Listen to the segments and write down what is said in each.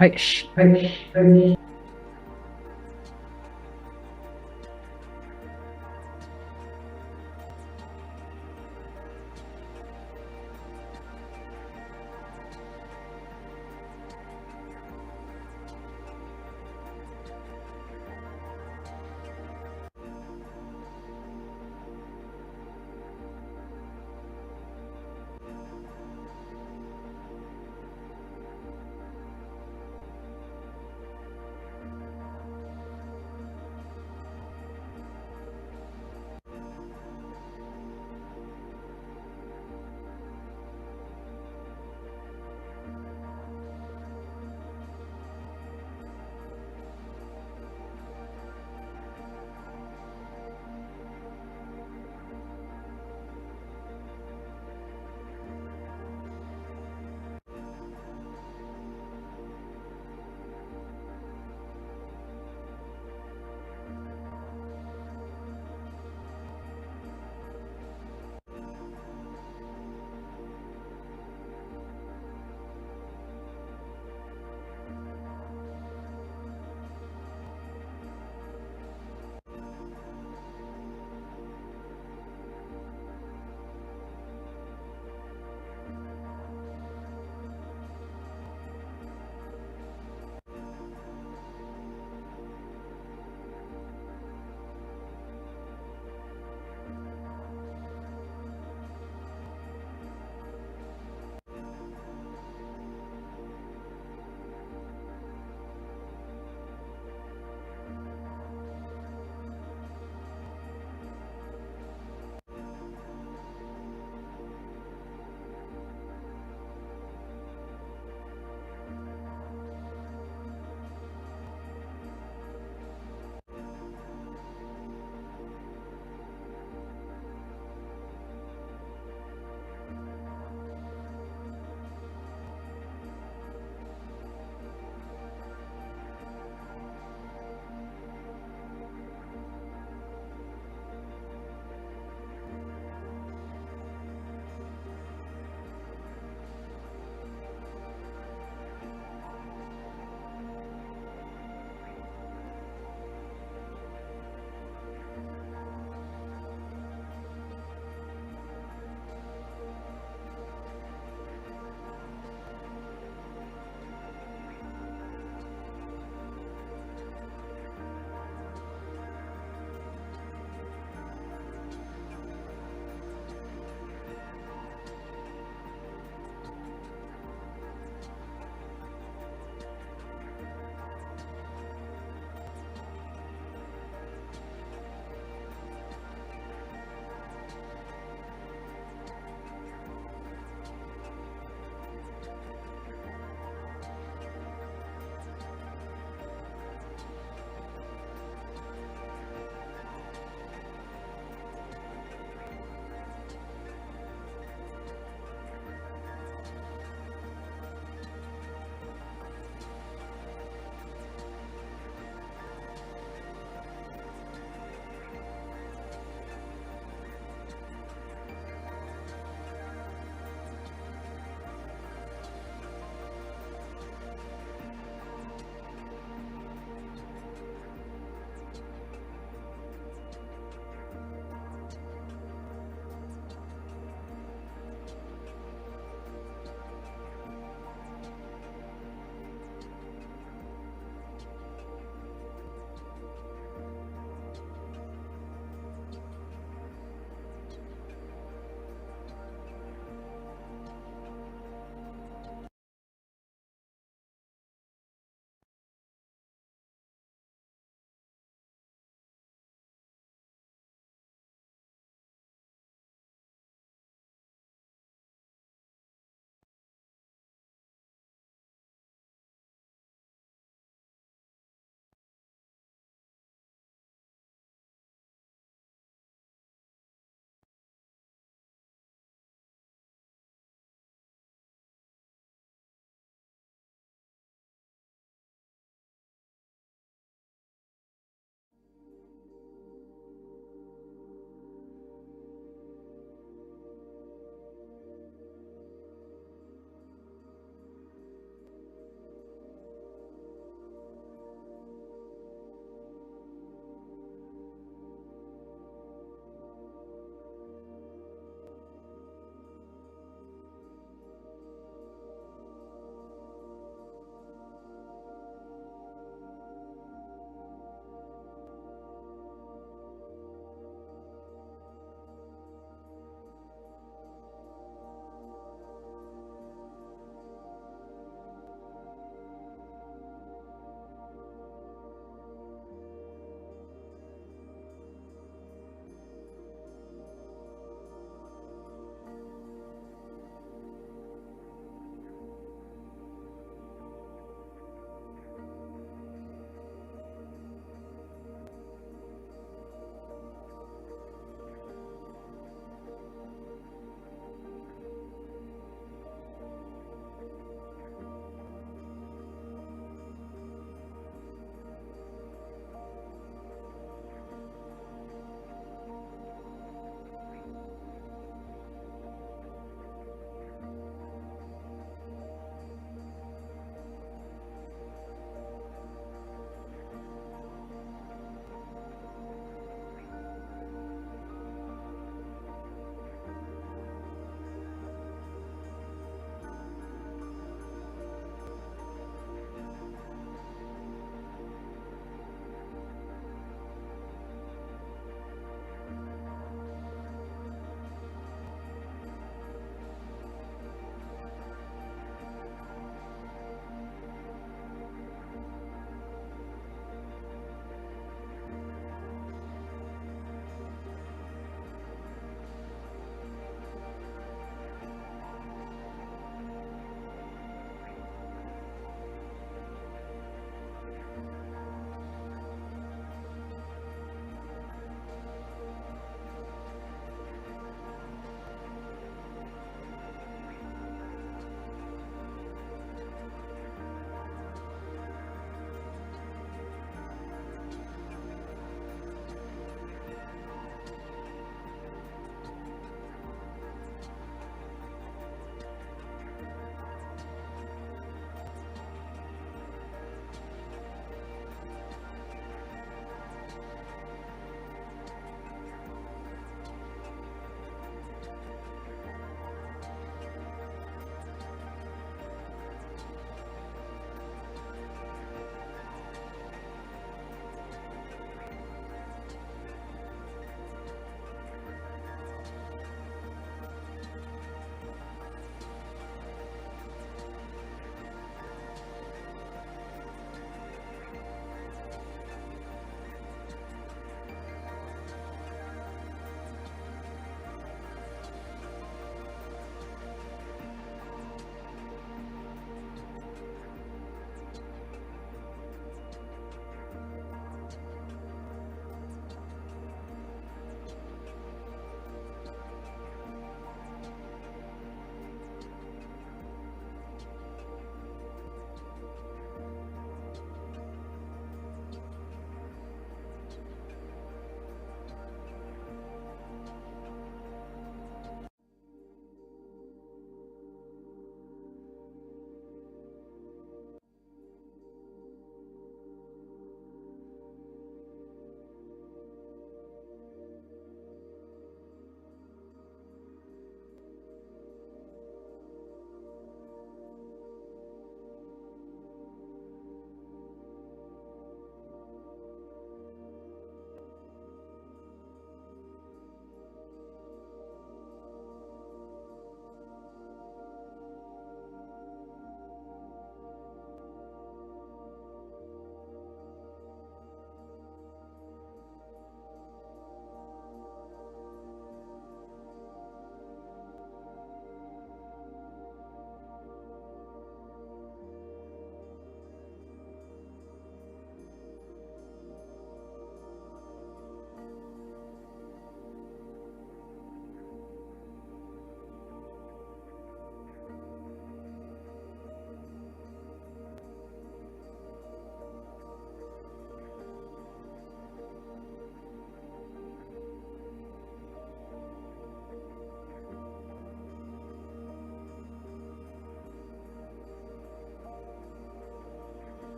はい、し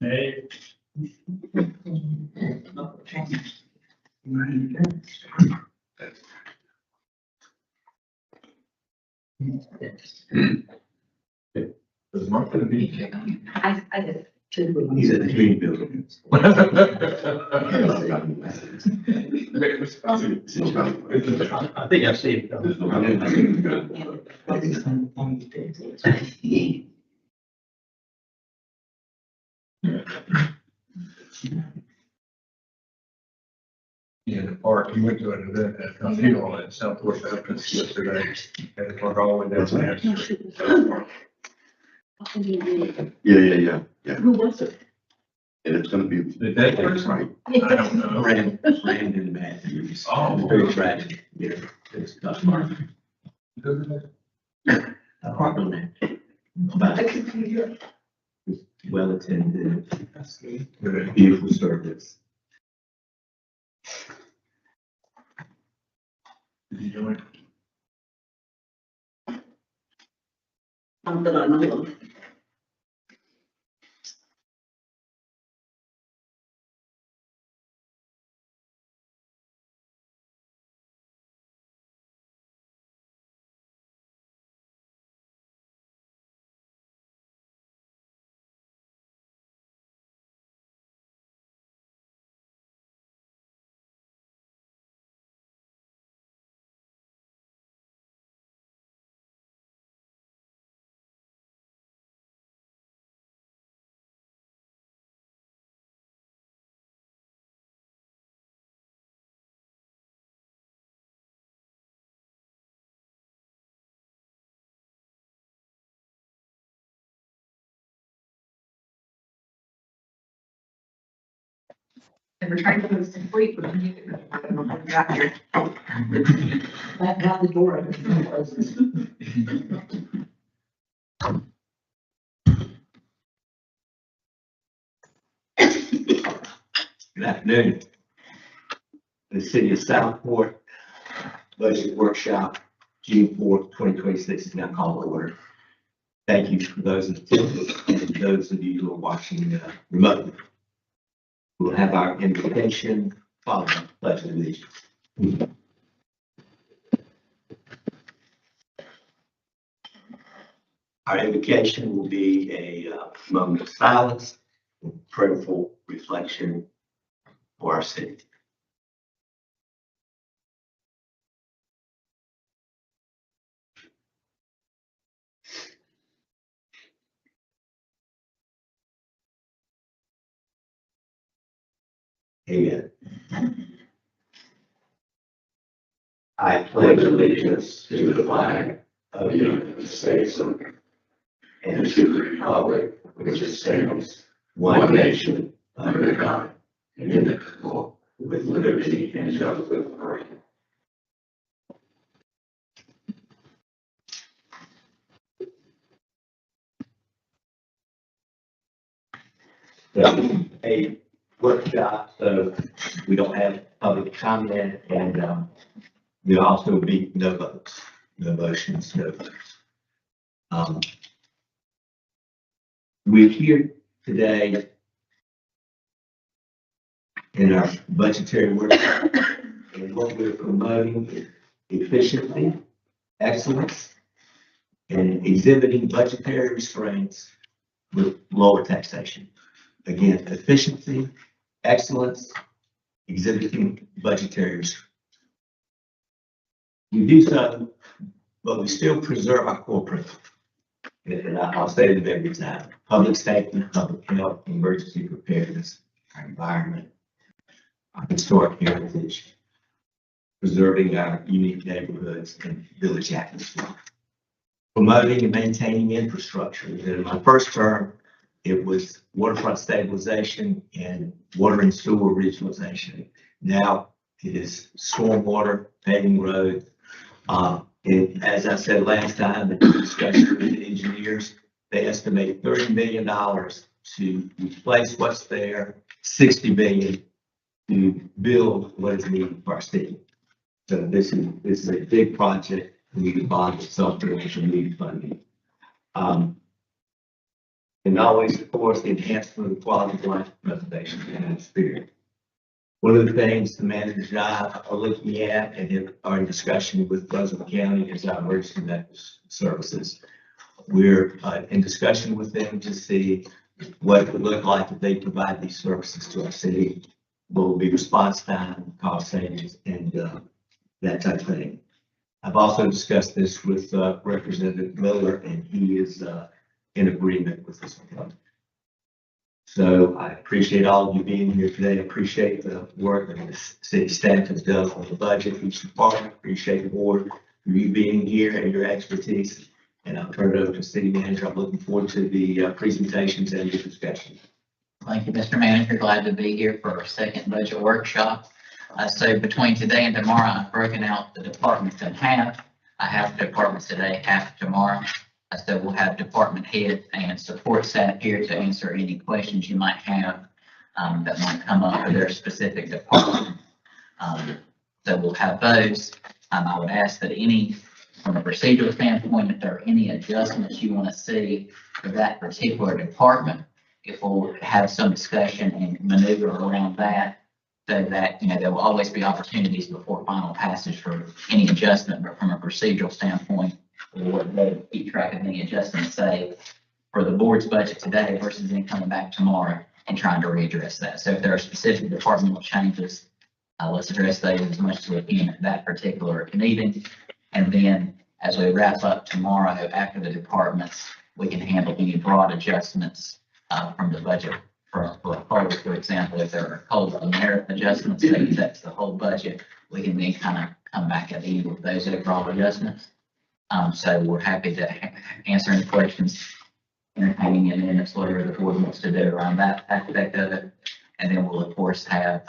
Hey. Does Mark gonna be? I did. He's at the community building. I think I've seen. Yeah, the park, you went to an event at a funeral at Southwest Baptist yesterday, and it went all the way down there. Yeah. Who was it? And it's gonna be. Did that work? Right. I don't know. Brandon Matthews. Oh. Very tragic. Yeah. It's tough. Apartment. Well attended. Good. Beautiful service. Did you join? But I know. And we're trying to move some sleep, but I don't know how we got here. That got the door open. Good afternoon. The City of Southport Budget Workshop, June 4th, 2026 is now called to order. Thank you for those in attendance and those of you who are watching remotely. We'll have our invocation followed by the pledge of allegiance. Our invocation will be a moment of silence, and prayerful reflection for our city. Amen. I pledge allegiance to the flag of the United States of America and to the republic which stands one nation under God, indivisible, with liberty and justice for all. A workshop, so we don't have public comment, and there also be no votes, no motions, no votes. We're here today in our budgetary workshop, and what we're promoting is efficiency, excellence, and exhibiting budgetary restraints with lower taxation. Again, efficiency, excellence, exhibiting budgetary restraints. We do so, but we still preserve our core principles. And I'll say them every time: public safety, public health, emergency preparedness, our environment, our historic heritage, preserving our unique neighborhoods and village atmosphere, promoting and maintaining infrastructure. In my first term, it was waterfront stabilization and water and sewer regionalization. Now it is stormwater, paving roads. And as I said last time, in the discussion with the engineers, they estimate $30 million to replace what's there, $60 million to build what is needed for our city. So this is a big project. We need to bond itself to need funding. and always, of course, the enhancement of the quality of life, preservation, and spirit. One of the things the manager and I are looking at and are in discussion with Brunswick County is our emergency medical services. We're in discussion with them to see what it would look like if they provide these services to our city. What will be response time, cost savings, and that type of thing. I've also discussed this with Representative Miller, and he is in agreement with this one. So I appreciate all of you being here today. I appreciate the work that the city staff has done on the budget, each department. Appreciate the board for you being here and your expertise. And I'll turn it over to city manager. I'm looking forward to the presentations and the discussion. Thank you, Mr. Manager. Glad to be here for our second budget workshop. So between today and tomorrow, I've broken out the departments in half. I have departments today, half tomorrow. So we'll have department head and support staff here to answer any questions you might have that might come up for their specific department. So we'll have those. I would ask that from a procedural standpoint, if there are any adjustments you want to see for that particular department, if we'll have some discussion and maneuver around that, so that, there will always be opportunities before final passage for any adjustment, but from a procedural standpoint, we'll keep track of any adjustments, say, for the board's budget today versus then coming back tomorrow and trying to readdress that. So if there are specific departmental changes, let's address those as much as we can at that particular meeting. And then as we wrap up tomorrow, after the departments, we can handle any broad adjustments from the budget. For example, if there are whole merit adjustments that affects the whole budget, we can then kind of come back at the end with those overall adjustments. So we're happy to answer any questions, entertaining any minutes, whatever the board wants to do around that aspect of it. And then we'll of course have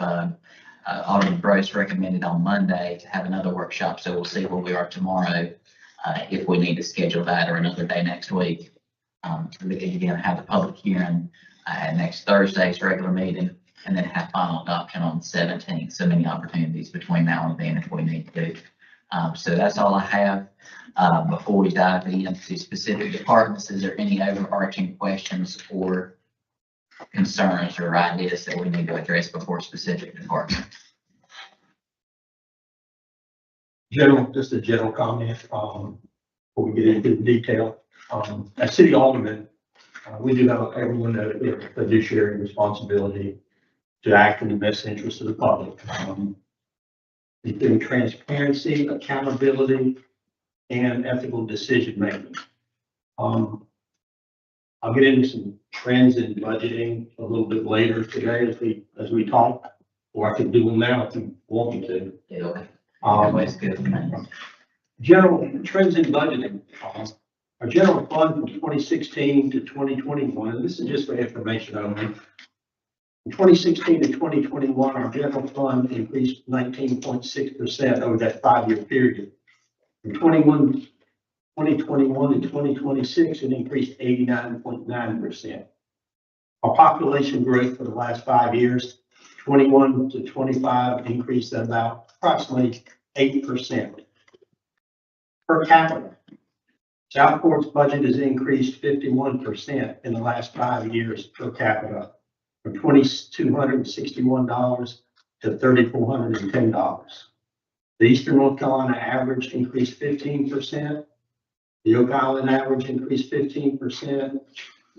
Alderman Gross recommended on Monday to have another workshop. So we'll see where we are tomorrow, if we need to schedule that or another day next week. We can again have a public hearing at next Thursday's regular meeting, and then have final adoption on the 17th. So many opportunities between now and then if we need to. So that's all I have. Before we dive into specific departments, is there any overarching questions or concerns or ideas that we need to address before specific departments? Just a general comment, before we get into the detail. As city aldermen, we do have everyone a fiduciary responsibility to act in the best interest of the public. Including transparency, accountability, and ethical decision making. I'll get into some trends in budgeting a little bit later today as we talk, or I can do them now if you want me to. General trends in budgeting. Our general fund from 2016 to 2021, and this is just for information only. From 2016 to 2021, our general fund increased 19.6% over that 5-year period. From 2021 to 2026, it increased 89.9%. Our population growth for the last 5 years, 21 to 25, increased at about approximately 8%. Per capita, Southport's budget has increased 51% in the last 5 years per capita, from $2,261 to $3,410. The Eastern North Carolina average increased 15%. The Oak Island average increased 15%.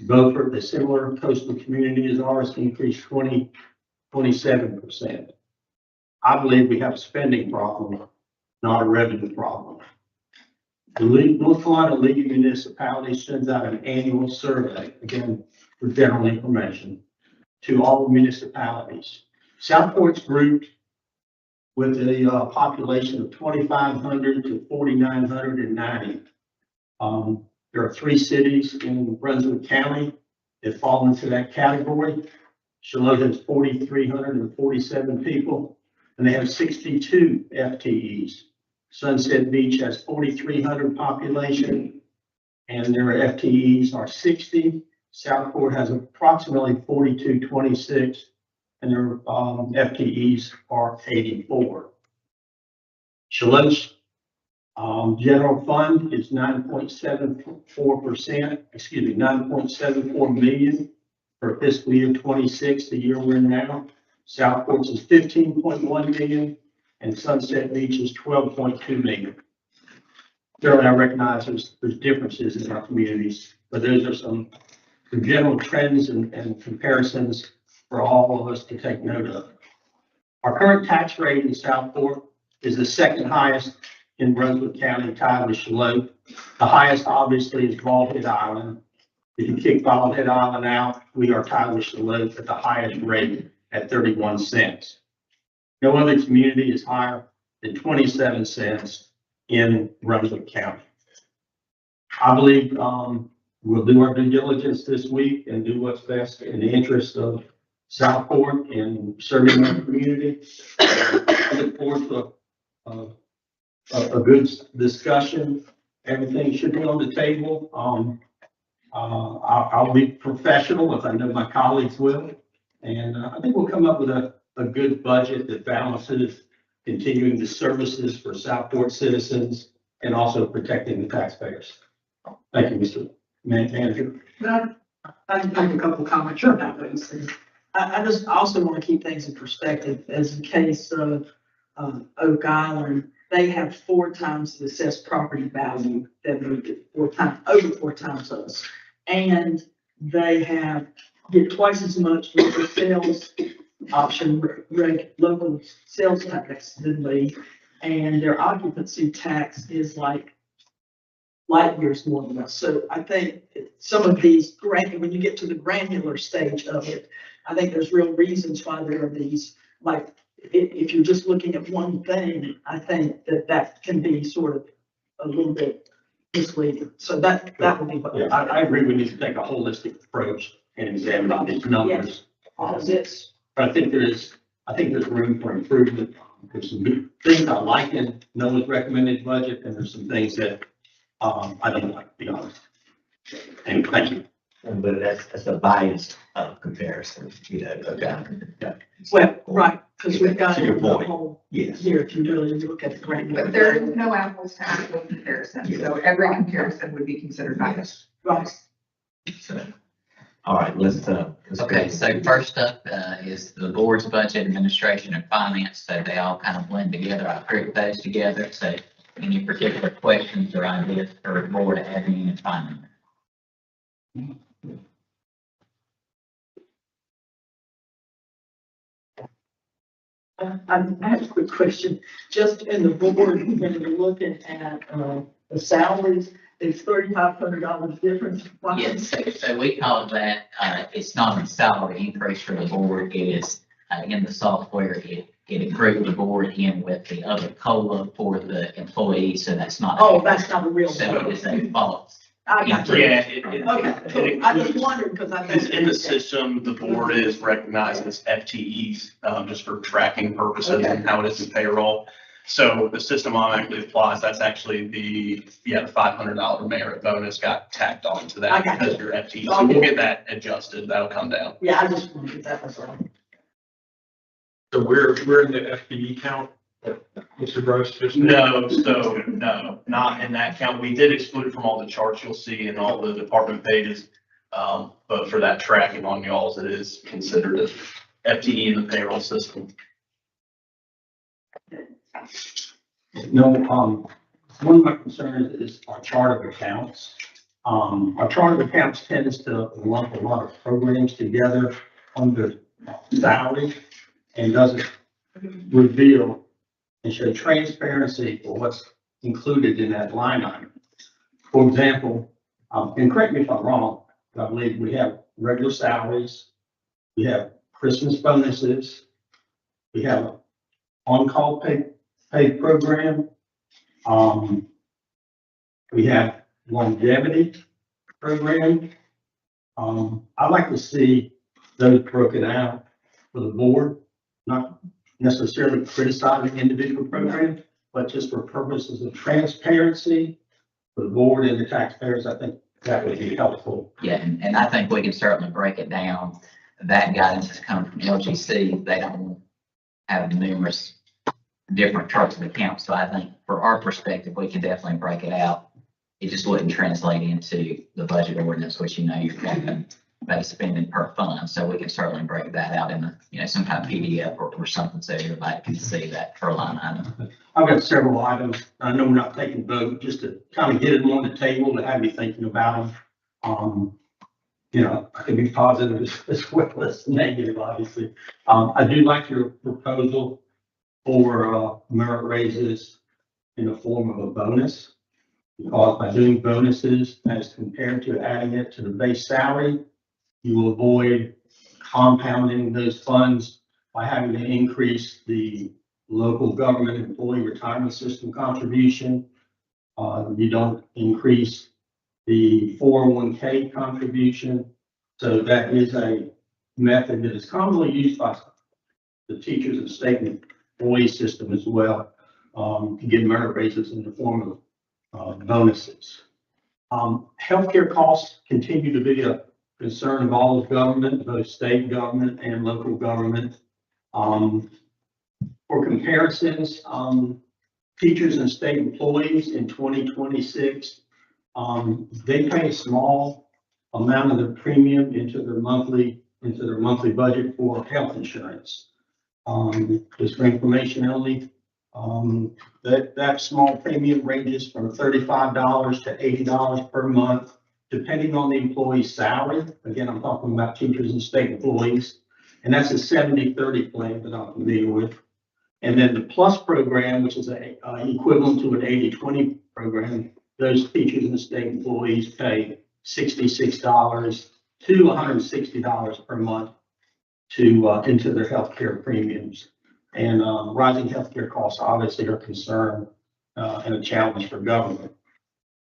Beaufort, a similar coastal community as ours, increased 27%. I believe we have a spending problem, not a revenue problem. The North Carolina League of Municipalities sends out an annual survey, again, for general information, to all municipalities. Southport's grouped with a population of 2,500 to 4,990. There are 3 cities in Brunswick County that fall into that category. Charlotte has 4,347 people, and they have 62 FTEs. Sunset Beach has 4,300 population, and their FTEs are 60. Southport has approximately 4,226, and their FTEs are 84. Charlotte's General fund is 9.74 million for fiscal year 26, the year we're in now. Southport's is 15.1 million, and Sunset Beach is 12.2 million. Certainly, I recognize there's differences in our communities, but those are some general trends and comparisons for all of us to take note of. Our current tax rate in Southport is the second highest in Brunswick County, tied with Charlotte. The highest, obviously, is Bald Head Island. If you kick Bald Head Island out, we are tied with Charlotte at the highest rate at 31 cents. No other community is higher than 27 cents in Brunswick County. I believe we'll do our due diligence this week and do what's best in the interest of Southport and serving our community. I look forward to a good discussion. Everything should be on the table. I'll be professional, as I know my colleagues will. And I think we'll come up with a good budget that balances continuing the services for Southport citizens and also protecting the taxpayers. Thank you, Mr. Manager. But I have a couple of comments about those things. I just also want to keep things in perspective, as in case of Oak Island, they have 4 times the assessed property value that we do, over 4 times us. And they get twice as much local sales option, local sales tax than we, and their occupancy tax is like light years more than us. So I think some of these, when you get to the granular stage of it, I think there's real reasons why there are these, like, if you're just looking at one thing, I think that can be sort of a little bit misleading. So that would be what. Yeah, I agree. We need to take a holistic approach and examine these numbers. Yes. But I think there's room for improvement. There's some good things I like in Noah's recommended budget, and there's some things that I don't like, to be honest. And thank you. But that's a biased comparison, Well, right, because we've got To your the point. whole Yes. here, if you really look at the granular. But there is no apples to apples comparison, so every comparison would be considered biased. Right. So, all right, let's go. Okay, so first up is the board's budget, administration, and finance. So they all kind of blend together. I grouped those together. So any particular questions or ideas for the board admin and finance? I have a quick question. Just in the board, when you're looking at the salaries, it's $3,500 difference. Why? Yes, so we call that, it's not a salary increase for the board. It is in the software, it approved the board in with the other COLA for the employees, so that's not. Oh, that's not a real. So it is a false. I got you. Yeah, Okay, cool. I just wondered because I. it's in the system, the board is recognized as FTEs, just for tracking purposes and how it is in payroll. So the system automatically applies, that's actually the $500 merit bonus got tacked on to I that got because you. you're FTE. So we'll get that adjusted, that'll come down. Yeah, I just wondered if that was all. So we're in the FTE count, Mr. Gross? Just No, not in that count. We did exclude it from all the charts you'll see in all the department pages. But for that tracking on y'all's, it is considered a FTE in the payroll system. No, one of my concerns is our chart of accounts. Our chart of accounts tends to lump a lot of programs together under salary and doesn't reveal and show transparency for what's included in that line item. For example, and correct me if I'm wrong, but I believe we have regular salaries, we have Christmas bonuses, we have an on-call pay program, we have longevity program. I'd like to see those broken out for the board, not necessarily criticizing individual programs, but just for purposes of transparency for the board and the taxpayers. I think that would be helpful. Yeah, and I think we can certainly break it down. That guidance is coming from LGC. They don't have numerous different trucks of accounts. So I think for our perspective, we can definitely break it out. It just wouldn't translate into the budget ordinance, which you're talking about spending per fund. So we can certainly break that out in some kind of PDF or something so everybody can see that per line item. I've got several items. I know we're not taking vote, just to kind of get them on the table to have you thinking about them. I can be positive as well as negative, obviously. I do like your proposal for merit raises in the form of a bonus. Because by doing bonuses as compared to adding it to the base salary, you will avoid compounding those funds by having to increase the local government employee retirement system contribution. You don't increase the 401k contribution. So that is a method that is commonly used by the teachers and state employee system as well, to give merit raises in the form of bonuses. Healthcare costs continue to be a concern of all of government, both state government and local government. For comparisons, teachers and state employees in 2026, they pay a small amount of their premium into their monthly budget for health insurance. Just for information only, that small premium ranges from $35 to $80 per month, depending on the employee's salary. Again, I'm talking about teachers and state employees, and that's a 70-30 plan that I'm familiar with. And then the Plus program, which is equivalent to an 80-20 program, those teachers and state employees pay $66 to $160 per month into their healthcare premiums. And rising healthcare costs obviously are a concern and a challenge for government.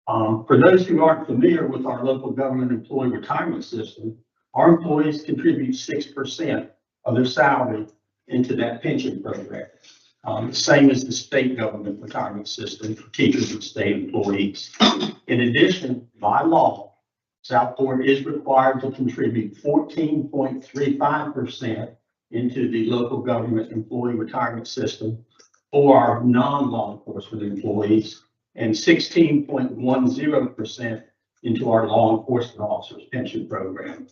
For those who aren't familiar with our local government employee retirement system, our employees contribute 6% of their salary into that pension program. Same as the state government retirement system for teachers and state employees. In addition, by law, Southport is required to contribute 14.35% into the local government employee retirement system for our non-law enforcement employees and 16.10% into our law enforcement officers pension program.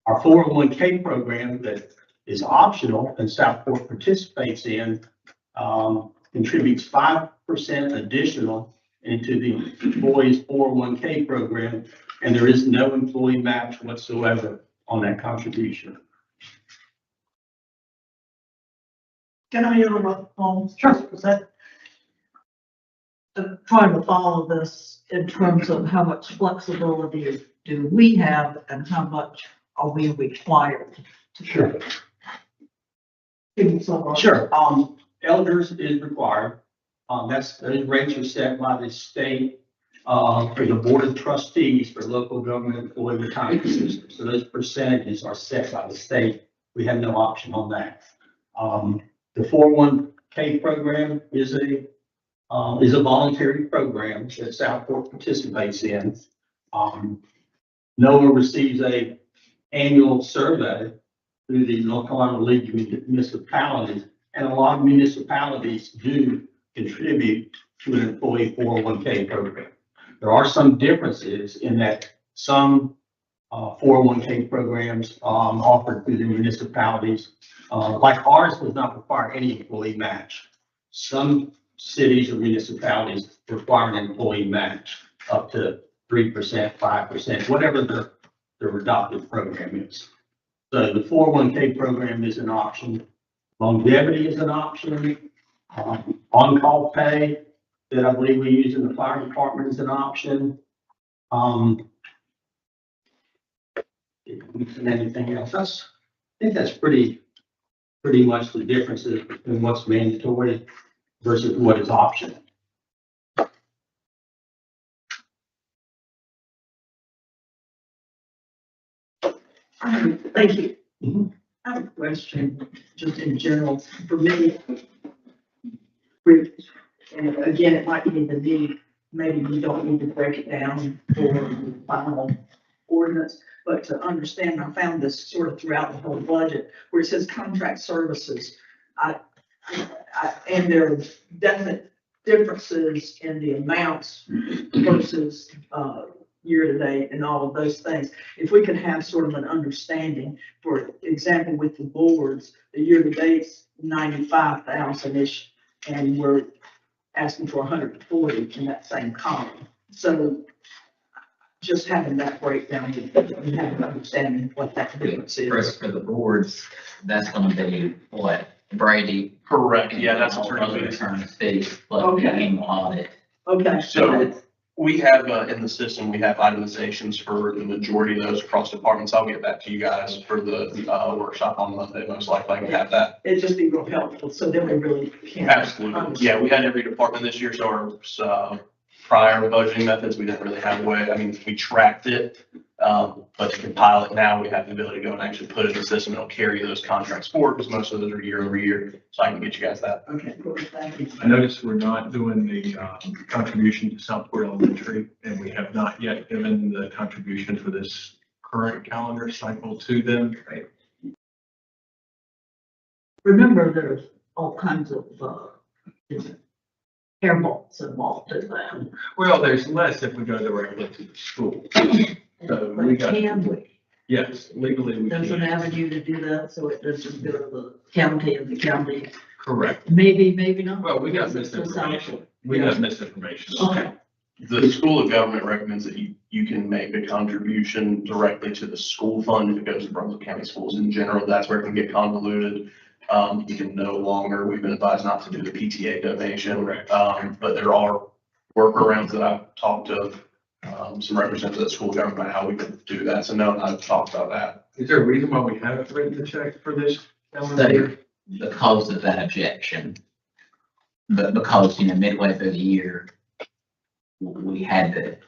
Our 401k program that is optional and Southport participates in contributes 5% additional into the employee's 401k program, and there is no employee match whatsoever on that contribution. Can I interrupt? Sure. Because I'm trying to follow this in terms of how much flexibility do we have and how much are we required to. Sure. Sure. Elders is required. Those rates are set by the state for the board of trustees for local government employee retirement system. So those percentages are set by the state. We have no option on that. The 401k program is a voluntary program that Southport participates in. NOAA receives a annual survey through the North Carolina League of Municipalities, and a lot of municipalities do contribute to an employee 401k program. There are some differences in that some 401k programs offered through the municipalities, like ours, does not require any employee match. Some cities or municipalities require an employee match up to 3%, 5%, whatever their adopted program is. So the 401k program is an option. Longevity is an option. On-call pay that I believe we use in the fire department is an option. And anything else? I think that's pretty much the differences between what's mandatory versus what is optional. Thank you. I have a question, just in general, for me. And again, it might be the need, maybe we don't need to break it down for the final ordinance, but to understand, I found this sort of throughout the whole budget, where it says contract services. And there are definite differences in the amounts versus, year-to-date and all of those things. If we could have sort of an understanding, for example, with the boards, the year-to-date's 95,000-ish, and we're asking for 140 in that same column. So just having that breakdown, we have an understanding of what that difference is. For the boards, that's gonna be what, Brady? Correct, yeah, that's All attorney other fees. attorney fees, plus the Okay. annual audit. Okay. So we have, in the system, we have itemizations for the majority of those across departments. I'll get back to you guys for the, workshop on Monday, most likely. I can have that. It'd just be real helpful, so then we really can. Absolutely. Yeah, we had every department this year, so our, prior budgeting methods, we didn't really have a way. I mean, we tracked it. But to compile it now, we have the ability to go and actually put it in the system. It'll carry those contracts forward because most of those are year over year. So I can get you guys that. Okay, cool, thank you. I noticed we're not doing the contribution to Southport Elementary, and we have not yet given the contribution for this current calendar cycle to them. Remember, there's all kinds of, hair bolts involved in that. Well, there's less if we go directly to the school. So we But got, can we? yes, legally we There's an can. avenue to do that, so it doesn't go to the county and the county, Correct. maybe not. Well, we got Because it's misinformation. We got misinformation. Okay, The School of Government recommends that you can make a contribution directly to the school fund if it goes to Brunswick County Schools in general. That's where it can get convoluted. You can no longer, we've been advised not to do the PTA donation. But there are workarounds that I've talked to, some representatives of the school government, how we could do that. So no, I've talked about that. Is there a reason why we haven't written the check for this calendar year? Because of that objection. But because, midway through the year, we had to,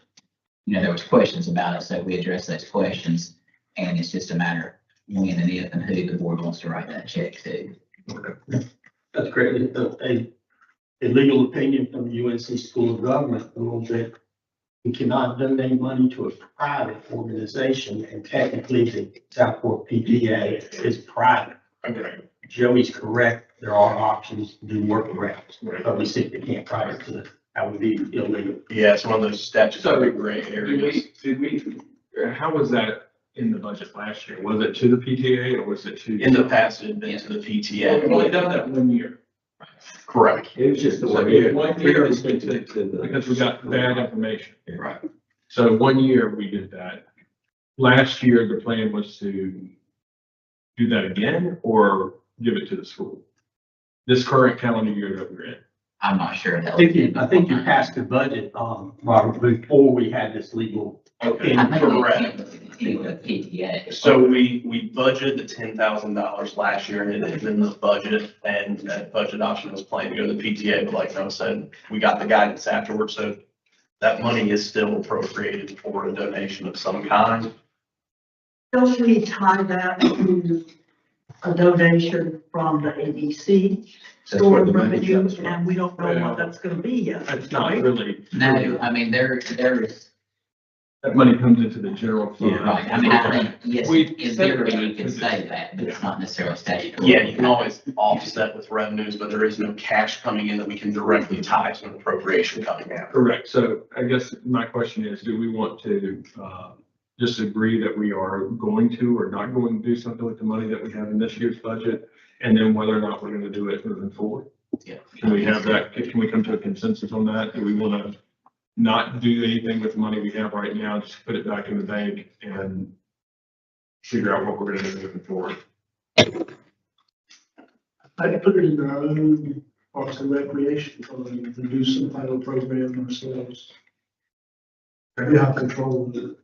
there was questions about it, so we addressed those questions. And it's just a matter of when and if and who the board wants to write that check to. That's great. A legal opinion from the UNC School of Government, a little bit. We cannot donate money to a private organization, and technically the Southport PTA is private. Okay. Joey's correct. There are options to do workarounds, but we simply can't prior to that would be illegal. Yeah, it's one of those statutory gray areas. How was that in the budget last year? Was it to the PTA or was it to? In the past, it had been to the We've PTA. only done that 1 year. Correct. It was just the So one year. 1 year It's been to the. because we got bad information. Right. So 1 year we did that. Last year, the plan was to do that again or give it to the school. This current calendar year that we're in. I'm not sure. I think you passed the budget, Robert, before we had this legal. Okay. I think Correct. it was PTA. So we budgeted the $10,000 last year and it is in the budget, and that budget option was planned to go to the PTA, but like Noah said, we got the guidance afterwards, so that money is still appropriated for a donation of some kind. don't we tie that to a donation from the ABC That's store where the money revenue, comes from. and we don't know what that's gonna be yet. That's not really. No, I mean, there's, That money comes into the general fund. Yeah, right, I mean, I think, yes, We in said theory, that. you can say that, but it's not necessarily statutory. Yeah, you can always offset with revenues, but there is no cash coming in that we can directly tie to an appropriation coming out. Correct. So I guess my question is, do we want to just agree that we are going to or not going to do something with the money that we have in this year's budget? And then whether or not we're going to do it moving forward? Yeah. Can we have that? Can we come to a consensus on that? Do we want to not do anything with the money we have right now, just put it back in the bank and figure out what we're going to do moving forward? I'd put it in our own Parks and Recreation fund and do some kind of program ourselves. We have control of it.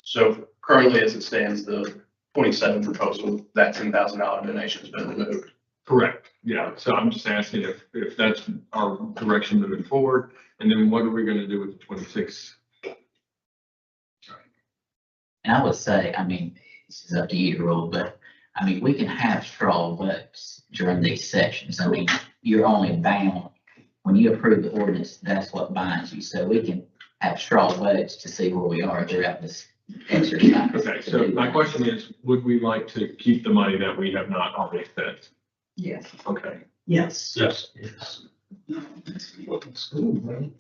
So currently, as it stands, the 27 proposal, that $10,000 donation has been removed. Correct. Yeah. So I'm just asking if that's our direction moving forward. And then what are we going to do with the 26? And I would say, I mean, this is up to you to rule, but I mean, we can have straw votes during these sessions. I mean, you're only bound, when you approve the ordinance, that's what binds you. So we can have straw votes to see where we are throughout this exercise. Okay. So my question is, would we like to keep the money that we have not already spent? Yes. Okay. Yes. Yes. Yes. School, man.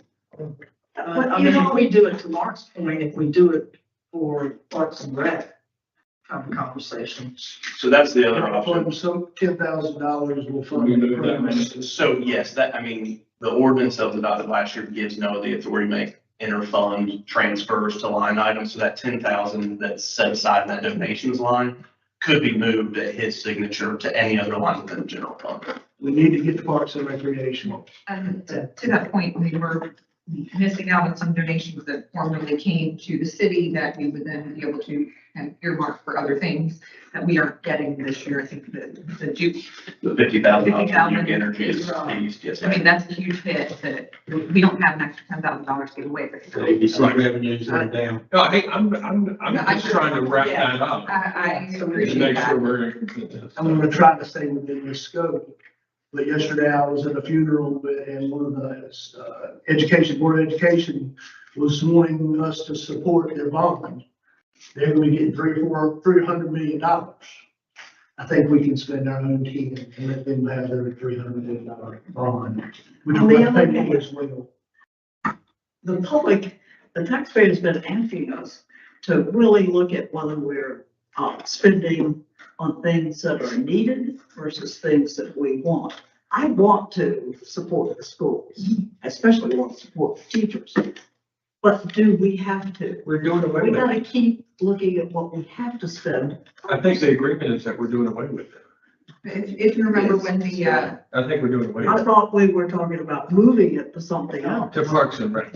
I mean, if we do it to Mark's point, if we do it for Parks and Rec, have a conversation. So that's the other option. Some $10,000 will fund. We the move that program. So yes, that, I mean, the ordinance that was adopted last year gives Noah the authority to make interfund transfers to line items. So that 10,000 that's set aside in that donations line could be moved at his signature to any other line within the general fund. We need to get the Parks and Recreation. And to that point, we were missing out on some donations that formerly came to the city that we would then be able to kind of earmark for other things that we aren't getting this year. I think the Duke, The $50,000 $50,000 Duke Energy is fees, yes. I mean, that's a huge hit that we don't have an extra $10,000 to give away. ABC revenues are down. No, hey, I'm just trying to wrap that up. I To appreciate make sure that. we're in consensus. I'm gonna try to stay within this scope. But yesterday I was at a funeral and one of the Board of Education was wanting us to support their bond. They're gonna get $300 million. I think we can spend our own team and let them have their $300 million bond, which On the will other pay hand- for as well. The public, the taxpayer's been asking us to really look at whether we're spending on things that are needed versus things that we want. I want to support the schools, I especially want to support the teachers. But do we have to? We're doing away We with gotta it. keep looking at what we have to spend. I think the agreement is that we're doing away with it. If you remember when the, I think we're doing away I with thought we were talking about moving it to something it. else. To Parks and Rec.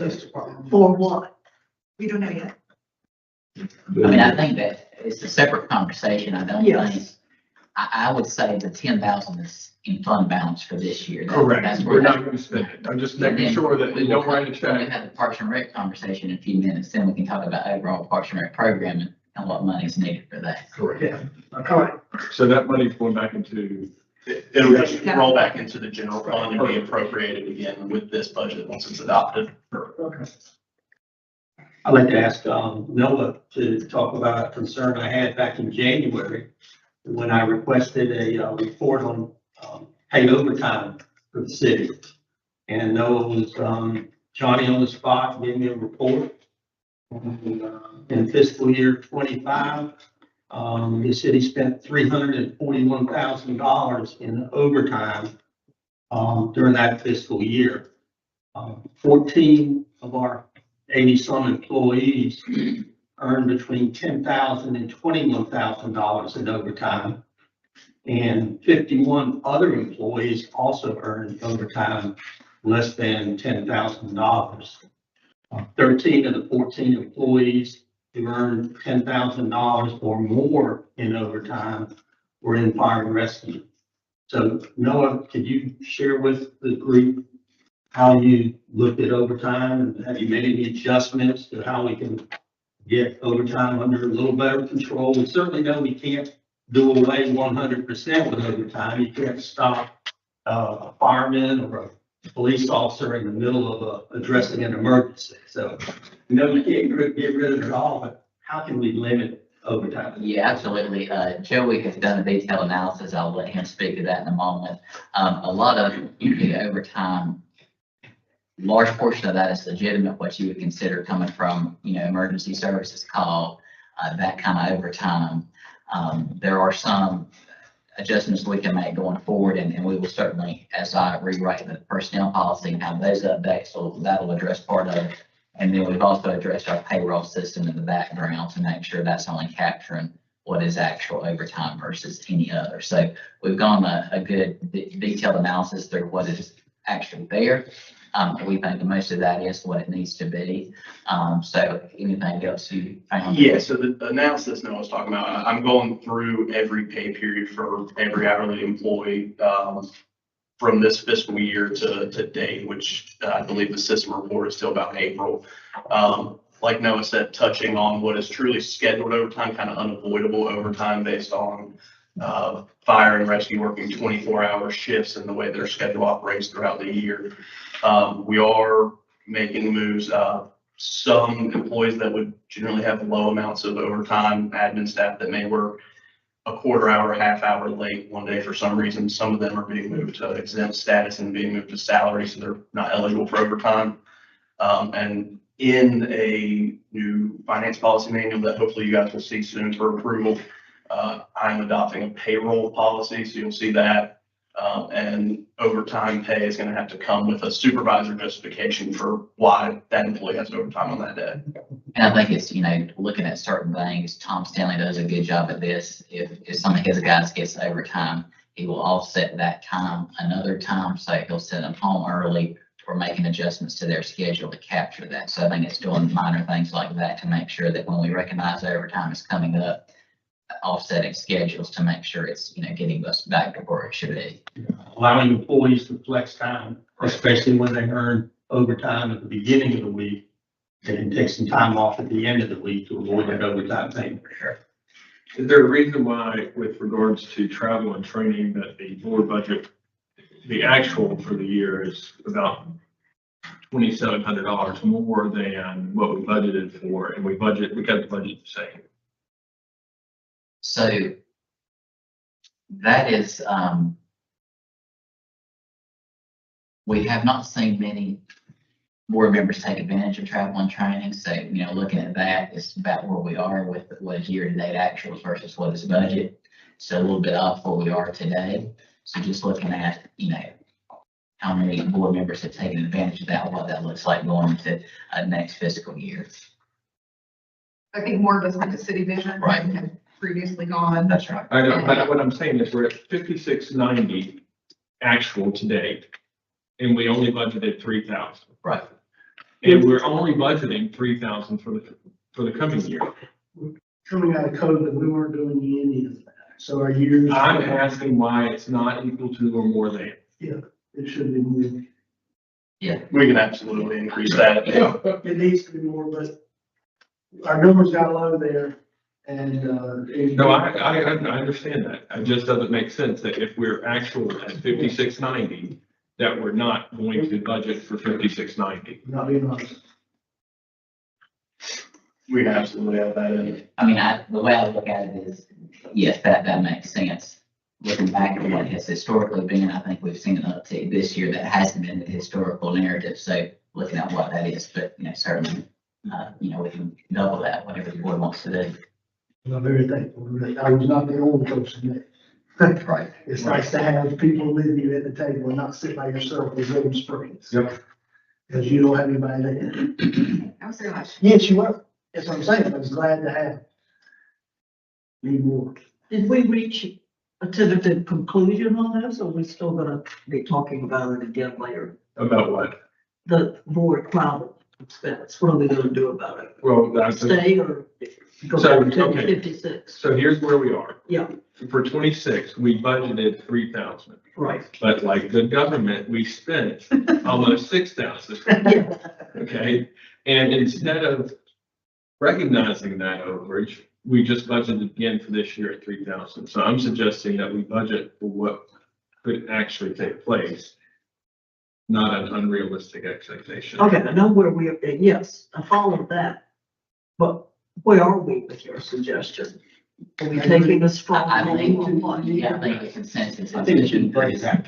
For what? we don't know yet. I mean, I think that it's a separate conversation. I don't think, Yes. I would say the 10,000 is in fund balance for this year. That's Correct. where We're that- not going to spend it. I'm just And making then sure that we they don't will- write a We'll check. have the Parks and Rec conversation in a few minutes, then we can talk about overall Parks and Rec programming and what money is needed for that. Correct. Yeah. All right. So that money's going back into, It'll just roll back into the general fund and be appropriated again with this budget once it's adopted. Okay. I'd like to ask Noah to talk about a concern I had back in January when I requested a report on paid overtime for the city. And Noah was Johnny on the spot, gave me a report. In fiscal year 25, the city spent $341,000 in overtime during that fiscal year. 14 of our 80-some employees earned between $10,000 and $21,000 in overtime. And 51 other employees also earned overtime less than $10,000. 13 of the 14 employees who earned $10,000 or more in overtime were in fire and rescue. So Noah, could you share with the group how you looked at overtime and have you made any adjustments to how we can get overtime under a little better control? We certainly know we can't do away 100% with overtime. You can't stop a fireman or a police officer in the middle of addressing an emergency. So, you know, you can't get rid of it all, but how can we limit overtime? Yeah, absolutely. Joey has done a detailed analysis. I'll let him speak to that in a moment. A lot of the overtime, large portion of that is legitimate, what you would consider coming from, emergency services call, that kind of overtime. There are some adjustments we can make going forward, and we will certainly, as I rewrite the personnel policy and have those updates, so that'll address part of it. And then we've also addressed our payroll system in the background to make sure that's only capturing what is actual overtime versus any other. So we've gone a good detailed analysis through what is actually there. We think most of that is what it needs to be. So anything else you found? Yeah, so the analysis Noah was talking about, I'm going through every pay period for every hourly employee from this fiscal year to date, which I believe the system report is still about April. Like Noah said, touching on what is truly scheduled overtime, kind of unavoidable overtime based on fire and rescue working 24-hour shifts and the way their schedule operates throughout the year. We are making moves. Some employees that would generally have low amounts of overtime, admin staff that may work a quarter hour, half hour late one day for some reason. Some of them are being moved to exempt status and being moved to salary, so they're not eligible for overtime. And in a new finance policy manual that hopefully you guys will see soon for approval, I'm adopting a payroll policy, so you'll see that. And overtime pay is gonna have to come with a supervisor justification for why that employee has overtime on that day. And I think it's, looking at certain things, Tom Stanley does a good job at this. If some of his guys gets overtime, he will offset that time another time. So he'll send them home early or making adjustments to their schedule to capture that. So I think it's doing minor things like that to make sure that when we recognize overtime is coming up, offsetting schedules to make sure it's, getting us back to where it should be. Allowing employees to flex time, especially when they earn overtime at the beginning of the week, and then take some time off at the end of the week to avoid that overtime payment. Is there a reason why, with regards to travel and training, that the board budget, the actual for the year is about $2,700 more than what we budgeted for, and we got the budget the same? So that is, we have not seen many board members take advantage of travel and training. So, looking at that, it's about where we are with what is year-to-date actuals versus what is budget. So a little bit off where we are today. So just looking at, how many board members have taken advantage of that, what that looks like going into next fiscal year. I think more of us went to City Vision. Right. And have previously gone. That's right. I know, but what I'm saying is we're at 5690 actual today, and we only budgeted 3,000. Right. And we're only budgeting 3,000 for the coming year. Coming out of COVID, we weren't doing any of that. So our years. I'm asking why it's not equal to or more than. It should be more. We can absolutely increase that. It needs to be more, but our numbers got low there and, No, I understand that. It just doesn't make sense that if we're actual at 5690, that we're not going to budget for 5690. not being honest. We can absolutely have that in. I mean, the way I look at it is, yes, that makes sense. Looking back at what has historically been, I think we've seen an uptick this year that hasn't been the historical narrative. So looking at what that is, but, certainly, we can double that, whatever the board wants to do. I'm very thankful. I was not the only person there. Right. It's nice to have people with you at the table and not sit by yourself with Rhythm Springs. Yep. Because you don't have anybody there. That was very much. Yes, you are. That's what I'm saying. I was glad to have. Need more. Did we reach a tentative conclusion on this, or are we still gonna be talking about it again later? About what? The board cloud expense, what are we gonna do about it? Well, that's, Stay or go So, back to okay. 56? so here's where we are. Yeah, For 26, we budgeted 3,000, right. but like the government, we spent almost 6,000. Yeah, Okay, and instead of recognizing that overage, we just budgeted again for this year at 3,000. So I'm suggesting that we budget for what could actually take place, not an unrealistic expectation. okay, I know where we are, yes, I followed that. But where are we with your suggestion? Are we taking a strong I think, hold on what? yeah, I think the consensus. I think it should break that.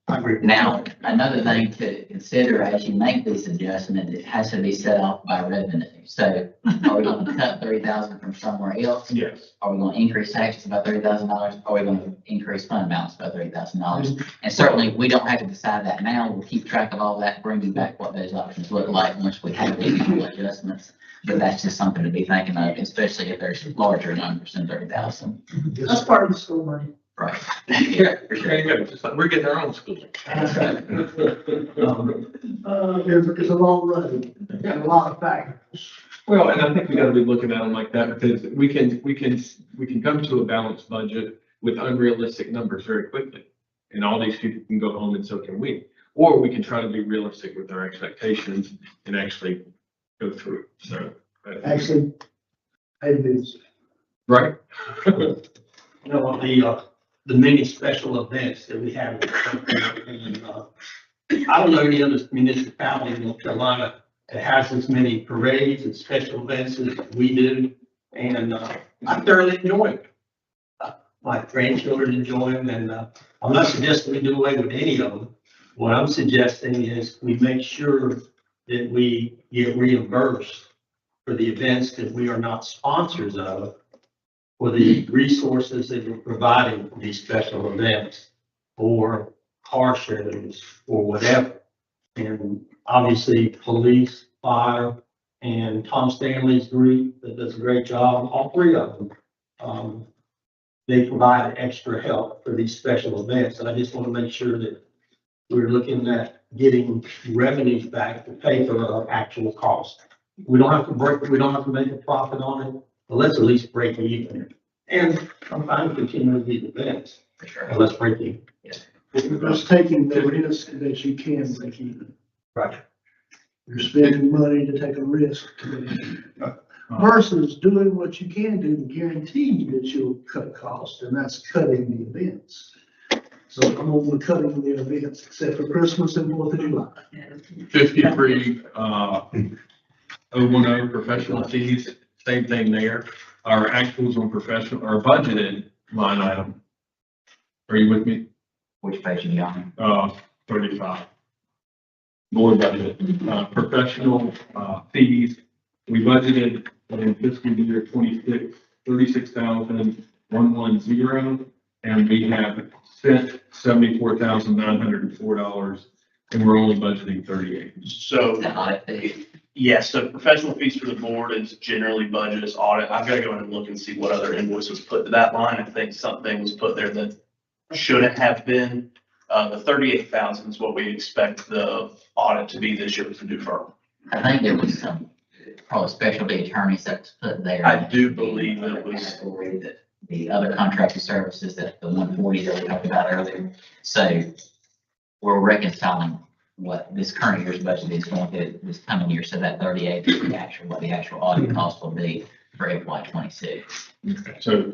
I agree. Now, another thing to consider as you make this adjustment, it has to be set off by revenue. So are we going to cut 3,000 from somewhere else? Yes. Are we going to increase taxes by $30,000? Are we going to increase fund balance by $30,000? And certainly, we don't have to decide that now. We'll keep track of all that, bring you back what those options look like once we have these full adjustments. But that's just something to be thinking of, especially if there's larger numbers than 30,000. That's part of the school money. Right. Yeah, there you go. Just like we're getting our own school. That's right. It's a long road and a lot of factors. Well, and I think we gotta be looking at them like that because we can come to a balanced budget with unrealistic numbers very quickly. And all these people can go home and so can we. Or we can try to be realistic with our expectations and actually go through. So. Actually, pay bills. Right? The many special events that we have. And, I don't know any other municipality in North Carolina that has as many parades and special events as we do. And, I thoroughly enjoy it. my grandchildren enjoy them, and, I'm not suggesting we do away with any of them. What I'm suggesting is we make sure that we get reimbursed for the events that we are not sponsors of, for the resources that we're providing for these special events, or car shows, or whatever. And obviously, police, fire, and Tom Stanley's group that does a great job, all three of them. They provide extra help for these special events. And I just want to make sure that we're looking at getting revenues back to pay for our actual cost. We don't have to make a profit on it, but let's at least break even. And I'm fine continuing these events, For sure. but let's break even. You're just taking the risk that you can break even. Right. You're spending money to take a risk to break even. Versus doing what you can do to guarantee that you'll cut costs, and that's cutting the events. So I'm over cutting the events, except for Christmas and 4th of July. 53, 010 professional fees, same thing there. Our actuals on professional, our budgeted line item. Are you with me? Which page are you on? 35. Board budget, professional, fees, we budgeted in fiscal year 26, 36,110, and we have spent $74,904, and we're only budgeting 38. So, The audit fee. yes, so professional fees for the board is generally budget as audit. I've got to go in and look and see what other invoice was put to that line. I think something was put there that shouldn't have been. The 38,000 is what we expect the audit to be this year with the new firm. I think there was some, probably specialty attorneys that was put there. I do believe it was. Category that the other contracted services, that the 140 that we talked about earlier. So we're reconciling what this current year's budget is going to this coming year. So that 38 is the actual, what the actual audit cost will be for FY 26. Okay, so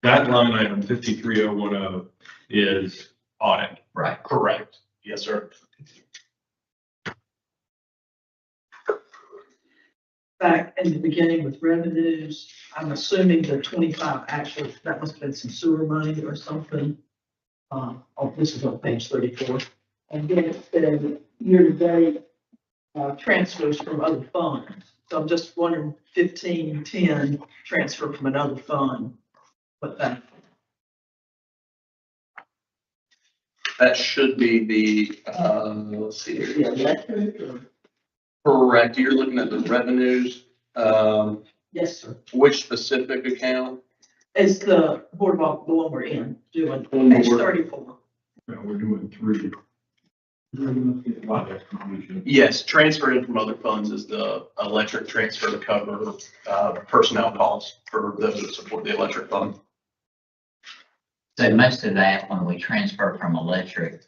that line item 53010 is audit. Right. Correct. Yes, sir. Back in the beginning with revenues, I'm assuming the 25 actually, that must have been some sewer money or something. Oh, this is on page 34. And then it said year-to-date, transfers from other funds. So I'm just wondering, 1510 transfer from another fund, what that, That should be the, let's see here. yeah, electric or? Correct. You're looking at the revenues. Yes, sir. Which specific account? It's the board of, the one we're in, doing On page board. 34. No, we're doing 3. Yes, transfer in from other funds is the electric transfer to cover, personnel costs for those that support the electric fund. So most of that, when we transfer from electric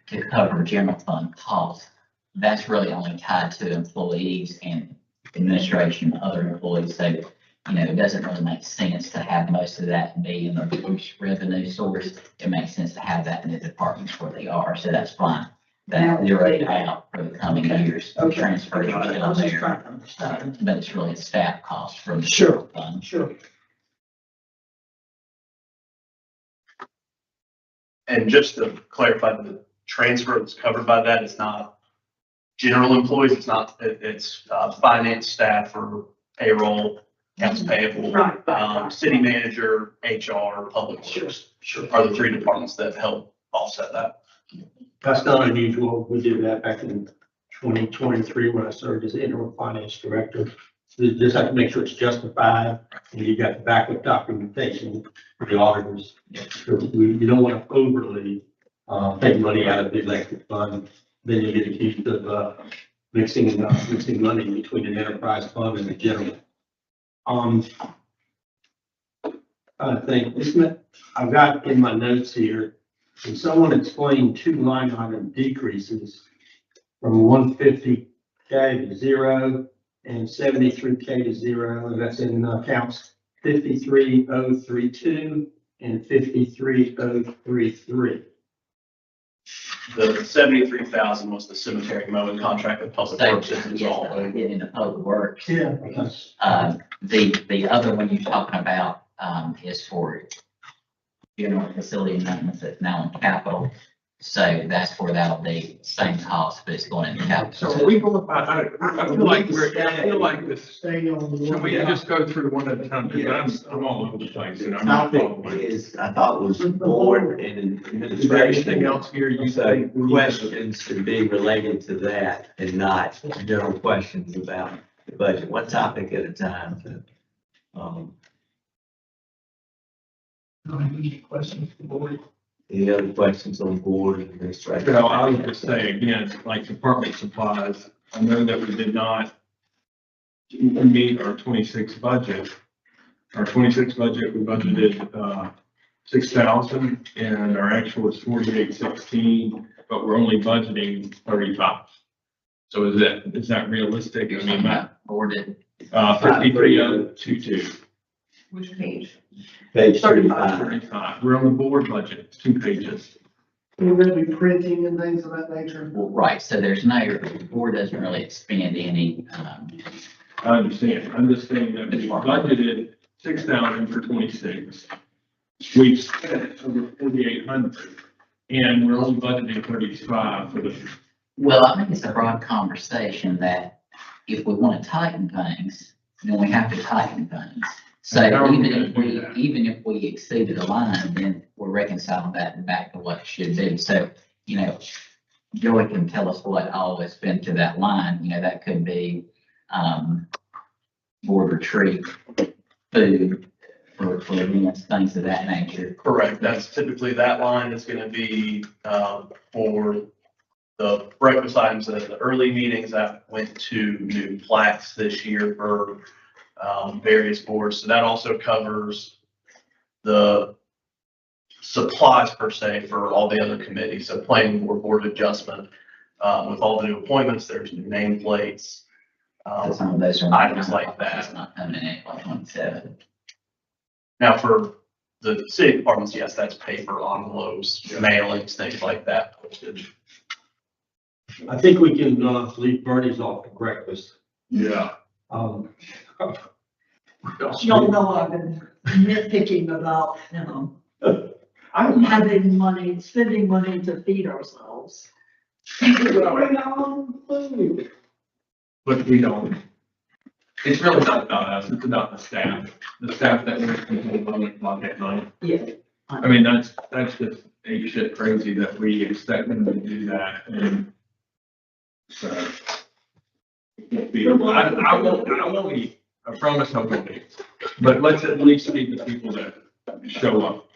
to cover general fund costs, that's really only tied to employees and administration, other employees. So, you know, it doesn't really make sense to have most of that be in the Bruce revenue source. It makes sense to have that in the departments where they are. So that's fine. That zeroed out for the coming years. The transfers are I still was just there. trying to understand. But it's really a staff cost from the Sure. general fund. Sure. And just to clarify, the transfer that's covered by that is not general employees. It's not, it's finance staff or payroll, accounts payable, Right. city manager, HR, public works Sure. are the 3 departments that help offset that. That's not unusual. We did that back in 2023 when I served as interim finance director. So you just have to make sure it's justified, and you got the backup documentation for the auditors. So you don't want to overly take money out of the electric fund, then you get accused of mixing money between an enterprise fund and the general. I think, isn't it, I've got in my notes here, and someone explained 2 line item decreases from 150K to 0 and 73K to 0, and that's in accounts 53032 and 53033. The 73,000 was the cemetery mowing contract with Public So, Works. yes, we did in the public works. Yeah. Because The other one you're talking about, is for general facility maintenance that's now in capital. So that's where that'll be same cost, but it's going into capital. So are we going by, I feel like this, Stay on the. can we just go through one at a time? Because I'm all over the place and I'm not Topic following. is, I thought was board and Is there anything administration. else here you So think? we need to- questions should be related to that and not general questions about the budget, one topic at a time. Questions for the board? Any other questions on board and administration? Well, I would just say again, like department supplies, I know that we did not meet our 26 budget. Our 26 budget, we budgeted, 6,000 and our actual is 4816, but we're only budgeting 35. So is that realistic? I mean, that, Boarded, 53022. Which page? Page 35. 35. We're on the board budget, 2 pages. We're gonna be printing and things of that nature. well, right, so there's no, the board doesn't really expend any, I understand. I'm just saying that we budgeted 6,000 for 26. We've spent over 4,800 and we're only budgeting 35 for the, well, I think it's a broad conversation that if we want to tighten things, then we have to tighten things. So And how are we even gonna if do we, that? even if we exceeded a line, then we're reconciling that back to what it should be. So, you know, Joey can tell us what all has been to that line, you know, that could be, board retreat, food, for events, things of that nature. Correct. That's typically, that line is gonna be, for the breakfast items at the early meetings that went to new plaques this year for, various boards. So that also covers the supplies per se for all the other committees. So planning board, board adjustment, with all the new appointments, there's new nameplates. So some of those are. Items like that. That's not coming in like 27. Now for the city departments, yes, that's paper, envelopes, mailings, things like that, postage. I think we can, leave Bernie's off for breakfast. yeah. Y'all know I've been nitpicking about, I'm having money, spending money to feed ourselves. Going on food. But we don't. It's really not about us, it's about the staff that works until 11 o'clock at night. Yeah. I mean, that's just ape shit crazy that we expect them to do that and so. I won't eat, I promise I won't eat, but let's at least feed the people that show up.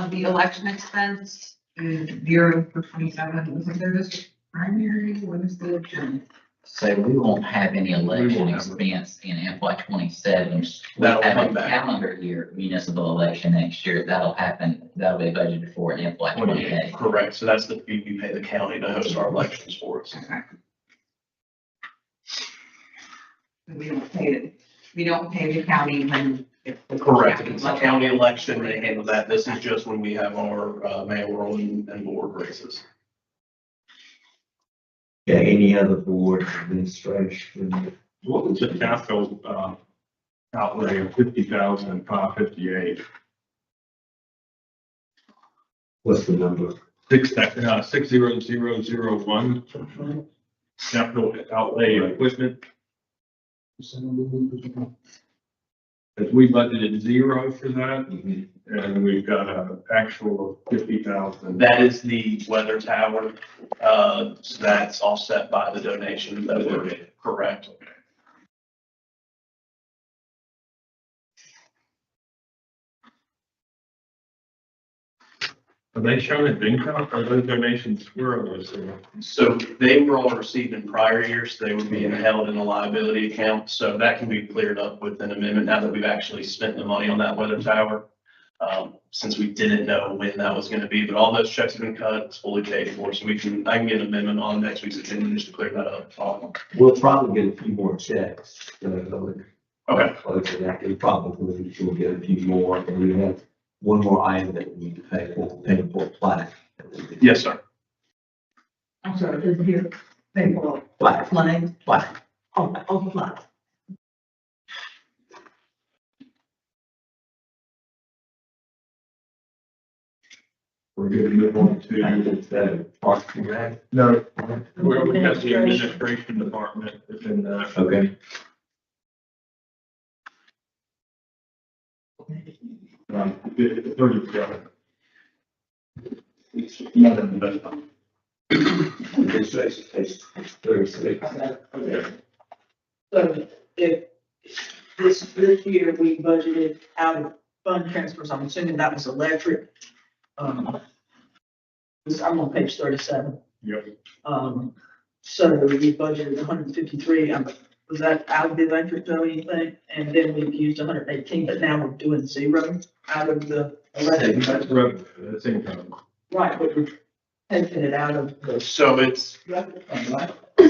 The election expense is zero for 27. Was there this primary? What is the election? So we won't have any election won't have- expense in FY 27. We That'll have come a back. calendar year municipal election next year. That'll happen, that'll be budgeted for in FY 28. Correct. So that's the fee we pay the county to host our elections for us. We don't pay the county when. Correct. It's a county election, they handle that. This is just when we have our, mayoral and board races. Yeah, any other board administration? What was the capital, outlay of 50,558? What's the number? 60001, capital outlay equipment. If we budgeted 0 for that, and we've got an actual of 50,000. That is the weather tower. So that's offset by the donation that were correct. Are they shown at income or those donations? Where are those? So they were all received in prior years. They were being held in a liability account. So that can be cleared up with an amendment now that we've actually spent the money on that weather tower. Since we didn't know when that was going to be, but all those checks have been cut, it's fully paid for. So I can get an amendment on next week's agenda just to clear that up. We'll probably get a few more checks. Okay. Closer to that, we probably will get a few more, and we have one more item that we need to pay for plaque. Yes, sir. I'm sorry, didn't hear. Paper, Plaque, flag, plaque. oh, flag. we're going to move on to, Parks and Rec. no, we have the administration department within that. Okay. The 37. Nothing but- It's 36. Okay. So if this year we budgeted out of fund transfers, I'm assuming that was electric. I'm on page 37. Yep. So we budgeted 153, was that out of the electric bill, you think? And then we've used 118, but now we're doing 0 out of the electric. That's revenue, that's income. Right, but we're taking it out of the. So it's, Right.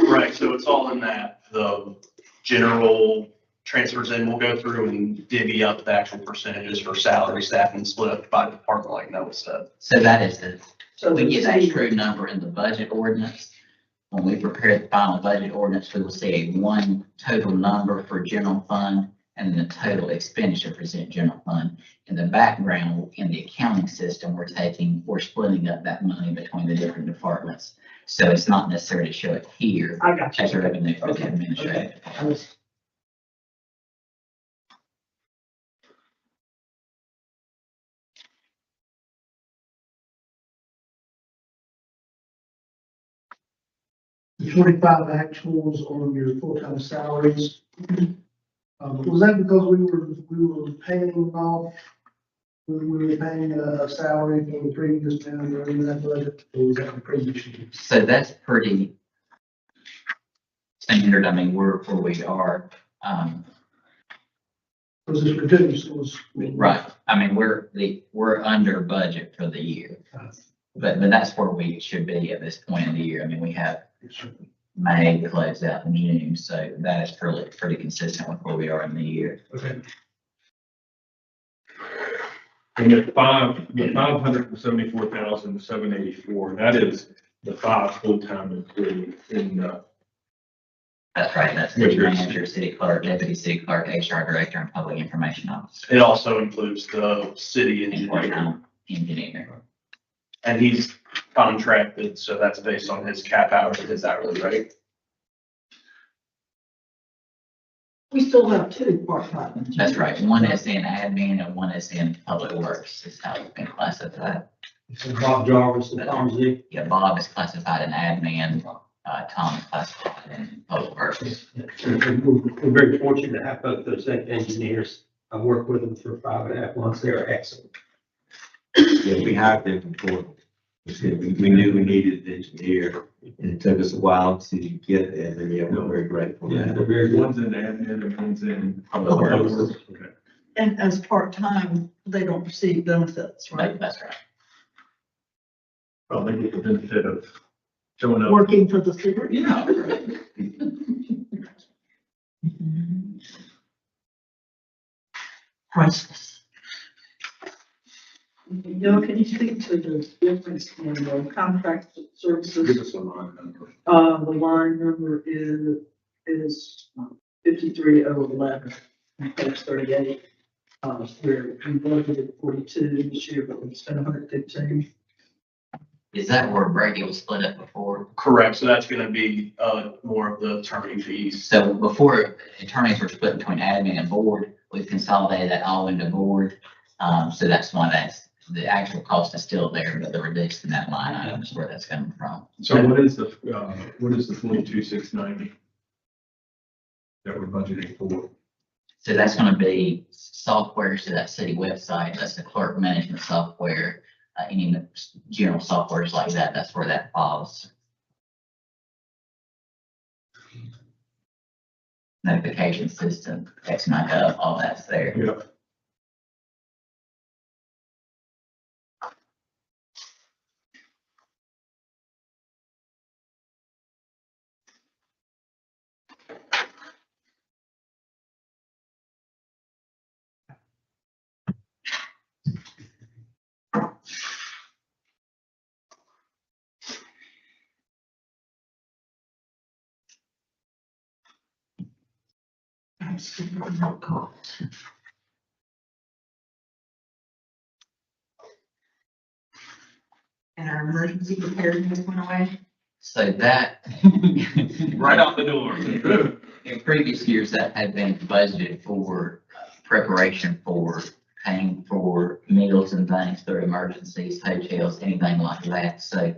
right, so it's all in that, the general transfers in, we'll go through and divvy up the actual percentages for salary, staff, and split up by department like Noah said. So that is the, So we the get a city- true number in the budget ordinance. When we prepare the final budget ordinance, we will see a one total number for general fund and the total expenditure for general fund. In the background, in the accounting system, we're splitting up that money between the different departments. So it's not necessarily to show it here I got you. as a revenue for the Okay, administrative. I was- The 25 actuals on your full-time salaries. Was that because we were paying off, we were paying a salary for the previous manager in that budget, or was that the previous year? So that's pretty standard. I mean, we're where we are. Was this reduced, was? Right. I mean, we're under budget for the year, but that's where we should be at this point in the year. I mean, we have May closed out in June, so that is pretty consistent with where we are in the year. Okay. And the 574,784, that is the 5 full-time employees in, That's right. That's Which city is- manager, city clerk, deputy city clerk, HR director, and public information officer, It also includes the city and engineer, part-time engineer. and he's contracted, so that's based on his cap hours, his hourly rate. We still have 2 part-time. That's right. One is in admin and one is in public works, is how it's been classified. So Bob Jarvis and Tom Z. Yeah, Bob is classified in admin, Tom is classified in public works. We're very fortunate to have both those engineers. I've worked with them for 5.5 months. They're excellent. Yeah, we hired them before. We knew we needed an engineer, and it took us a while to get there, and yeah, we're very grateful. Yeah, they're very good. one's in admin and one's in Public works. Okay. And as part-time, they don't receive benefits, right? That's right. Well, they get the benefit of showing up. Working for the city. Yeah. Priceless. Bill, can you speak to the difference in the contract Give services? us a line number. The line number is 53011, on page 38. Where we budgeted 42 this year, but we spent 115. Is that where Brady was split up before? Correct, so that's gonna be, more of the attorney fees. So before attorneys were split between admin and board, we've consolidated that all into board. So that's why the actual cost is still there, but the reduced in that line item is where that's coming from. So what is the 42,690 that we're budgeting for? So that's gonna be software to that city website. That's the clerk management software. Any general softwares like that, that's where that falls. Notification system, text my gov, all that's there. Yeah. and our emergency preparedness went away. So that. Right out the door. In previous years, that had been budgeted for preparation for paying for meals and things through emergencies, hotels, anything like that. So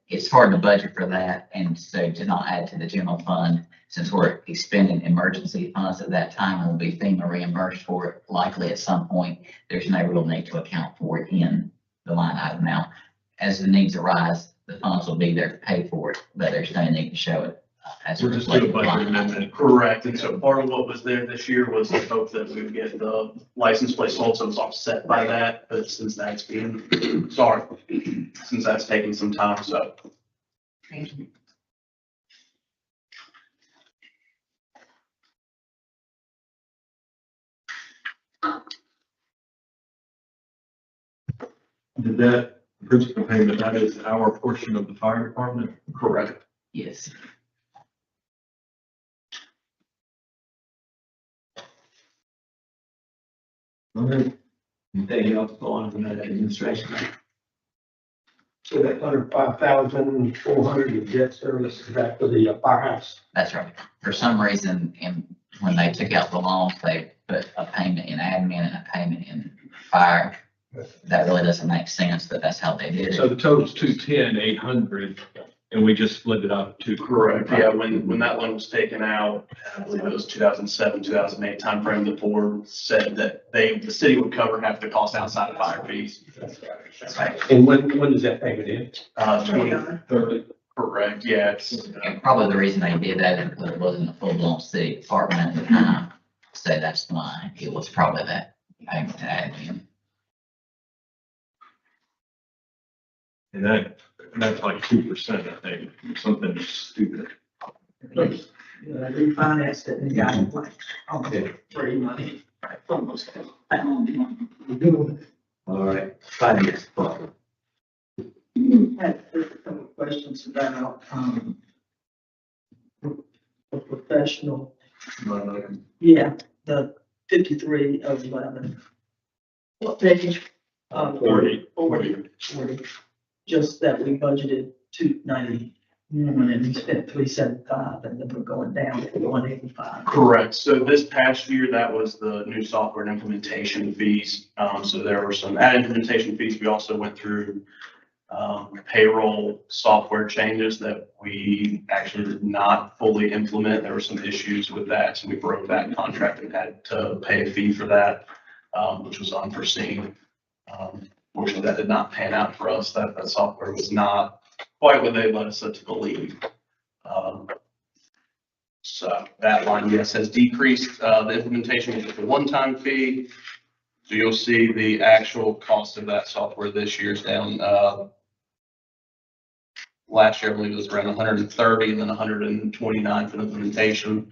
it's hard to budget for that. And so to not add to the general fund, since we're expending emergency funds at that time, we'll be FEMA reimbursed for it likely at some point. There's no real need to account for it in the line item now. As the needs arise, the funds will be there to pay for it, but there's no need to show it as a We're just doing a reflected budget line item. amendment. Correct, and so part of what was there this year was the hope that we would get the license plate sold, so it's offset by that, but since that's being, sorry, since that's taking some time, so. Thank you. Did that principal payment, that is our portion of the fire department? Correct. Yes. Anything else going on in that administration? So that 105,400 is debt service, is that for the firehouse? That's right. For some reason, when they took out the loans, they put a payment in admin and a payment in fire. That really doesn't make sense, but that's how they did So it. the total's 210,800, and we just split it up to. Correct, yeah, when that one was taken out, I believe it was 2007, 2008 timeframe, the board said that the city would cover half the cost outside of fire fees. And when does that payment in? 2030, correct, yes. And probably the reason they did that is because it wasn't a full-blown city department at the time. So that's why it was probably that payment to admin. And that's like 2%, I think, something stupid. Refinanced it and got it like, almost free money. Almost. All right, finance department. Had a couple of questions about, the professional, yeah, the 53 of 11. What page? 40. 40. Just that we budgeted 291 and we spent 375 and then we're going down to 185. Correct. So this past year, that was the new software and implementation fees. So there were some added implementation fees. We also went through payroll software changes that we actually did not fully implement. There were some issues with that. So we broke that contract and had to pay a fee for that, which was unforeseen. Fortunately, that did not pan out for us. That software was not quite what they led us to believe. So that line, yes, has decreased. The implementation is just a one-time fee. So you'll see the actual cost of that software this year is down. Last year, I believe it was around 130 and then 129 for the implementation.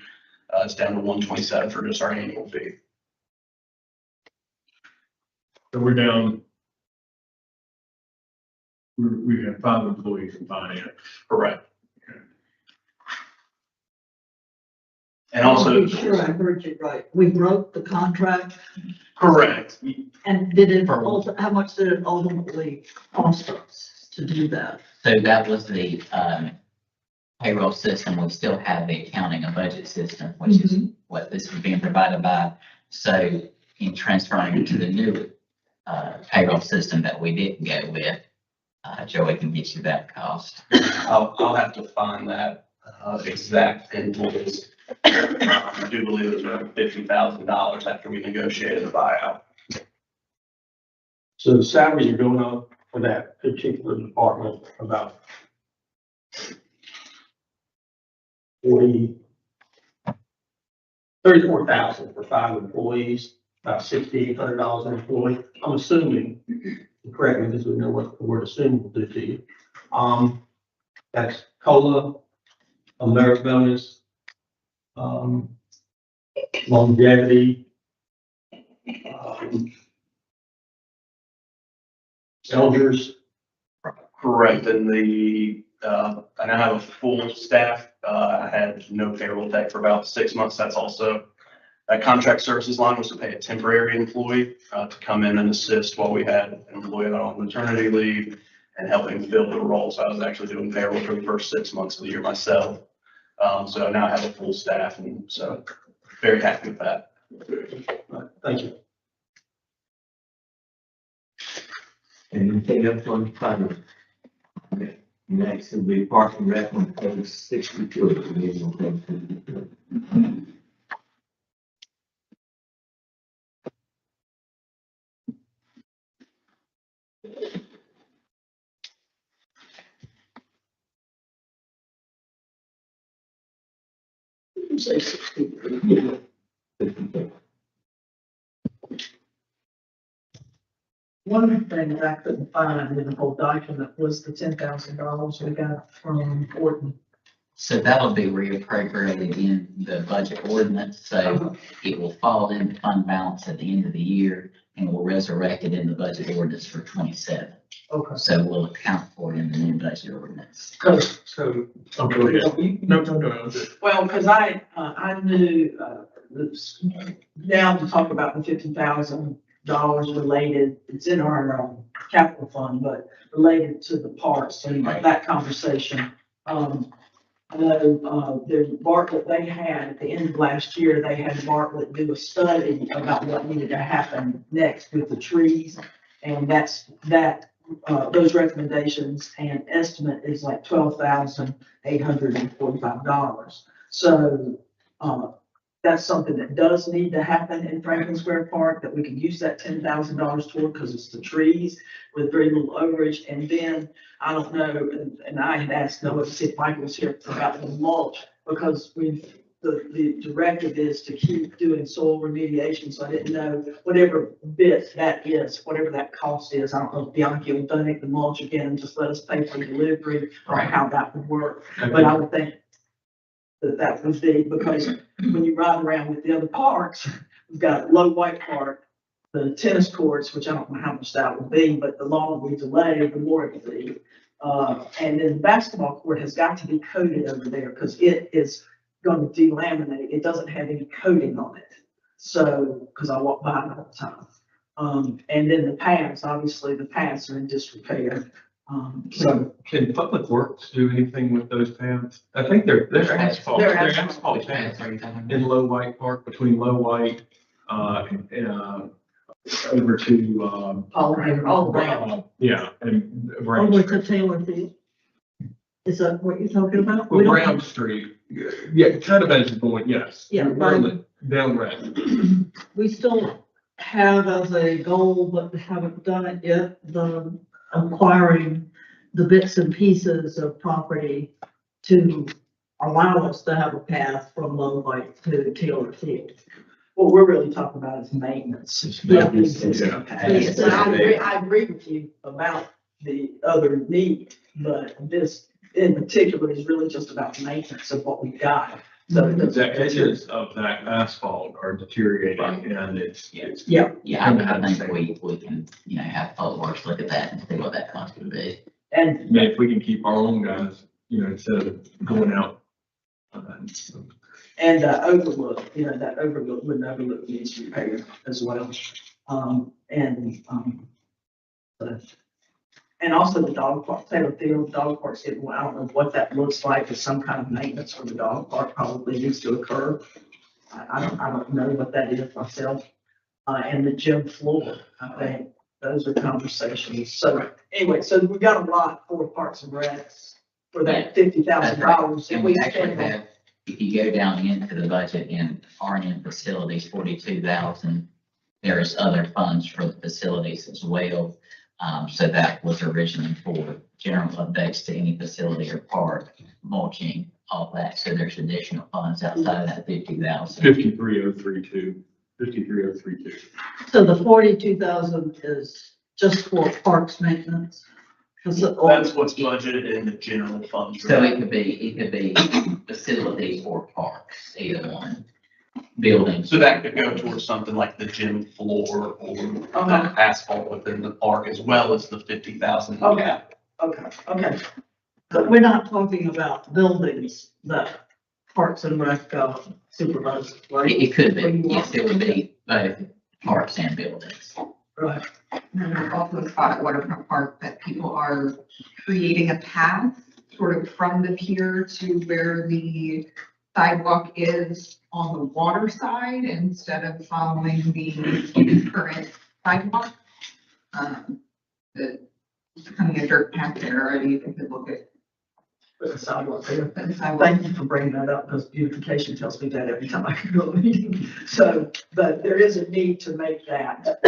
It's down to 127 for just our annual fee. So we're down. We have 5 employees in finance. Correct. And also. I'm sure I heard you right. We broke the contract Correct. and did it, how much did it ultimately cost us to do that? So that was the payroll system. We still have the accounting and budget system, which is what this is being provided by. So in transferring it to the new payroll system that we didn't go with, Joey can get you that cost. I'll have to find that exact invoice. I do believe it was around $50,000 after we negotiated the buyout. So the salaries are going up for that particular department about 34,000 for 5 employees, about $6,800 an employee. I'm assuming, correct me, because we know what the word assuming will do to you. That's COLA, a merit bonus, longevity, elders. Correct, and I now have a full staff. I had no payroll tech for about 6 months. That's also, that contract services line was to pay a temporary employee to come in and assist while we had an employee on maternity leave. and helping fill the role. So I was actually doing payroll for the first 6 months of the year myself. So now I have a full staff, and so very happy with that. Thank you. Anything else on the fund? Okay. Next will be Park and Rec on page 62. You say 63. One thing that I couldn't find in the whole document was the $10,000 we got from Horton. So that'll be reappropriated in the budget ordinance, so it will fall in the fund balance at the end of the year, and we'll resurrect it in the budget ordinance for 27. Okay. So we'll account for it in the new budget ordinance. So, no. Well, because I knew, this, now to talk about the $50,000 related, it's in our capital fund, but related to the parks and that conversation. I know, there's Bartlett, they had, at the end of last year, they had Bartlett do a study about what needed to happen next with the trees. And those recommendations and estimate is like $12,845. So, that's something that does need to happen in Franklin Square Park, that we can use that $10,000 toward, because it's the trees with very little overage. And then, I don't know, and I had asked Noah to see if Michael was here about the mulch, because the directive is to keep doing soil remediation. So I didn't know whatever bit that is, whatever that cost is. I don't know if Bianchi will donate the mulch again and just let us pay for delivery, or how that would work. But I would think that would be, because when you ride around with the other parks, we've got Low White Park, the tennis courts, which I don't know how much that would be, but the longer we delay, the more it would be. And then the basketball court has got to be coated over there, because it is going to delaminate. It doesn't have any coating on it. So, because I walk by it all the time. And then the paths, obviously the paths are in disrepair. So Can Public Works do anything with those paths? I think they're asphalt. They're They're asphalt. asphalt paths in Low White Park, between Low White, over to, All around. yeah, and Brown Over Street. to Taylor Field. Is that what you're talking about? Well, We don't- Brown Street, yeah, kind of as you're going, yes. Yeah, Down red. We still have as a goal, but haven't done it yet, the acquiring the bits and pieces of property to allow us to have a path from Low White to Taylor Field. what we're really talking about is maintenance. Yeah. of the existing Yeah. paths. And I agree with you about the other need, but this in particular is really just about maintenance of what we've got. So it The doesn't- edges of that asphalt are deteriorating, and it's. Yeah. Yeah, I think we can, have Public Works look at that and see what that cost would be. And I mean, if we can keep our own guys, instead of going out. And overlook, that overlook, wooden overlook needs repair as well. And also the dog park, Taylor Field dog park, I don't know what that looks like, but some kind of maintenance for the dog park probably needs to occur. I don't know what that is myself. And the gym floor, I think those are conversations. So anyway, so we got a lot for Parks and Recs for that $50,000. And we actually have, if you go down into the budget in R&M facilities, 42,000, there's other funds for the facilities as well. So that was originally for general updates to any facility or park, mulching, all that. So there's additional funds outside of that 50,000. 53032. So the 42,000 is just for parks maintenance? That's what's budgeted in the general fund. So it could be facilities or parks, either one, buildings. So that could go towards something like the gym floor or the asphalt within the park, as well as the 50,000. Okay. Okay. But we're not talking about buildings that Parks and Rec supervise, right? It could be, yes, it would be both parks and buildings. Right. And then there's also a spot at Waterfront Park that people are creating a path sort of from the pier to where the sidewalk is on the water side instead of following the current sidewalk. It's becoming a dirt path there already. You could look at With the sidewalk there. the sidewalk. Thank you for bringing that up, because beautification tells me that every time I go to a meeting. So, but there is a need to make that.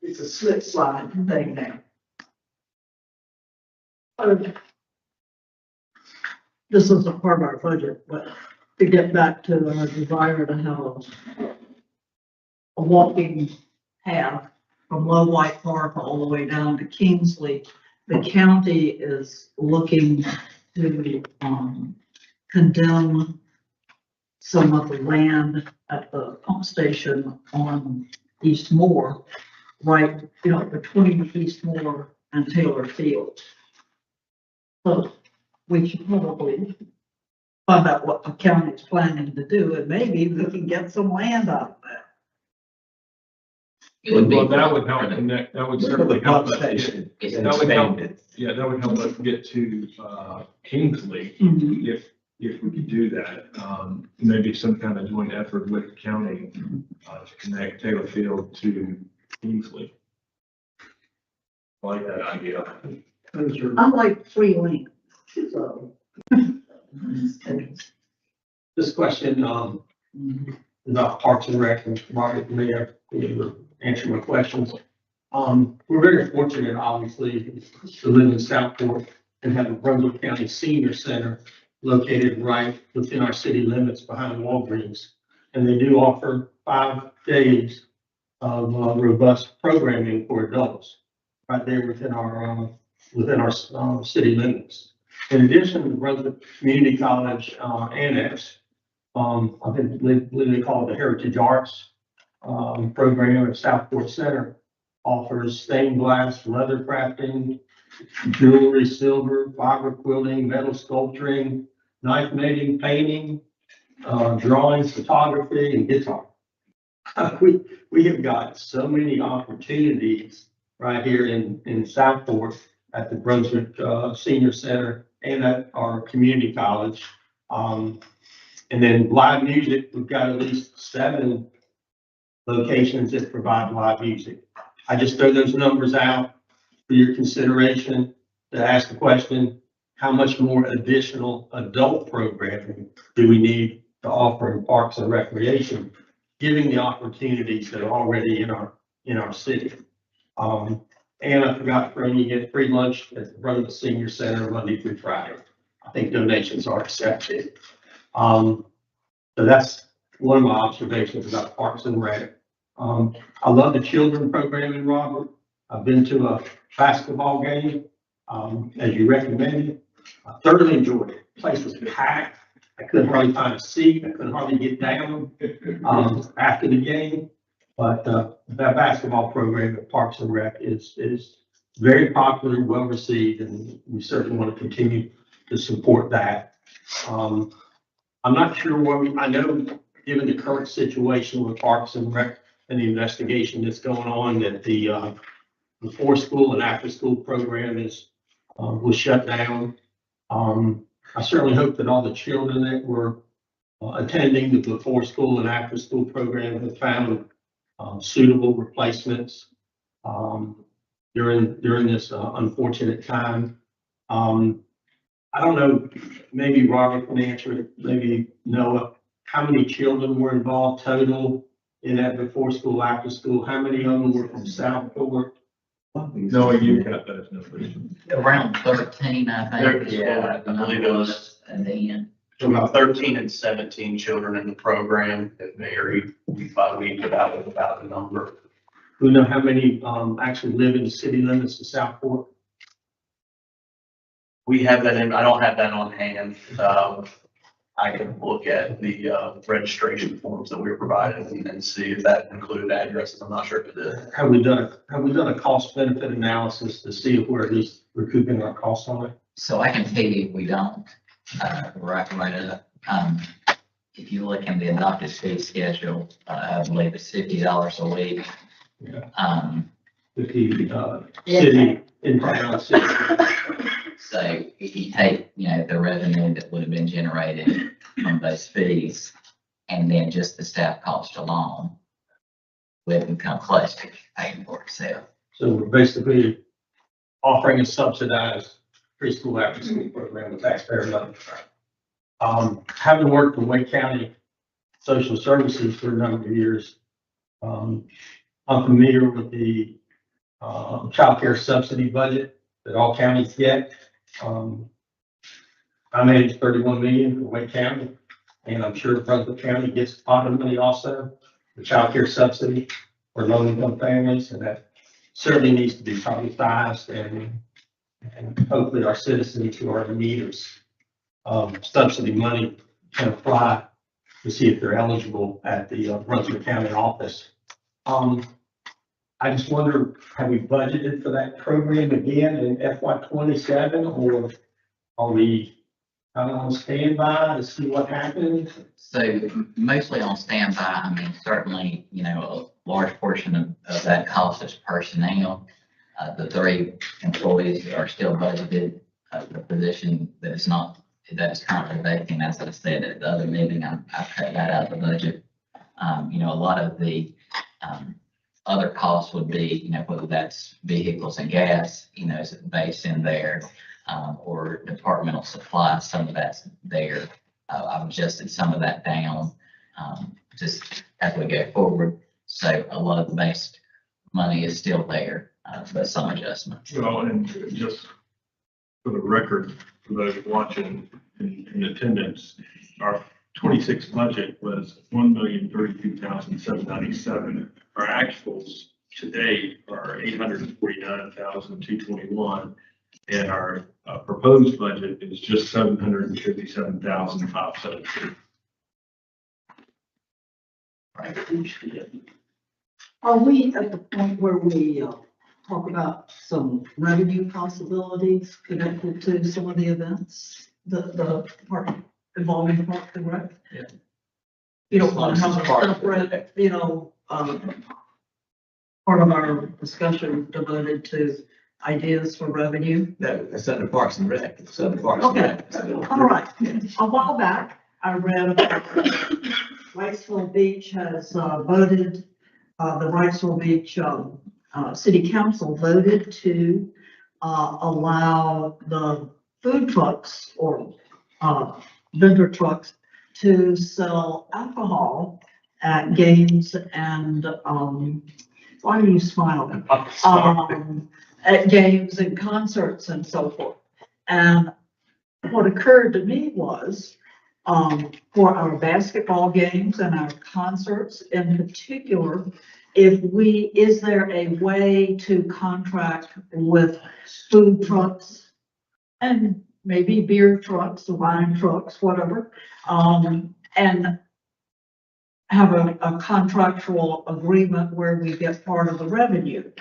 It's a slip slide thing now. This isn't part of our budget, but to get back to our desire to have a walking path from Low White Park all the way down to Kingsley, the county is looking to, condemn some of the land at the pump station on East Moore, right, between East Moore and Taylor Field. So we should probably find out what the county's planning to do, and maybe we can get some land out of that. It would be. Well, that would help connect, that would certainly help us. Station It's is That would help. expanded. Yeah, that would help us get to, Kingsley, if we could do that. Maybe some kind of joint effort with the county, to connect Taylor Field to Kingsley. I like that idea. I like free land, so. This question, about Parks and Rec, and Robert may have answer my questions. We're very fortunate, obviously, to live in Southport and have a Brunswick County Senior Center located right within our city limits behind Walgreens. And they do offer 5 days of robust programming for adults right there within our city limits. In addition, the Brunswick Community College Annex, I believe they call it the Heritage Arts program at Southport Center, offers stained glass, leather crafting, jewelry, silver, fiber quilting, metal sculpturing, knife making, painting, drawing, photography, and guitar. We have got so many opportunities right here in Southport at the Brunswick Senior Center and at our community college. And then live music, we've got at least 7 locations that provide live music. I just throw those numbers out for your consideration to ask the question, how much more additional adult programming do we need to offer in Parks and Recreation, giving the opportunities that are already in our city? And I forgot to throw you get free lunch at the Brunswick Senior Center Monday through Friday. I think donations are accepted. So that's one of my observations about Parks and Rec. I love the children programming, Robert. I've been to a basketball game, as you recommended. I thoroughly enjoyed it. The place was packed. I couldn't hardly find a seat. I couldn't hardly get down, after the game. But, that basketball program at Parks and Rec is very popular, well received, and we certainly want to continue to support that. I'm not sure I know, given the current situation with Parks and Rec and the investigation that's going on, that the before school and after school program was shut down. I certainly hope that all the children that were attending the before school and after school program have found suitable replacements during this unfortunate time. I don't know, maybe Robert can answer it, maybe Noah, how many children were involved total in that before school, after school? How many of them were from Southport? No, you got those numbers. Around 13, I think. Yeah, I believe it was. And then, About 13 and 17 children in the program. It varied week by week about the number. Do we know how many actually live in the city limits of Southport? We have that I don't have that on hand. I can look at the registration forms that we were provided and see if that included addresses. I'm not sure if it did. Have we done a cost benefit analysis to see if we're at least recouping our costs on it? so I can tell you we don't, right up. If you look in the adopted fee schedule, I believe it's $50 a week Yeah. With the, city, in town, city. So if you take, the revenue that would have been generated from those fees and then just the staff cost alone, we haven't come close to paying for itself. So we're basically offering a subsidized preschool after school program with taxpayer money. Having worked for Wake County Social Services for a number of years, I'm familiar with the child care subsidy budget that all counties get. I manage 31 million for Wake County, and I'm sure Brunswick County gets a pot of money also, the child care subsidy for low-income families, and that certainly needs to be publicized, and hopefully our citizens who are in need of subsidy money can apply to see if they're eligible at the Brunswick County office. I just wonder, have we budgeted for that program again in FY 27, or are we on standby to see what happens? So mostly on standby. I mean, certainly, a large portion of that cost is personnel. The 3 employees are still budgeted. The position that is currently vacant, as I said at the other meeting, I cut that out of the budget. A lot of the other costs would be, whether that's vehicles and gas, is based in there, or departmental supplies, some of that's there. I've adjusted some of that down, just as we go forward. So a lot of the base money is still there, but some adjustments. Well, and just for the record, for those watching in attendance, our 26 budget was 1,032,797. Our actuals today are 849,221, and our proposed budget is just 757,572. Are we at the point where we talk about some revenue possibilities connected to some of the events, the park involving Park and Rec? Yeah. You don't want to have a separate, part of our discussion devoted to ideas for revenue. No, that's under Parks and Rec. It's under Parks and Okay, Rec. all right. A while back, I read about Wrightsville Beach has voted, the Wrightsville Beach City Council voted to allow the food trucks or vendor trucks to sell alcohol at games and, why are you smiling? At games and concerts and so forth. And what occurred to me was, for our basketball games and our concerts in particular, is there a way to contract with food trucks and maybe beer trucks, wine trucks, whatever, and have a contractual agreement where we get part of the revenue?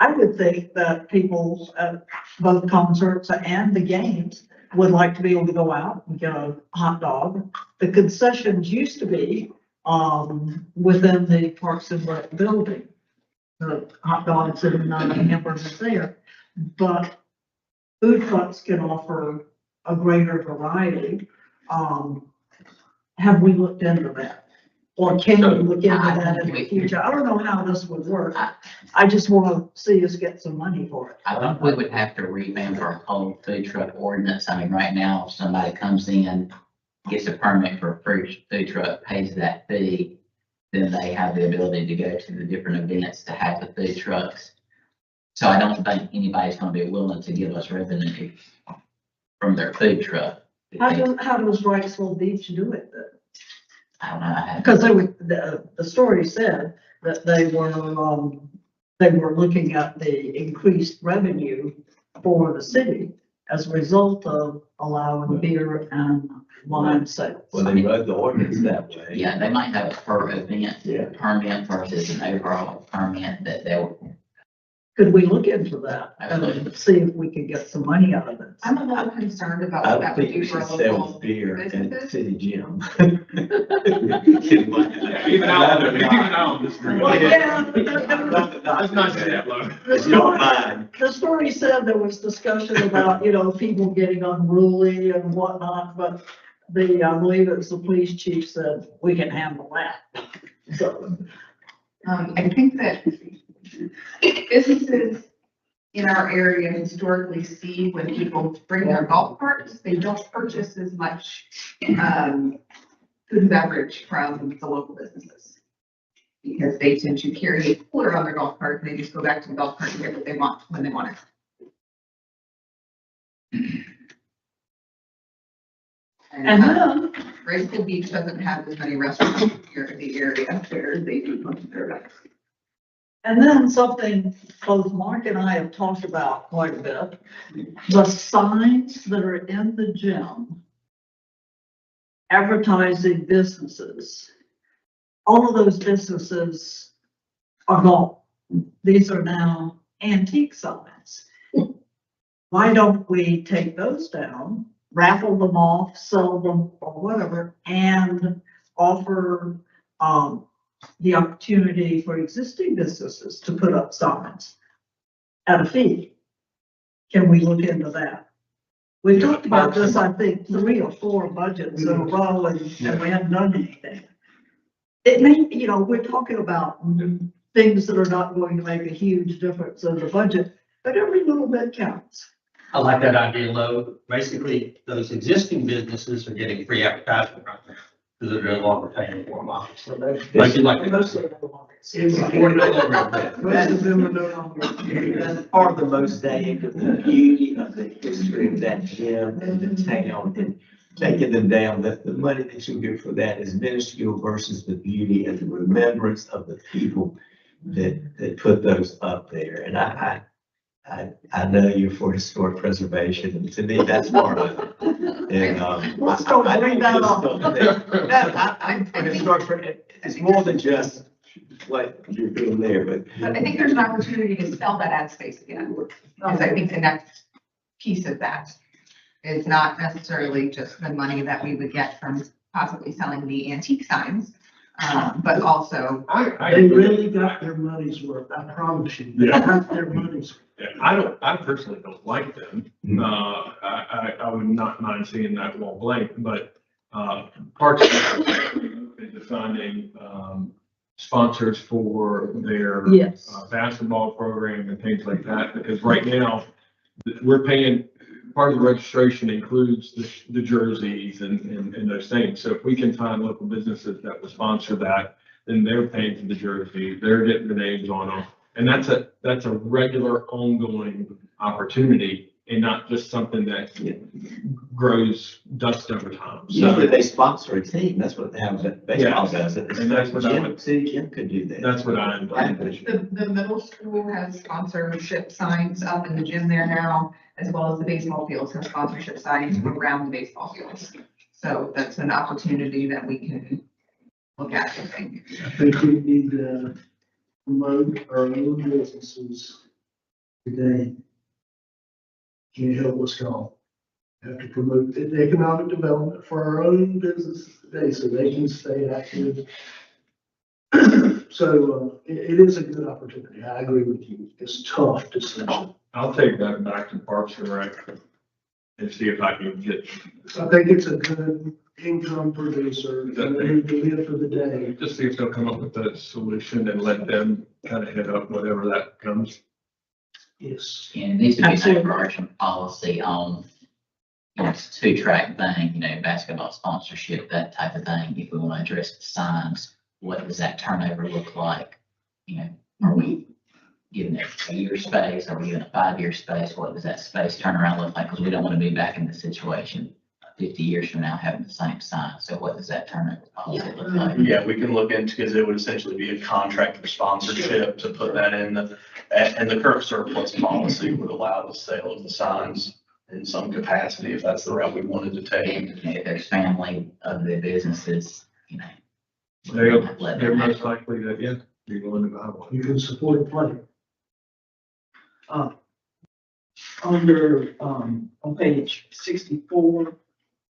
I would think that people at both concerts and the games would like to be able to go out and get a hot dog. The concessions used to be within the Parks and Rec building. The hot dogs and hamburgers there, but food trucks can offer a greater variety. Have we looked into that? Or can we look into that in the future? I don't know how this would work. I just want to see us get some money for it. I think we would have to revamp our whole food truck ordinance. I mean, right now, if somebody comes in, gets a permit for a food truck, pays that fee, then they have the ability to go to the different events to have the food trucks. So I don't think anybody's going to be willing to give us revenue from their food truck. How does Wrightsville Beach do it then? I don't know. Because the story said that they were looking at the increased revenue for the city as a result of allowing beer and wine sales. Well, they wrote the ordinance that way. Yeah, they might have a per event Yeah. permit versus an overall permit that they'll Could we look into that and see if we could get some money out of it? I'm a little concerned about I what don't that would think we do for should our sell local beer at the businesses. city gym. Even out on the street. Well, yeah. That's not that low. It's your mind. The story said there was discussion about, people getting unruly and whatnot, but I believe it was the police chief said, we can handle that. So, I think that businesses in our area historically see when people bring their golf carts, they don't purchase as much, food and beverage from the local businesses. Because they tend to carry a cooler on their golf cart, and they just go back to the golf cart and get what they want when they want it. and then, Graceful Beach doesn't have as many restaurants here in the area where they do most of their events. and then something both Mark and I have talked about quite a bit, the signs that are in the gym advertising businesses. All of those businesses are gone. These are now antique signs. Why don't we take those down, raffle them off, sell them or whatever, and offer, the opportunity for existing businesses to put up signs at a fee? Can we look into that? We've talked about this, I think, 3 or 4 budgets in a row, and we haven't done anything. It may, we're talking about things that are not going to make a huge difference in the budget, but every little bit counts. I like that idea, Lo. Basically, those existing businesses are getting free advertising right now because they're no longer paying for them, obviously. Like you like. Most of them are. Most of them are no longer. That's part of the mosaic of the beauty of the history of that gym and the town and taking them down, that the money that you get for that is minuscule versus the beauty and the remembrance of the people that put those up there. And I know you're for historic preservation, and to me, that's part of it. And, Let's don't bring that up. I'm for historic, it's more than just what you're doing there, but. But I think there's an opportunity to sell that ad space again, because I think the next piece of that is not necessarily just the money that we would get from possibly selling the antique signs, but also. They really got their money's worth, I promise you. They got their money's worth. Yeah, I personally don't like them. I would not mind seeing that wall blank, but, Parks is finding, sponsors for their Yes. basketball program and things like that, because right now, we're paying, part of the registration includes the jerseys and those things. So if we can find local businesses that will sponsor that, then they're paying for the jerseys, they're getting the names on them. And that's a regular ongoing opportunity and not just something that grows dust over time. So, Usually they sponsor a team, that's what how baseball does it. And that's what I would- City Gym could do that. that's what I envision. The middle school has sponsorship signs up in the gym there now, as well as the baseball fields have sponsorship signs around the baseball fields. So that's an opportunity that we can look at, I think. I think we need to promote our own businesses today. Can you help us call? Have to promote the economic development for our own businesses today so they can stay active. So, it is a good opportunity. I agree with you. It's tough decision. I'll take that back to Parks and Rec and see if I can get, I think it's a good income producer. They need to live for the day. just see if they'll come up with a solution and let them kind of hit up whatever that comes. Yes. And it needs to be an Absolutely. overarching policy on, it's a 2-track thing, basketball sponsorship, that type of thing. If we want to address the signs, what does that turnover look like? Are we giving it a year space? Are we giving a 5-year space? What does that space turnaround look like? Because we don't want to be back in the situation 50 years from now having the same sign. So what does that turnover policy look like? Yeah, we can look into, because it would essentially be a contract for sponsorship to put that in and the current surplus policy would allow the sale of the signs in some capacity if that's the route we wanted to take. And if there's family of the businesses, They're let they're them have most likely to, be willing to buy one. You can support play. Under, on page 64,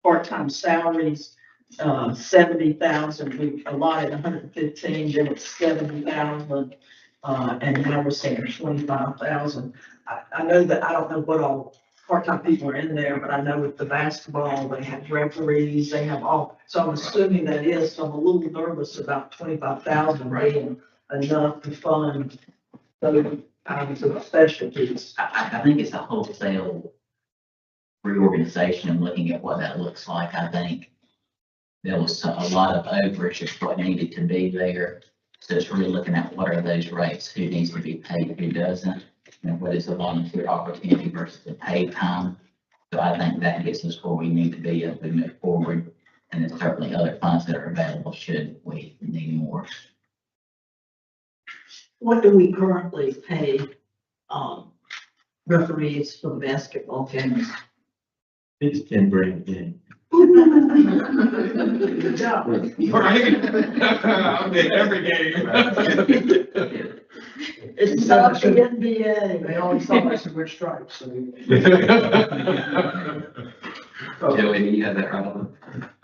part-time salaries, 70,000, we allotted 115, then it's 70,000. And now we're saying 25,000. I know that, I don't know what all part-time people are in there, but I know with the basketball, they have referees, they have all, so I'm assuming that is, so I'm a little nervous about 25,000 being enough to fund those kinds of specialties. I think it's a wholesale reorganization and looking at what that looks like. I think there was a lot of overage of what needed to be there. So it's really looking at what are those rates, who needs to be paid, who doesn't, and what is a volunteer opportunity versus a paid time. So I think that gets us where we need to be as we move forward. And there's certainly other funds that are available should we need more. What do we currently pay, referees for the basketball games? It's 10 grand in. Good job. Right? I'm in every game. It's not the NBA. They always thought I should wear stripes, so. Joey, do you have that right?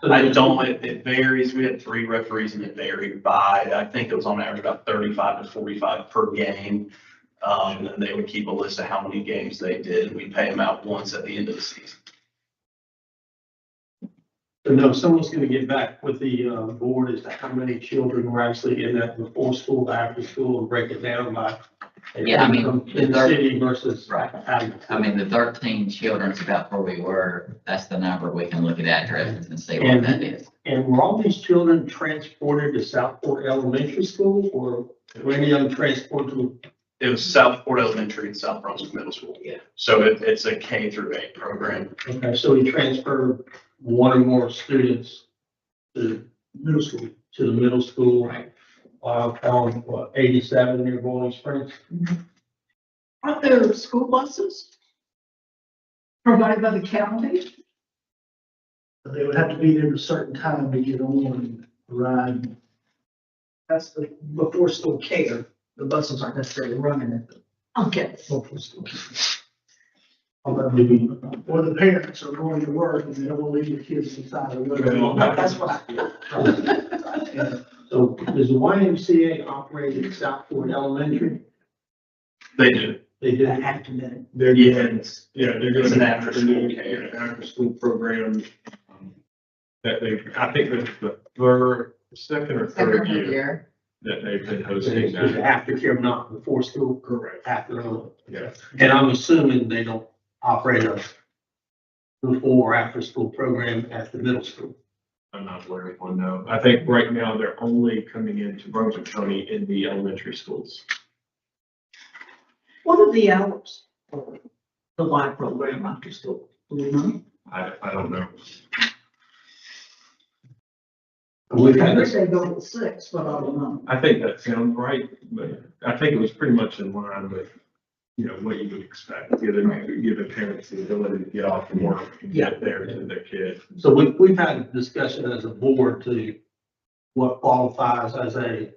I don't, it varies. We had 3 referees and it varied by, I think it was on average about 35 to 45 per game. And then they would keep a list of how many games they did, and we pay them out once at the end of the season. So no, someone's gonna get back with the, board as to how many children were actually in that before school, after school, and break it down by. Yeah, I mean, In the city versus. Right. out of the I mean, the 13 children's about where we were. That's the number. We can look at addresses and see what that is. And were all these children transported to Southport Elementary School, or were any of them transported to? It was Southport Elementary and South Brunswick Middle School. Yeah. So it's a K through 8 program. Okay, so we transferred one or more students to middle school, to the middle school. Right. On what, 87 near Bowling Springs? Aren't there school buses provided by the county? They would have to be there at a certain time to get on and ride. That's the before school care. The buses aren't necessarily running it. Okay. Before school. Although maybe, or the parents are going to work and they don't want to leave the kids inside the room. That's what Yeah. So does the YMCA operate at Southport Elementary? They do. They I did. have to admit. They're Yeah, doing, yeah, they're doing It's an an after-school care. after-school program. That they, I think it's the second or third year that they've been hosting It's that. aftercare, not before school, Correct. after. Yeah. And I'm assuming they don't operate a before or after school program at the middle school. I'm not aware of one, no. I think right now they're only coming into Brunswick County in the elementary schools. What are the hours for the live program after school? Do we know? I don't know. We've I had think this, they go to 6, but I don't know. I think that sounds right, but I think it was pretty much in line with, you know, what you would expect, giving parents the ability to get off from work and get there to their kids. so we've had a discussion as a board to what qualifies as a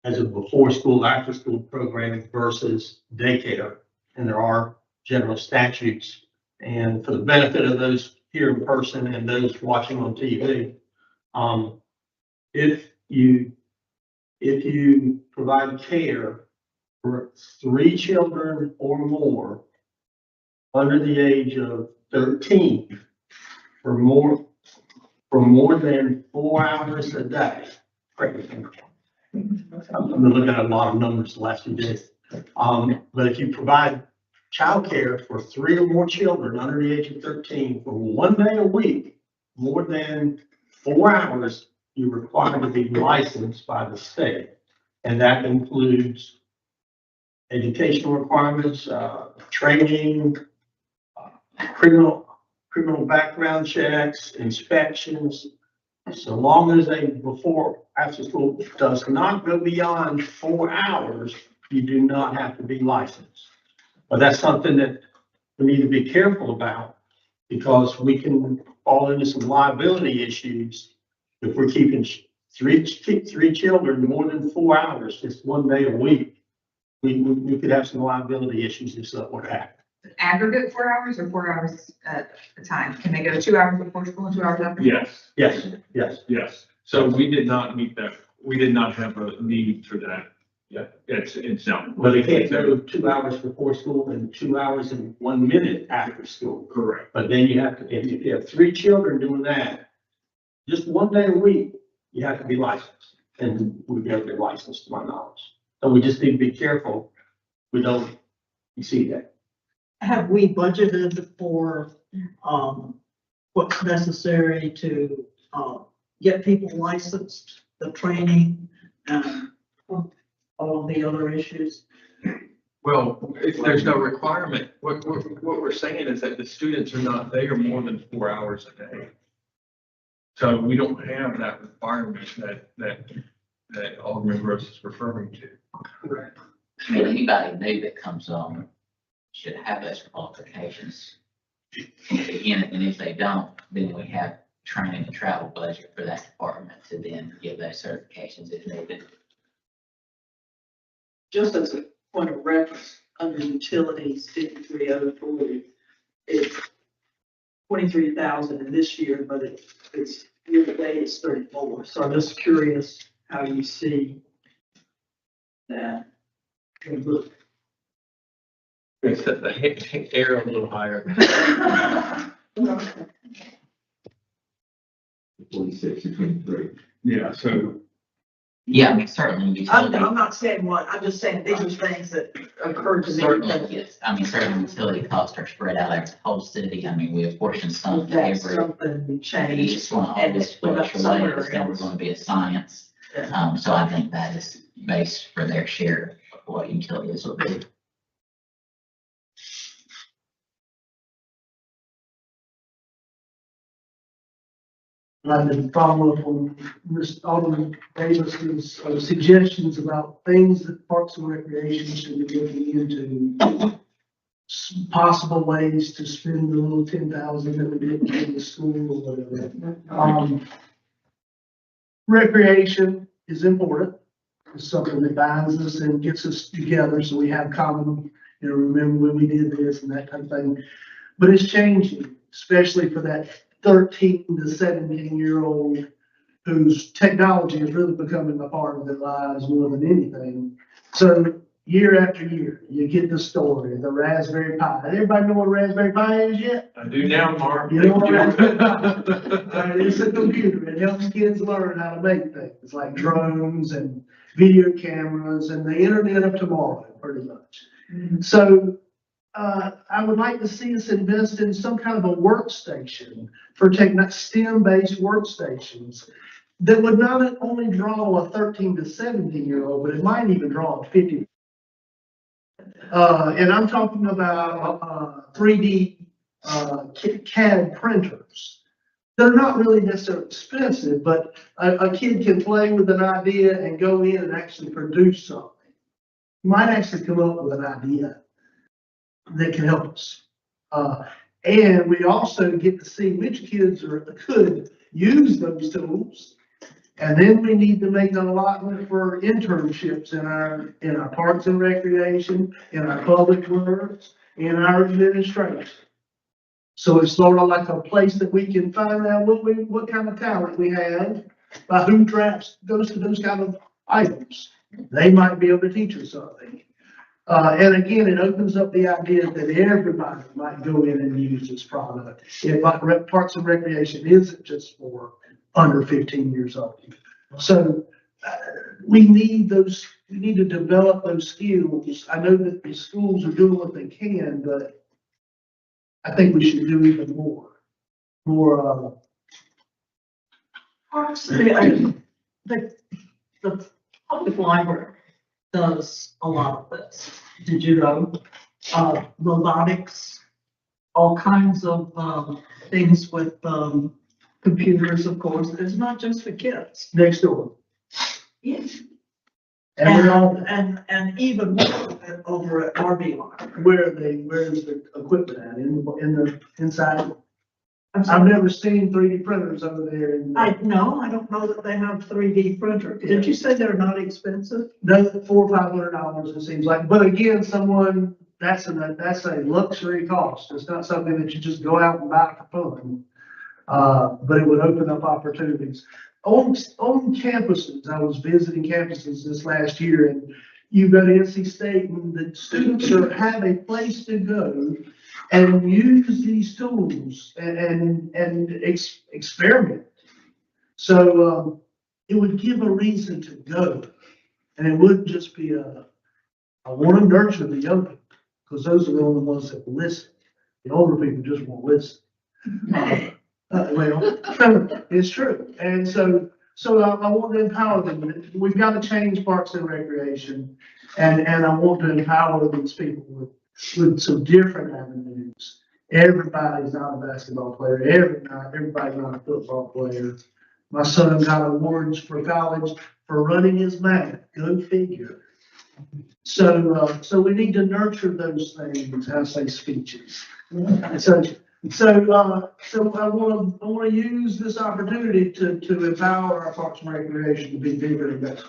before school, after school program versus daycare. And there are general statutes. And for the benefit of those here in person and those watching on TV, if you provide care for 3 children or more under the age of 13 for more than 4 hours a day. I'm looking at a lot of numbers the last few days. But if you provide childcare for 3 or more children under the age of 13 for 1 day a week, more than 4 hours, you're required to be licensed by the state. And that includes educational requirements, training, criminal background checks, inspections. So long as after school does not go beyond 4 hours, you do not have to be licensed. But that's something that we need to be careful about because we can fall into some liability issues if we're keeping three children more than 4 hours, just 1 day a week. we could have some liability issues if that were to happen. Aggregate 4 hours or 4 hours at a time? Can they go 2 hours before school and 2 hours after? Yes, Yes, yes. yes. So we did not meet that. We did not have a need for that. Yeah, it's not. But they can't go 2 hours before school and 2 hours and 1 minute after school. Correct. But then you have to, if you have 3 children doing that, just 1 day a week, you have to be licensed. And we've got to be licensed to my knowledge. So we just need to be careful. We don't exceed that. Have we budgeted for, what's necessary to, get people licensed, the training and all of the other issues? Well, if there's no requirement, what we're saying is that the students are not there more than 4 hours a day. So we don't have that requirement that Alderman Gross is referring to. Correct. I mean, anybody new that comes on should have those qualifications. Again, and if they don't, then we have training and travel budget for that department to then give those certifications if needed. Just as a point of reference, under utilities, 53,040, it's 23,000 in this year, but it's year to date, it's 34. So I'm just curious how you see that. It's set the air a little higher. 46 to 23. Yeah, so Yeah, I mean, certainly I'm utility, not saying what, I'm just saying these are things that occurred to me. certainly, yes. I mean, certainly utility costs are spread out over the whole city. I mean, we apportion some to That's every. something changed. Each one always fluctuates, it's never going to be a science. So I think that is based for their share of what utilities will be. I did follow up on Ms. Alderman Davis's suggestions about things that Parks and Recreation should be looking into. Possible ways to spend the little 10,000 that we didn't get in the school or whatever. Recreation is important. It's something that binds us and gets us together, so we have common, remember when we did this and that kind of thing. But it's changing, especially for that 13 to 17-year-old whose technology is really becoming a part of their lives more than anything. So year after year, you get the story, the Raspberry Pi. Everybody know what a Raspberry Pi is yet? I do now, Mark. You know what a Raspberry Pi is? It's a computer. It helps kids learn how to make things like drones and video cameras and the internet of tomorrow, pretty much. So I would like to see us invest in some kind of a workstation for STEM-based workstations that would not only draw a 13 to 17-year-old, but it might even draw a 50. And I'm talking about 3D CAD printers. They're not really necessarily expensive, but a kid can play with an idea and go in and actually produce something. You might actually come up with an idea that can help us. And we also get to see which kids could use those tools. And then we need to make an allotment for internships in our parks and recreation, in our public works, in our administration. So it's sort of like a place that we can find out what kind of talent we have, by who goes to those kind of items. They might be able to teach us something. And again, it opens up the idea that everybody might go in and use this product. If Parks and Recreation isn't just for under 15 years old. So we need to develop those skills. I know that the schools are doing what they can, but I think we should do even more. The public library does a lot of this. Did you know? Robotics, all kinds of things with computers, of course. It's not just for kids. Next door. Yes. And And even more over at RV Line. where's the equipment at? In the inside? I've never seen 3D printers over there. I don't know that they have 3D printer. Did you say they're not expensive? No, $400 or $500, it seems like, but again, that's a luxury cost. It's not something that you just go out and buy for fun. But it would open up opportunities. On campuses, I was visiting campuses this last year, and you go to NC State and the students have a place to go and use these tools and experiment. So, it would give a reason to go. And it wouldn't just be I want to nurture the young people, because those are the only ones that will listen. The older people just won't listen. Well, it's true. And so I want to empower them. We've got to change Parks and Recreation. And I want to empower these people with some different avenues. Everybody's not a basketball player. Everybody's not a football player. My son got awards for college for running his math. Go figure. So we need to nurture those things as they speeches. So I want to use this opportunity to empower our Parks and Recreation to be bigger and better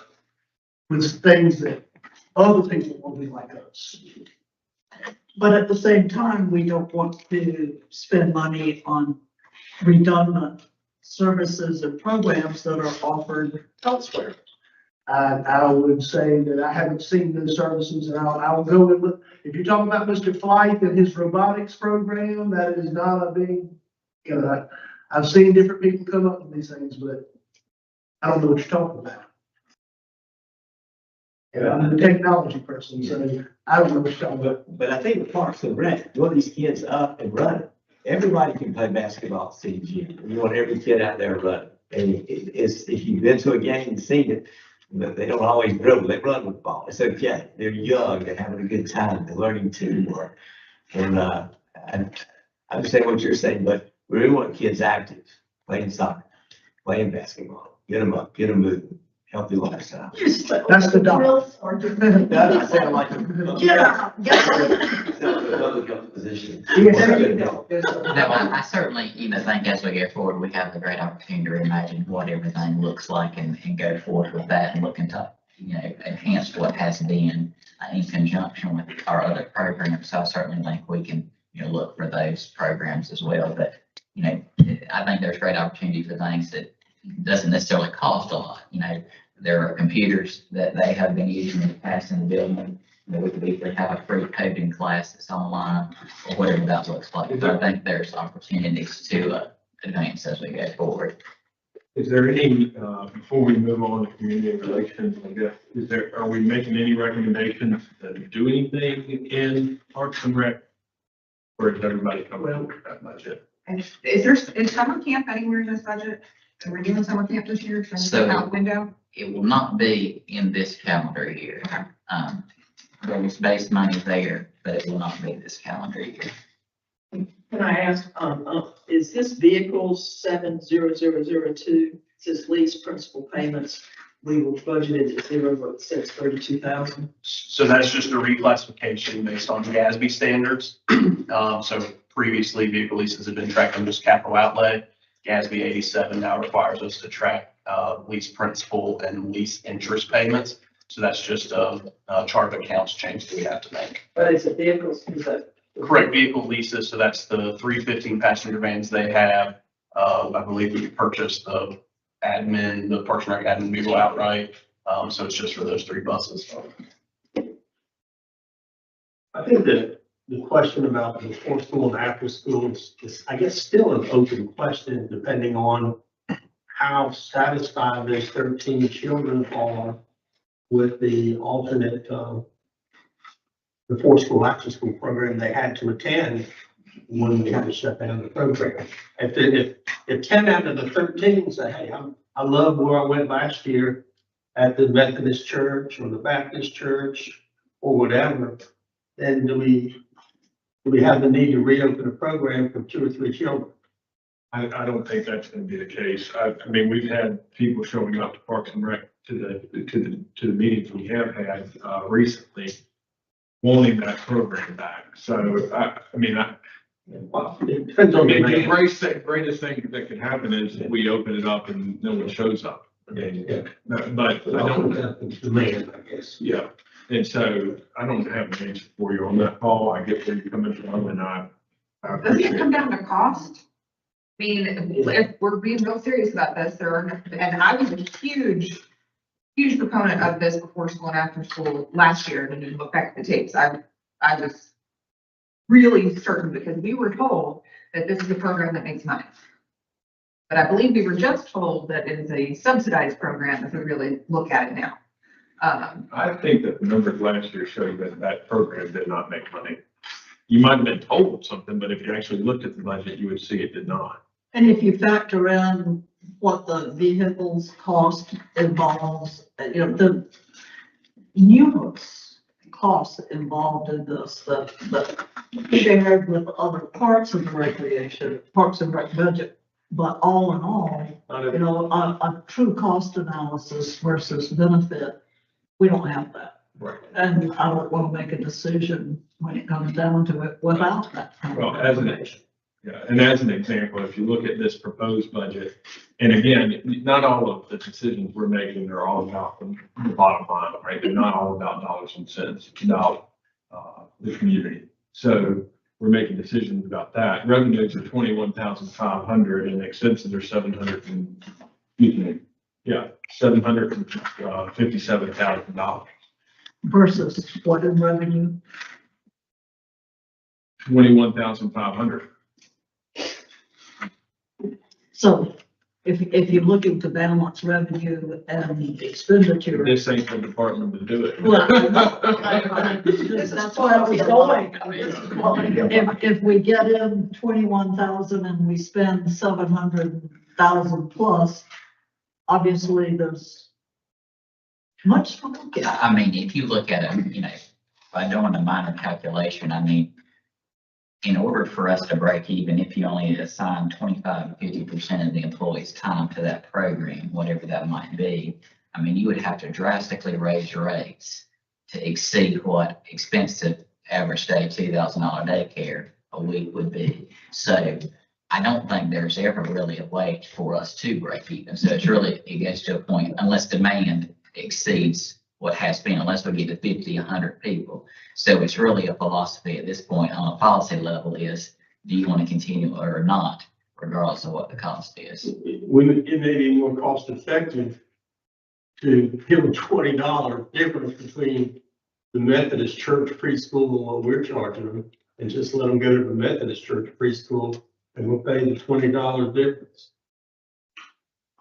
with things that other people will be like us. But at the same time, we don't want to spend money on redundant services and programs that are offered elsewhere. I would say that I haven't seen those services, and I'll go with, if you're talking about Mr. Flight and his robotics program, that is not a big, I've seen different people come up with these things, but I don't know what you're talking about. And I'm a technology person, so I don't know what you're talking about. But I think the Parks and Rec, you want these kids up and running. Everybody can play basketball at city gym. You want every kid out there running. And it's, if you've been to a game and seen it, but they don't always dribble, they run with the ball. It's okay. They're young, they're having a good time, they're learning teamwork. And I understand what you're saying, but we really want kids active, playing soccer, playing basketball, get them up, get them moving, healthy lifestyle. That's the dog. That sound like Yeah. another position. There you go. No, I certainly, think as we go forward, we have the great opportunity to imagine what everything looks like and go forth with that and looking to, enhance what has been in conjunction with our other programs. So I certainly think we can, look for those programs as well. But, I think there's great opportunity for things that doesn't necessarily cost a lot. There are computers that they have been using in the past in the building. We could either have a free coding class that's online or whatever that looks like. But I think there's opportunities to advance as we go forward. Is there any, before we move on to community relations, I guess, are we making any recommendations to do anything in Parks and Rec? Or is everybody coming up with that budget? And is summer camp anywhere in this budget? Are we doing summer camp this year? So- Out window? It will not be in this calendar year. There was base money there, but it will not be this calendar year. Can I ask, is this vehicle 70002, says lease principal payments, we will budget it at zero, but it says 32,000? So that's just a reclassification based on GASB standards. So previously vehicle leases have been tracked on just capital outlay. GASB 87 now requires us to track lease principal and lease interest payments. So that's just a chart of accounts change that we have to make. But it's a vehicle, is that? Correct, vehicle leases. So that's the 315 passenger vans they have. I believe we purchased the Parks and Rec admin vehicle outright. So it's just for those 3 buses. I think that the question about the before school and after school is, I guess, still an open question, depending on how satisfied those 13 children are with the alternate, before school, after school program they had to attend when we had to shut down the program. If 10 out of the 13 say, hey, I love where I went last year at the Methodist church or the Baptist church or whatever, then do we have the need to reopen a program for 2 or 3 children? I don't think that's going to be the case. I mean, we've had people showing up to Parks and Rec to the meetings we have had Well, it depends on the The man. greatest thing that could happen is we open it up and no one shows up. I mean, Yeah. but I don't, Demand, I guess. yeah. And so I don't have an answer for you on that, Paul. I get where you're coming from and I Doesn't appreciate it come it. down to cost? I mean, if we're being real serious about this, there are, and I was a huge proponent of this before school and after school last year, and then you look back at the tapes, I was really certain because we were told that this is a program that makes money. But I believe we were just told that it is a subsidized program if we really look at it now. I think that the numbers last year showed that that program did not make money. You might have been told something, but if you actually looked at the budget, you would see it did not. And if you factor in what the vehicles cost involves, the numerous costs involved in this, that shared with other parts of the recreation, parks and rec budget. But all in all, a true cost analysis versus benefit, we don't have that. Right. And I don't want to make a decision when it comes down to it without that. kind of Well, as an information. Yeah, and as an example, if you look at this proposed budget, and again, not all of the decisions we're making are all about the bottom line, right? They're not all about dollars and cents, it's about the community. So we're making decisions about that. Revenues are 21,500 and expenses are 757,000 dollars. Versus what in revenue? 21,500. So if you're looking to balance revenue and expenditure. This ain't the department to do it. Well, that's why I was going. If we get in 21,000 and we spend 700,000 plus, obviously there's much to look at. I mean, if you look at it, by doing a minor calculation, I mean, in order for us to break even, if you only assign 25 to 50% of the employees' time to that program, whatever that might be, I mean, you would have to drastically raise your rates to exceed what expensive average day $2,000 daycare a week would be. So I don't think there's ever really a way for us to break even. So it gets to a point, unless demand exceeds what has been, unless we get to 50, 100 people. So it's really a philosophy at this point on a policy level is, do you want to continue or not, regardless of what the cost is? It may be more cost effective to give a $20 difference between the Methodist church preschool and what we're charging them, and just let them go to the Methodist church preschool and we'll pay the $20 difference.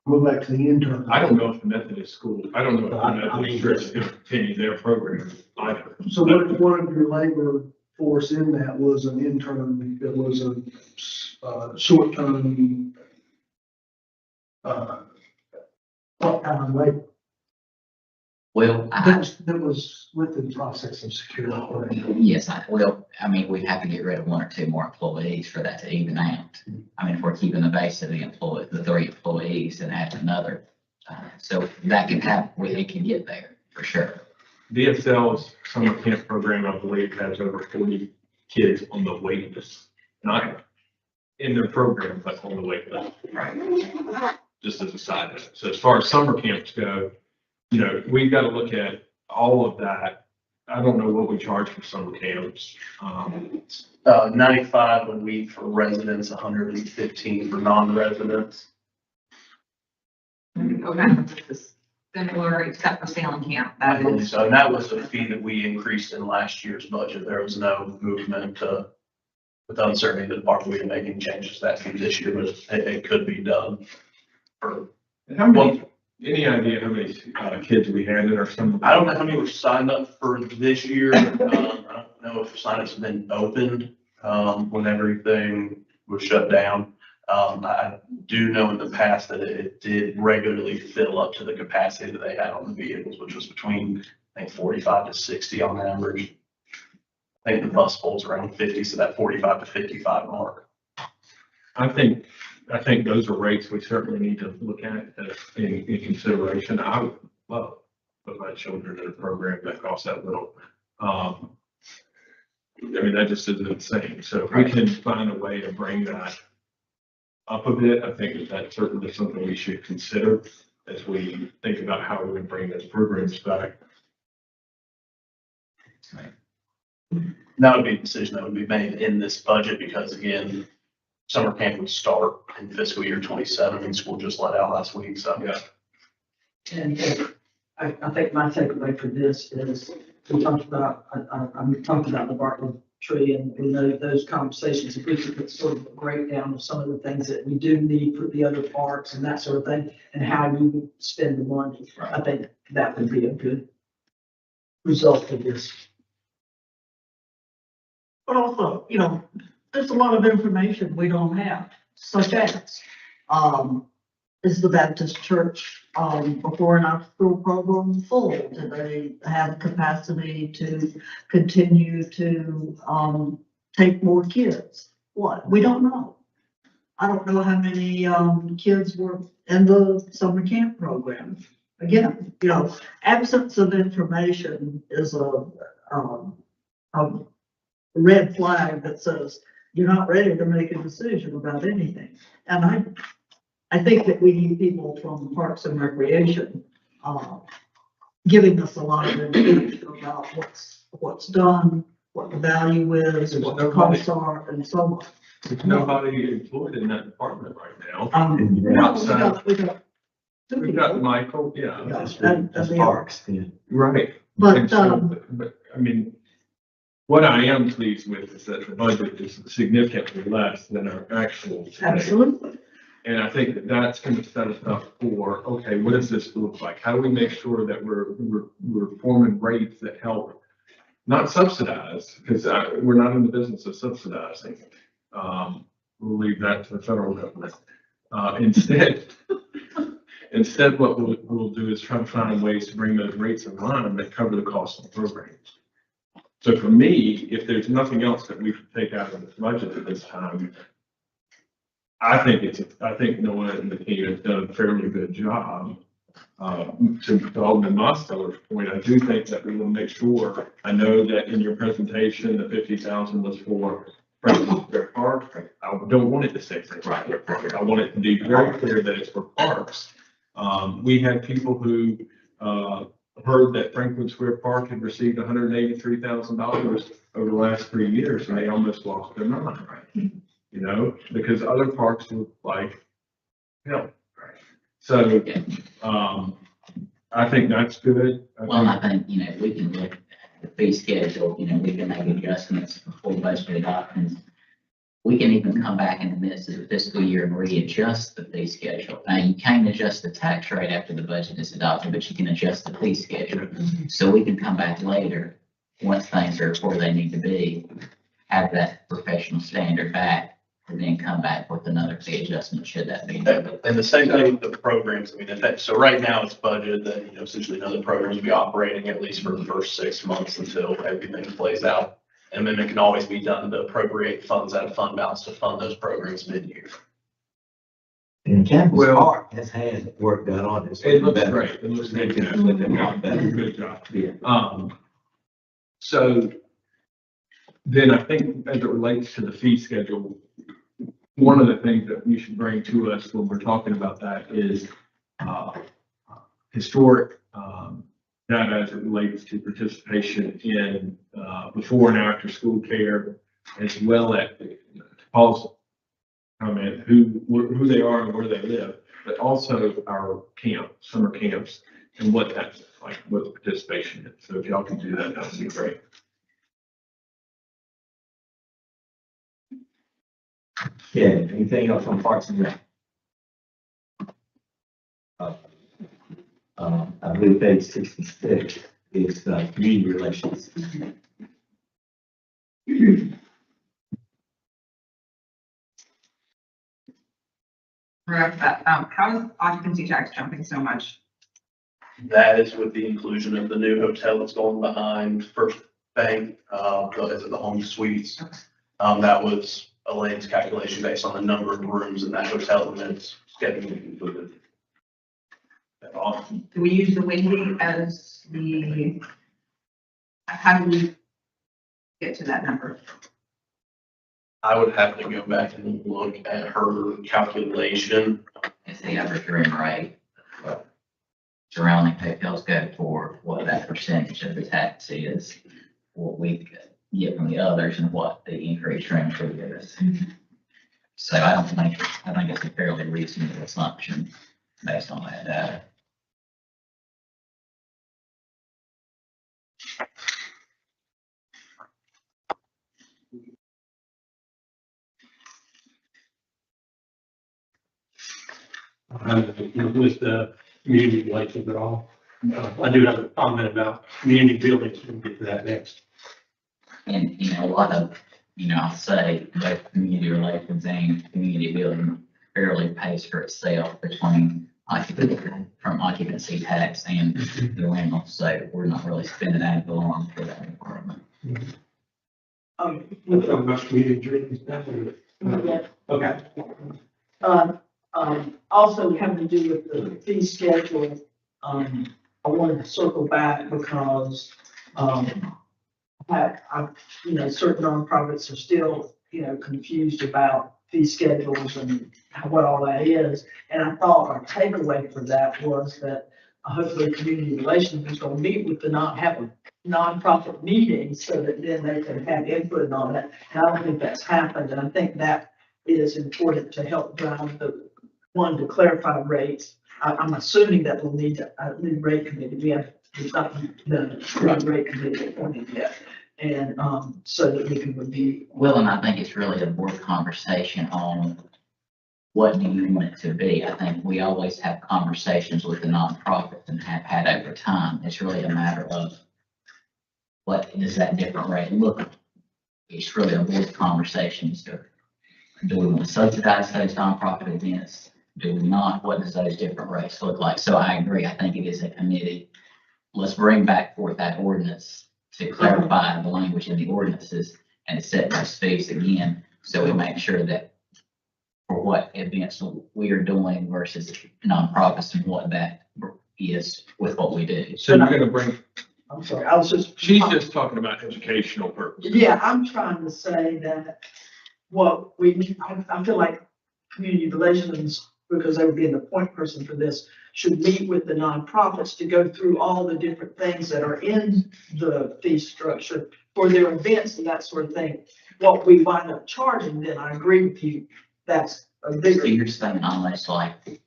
Go back to the intern. I don't know if the Methodist school, I don't know if the Methodist church is gonna continue their program either. So what if one of your labor force in that was an intern, that was a short-term, part-time labor? Well, That was within the process of security. yes, I mean, we'd have to get rid of one or two more employees for that to even out. I mean, if we're keeping the base of the 3 employees and add another, so that can happen, it can get there for sure. DSL's summer camp program, I believe, has over 40 kids on the wait list, not in their program, but on the wait list. Right. Just as a side note. So as far as summer camps go, we've got to look at all of that. I don't know what we charge for summer camps. 95 a week for residents, 115 for non-residents. Okay, it's similar except for sailing camp. I That believe is, so, and that was a fee that we increased in last year's budget. There was no movement with uncertainty, the department we making changes to that fee this year, but it could be done for. How many, any idea how many kids we had in our summer? I don't know how many were signed up for this year. I don't know if signups have been opened, when everything was shut down. I do know in the past that it did regularly fill up to the capacity that they had on the vehicles, which was between, I think, 45 to 60 on average. I think the bus holds around 50, so that 45 to 55 mark. I think those are rates we certainly need to look at in consideration. I would love to put my children in a program that costs that little. I mean, that just isn't insane. So if we can find a way to bring that up a bit, I think that's certainly something we should consider as we think about how we would bring those programs back. That would be a decision that would be made in this budget because again, summer camp would start in fiscal year 27 and school just let out last week. So Yeah. And I think my takeaway for this is, we talked about, I'm talking about the Bartlett tree and we know those conversations, if we could get sort of a breakdown of some of the things that we do need for the other parks and that sort of thing, and how we would spend the money. I think that would be a good result of this. But also, you know, there's a lot of information we don't have, such as, is the Baptist church, before and after school program full? Do they have capacity to continue to, take more kids? What? We don't know. I don't know how many, kids were in the summer camp program. Again, you know, absence of information is a red flag that says you're not ready to make a decision about anything. And I think that we need people from Parks and Recreation, giving us a lot of information about what's done, what the value is, what the costs are, and so on. There's nobody employed in that department right now. We've got Michael, yeah. That's parks, yeah. Right. But, And so, but, I mean, what I am pleased with is that the budget is significantly less than our actual today. absolutely. And I think that that's going to set us up for, okay, what does this look like? How do we make sure that we're forming rates that help, not subsidize, because we're not in the business of subsidizing. We'll leave that to the federal government. Instead, what we'll do is try to find ways to bring those rates in line that cover the cost of the programs. So for me, if there's nothing else that we can take out of this budget at this time, I think Noah and the team have done a fairly good job. To Alderman Mosteller's point, I do think that we will make sure, I know that in your presentation, the 50,000 was for Franklin Square Park. I don't want it to say Franklin Square Park. I want it to be very clear that it's for parks. We had people who, heard that Franklin Square Park had received $183,000 over the last 3 years, and they almost lost their mind, right? You know, because other parks were like, hell. So, I think that's good. Well, I think, you know, we can look at the fee schedule, you know, we can make adjustments before budget adoptions. We can even come back in the midst of the fiscal year and readjust the fee schedule. Now, you can't adjust the tax rate after the budget is adopted, but you can adjust the fee schedule. So we can come back later, once things are where they need to be, have that professional standard back, and then come back with another fee adjustment, should that be needed. And the same thing with the programs. I mean, so right now it's budgeted that, you know, essentially none of the programs will be operating at least for the first 6 months until everything plays out. And then it can always be done to appropriate funds out of fund balance to fund those programs mid-year. And Campus Park has had work done on this. It looks great. It looks great. Better. Good job. Yeah. So then I think as it relates to the fee schedule, one of the things that you should bring to us when we're talking about that is historic data as it relates to participation in before and after school care, as well as Paul's comment, who they are and where they live, but also our summer camps, and what that's like, what the participation is. So if y'all can do that, that would be great. Yeah, anything else on Parks and Rec? I believe page 66 is community relations. How is occupancy tax jumping so much? That is with the inclusion of the new hotel that's going behind First Bank, the Home Suites. That was Elaine's calculation based on the number of rooms in that hotel and it's getting included. That's awesome. Do we use the Windy as how do we get to that number. I would have to go back and look at her calculation. It's the average room rate. Surrounding hotels go for what that percentage of the tax is, what we get from the others and what the increased rooms will give us. So I think it's a fairly reasonable assumption based on that data. With the community relations at all. I do have a comment about community buildings. We'll get to that next. And, a lot of, I'll say both community relations and community building fairly pays for itself between occupancy tax and the rental. So we're not really spending ad valorem for that department. We're talking about community drinking stuff. Okay. Also having to do with the fee schedule, I wanted to circle back because, certain nonprofits are still, confused about fee schedules and what all that is. And I thought our takeaway for that was that hopefully community relations is going to meet with have a nonprofit meeting so that then they can have input on it. And I don't think that's happened. And I think that is important to help drive to clarify rates. I'm assuming that we'll need a new rate committee. We've not the rate committee appointed yet. And, so that we can review. Well, and I think it's really a board conversation on what do you want it to be. I think we always have conversations with the nonprofits and have had over time. It's really a matter of what does that different rate look like? It's really a board conversation. So do we want to subsidize those nonprofit events? Do we not? What does those different rates look like? So I agree. I think it is a committee. Let's bring back forth that ordinance to clarify the language in the ordinances and set those fees again. So we make sure that for what events we are doing versus nonprofits and what that is with what we do. So you're gonna bring, I'm sorry, I was just. she's just talking about educational purposes. Yeah, I'm trying to say that I feel like community relations, because they would be the point person for this, should meet with the nonprofits to go through all the different things that are in the fee structure for their events and that sort of thing. What we wind up charging, then I agree with you, that's a So bigger. you're saying almost like a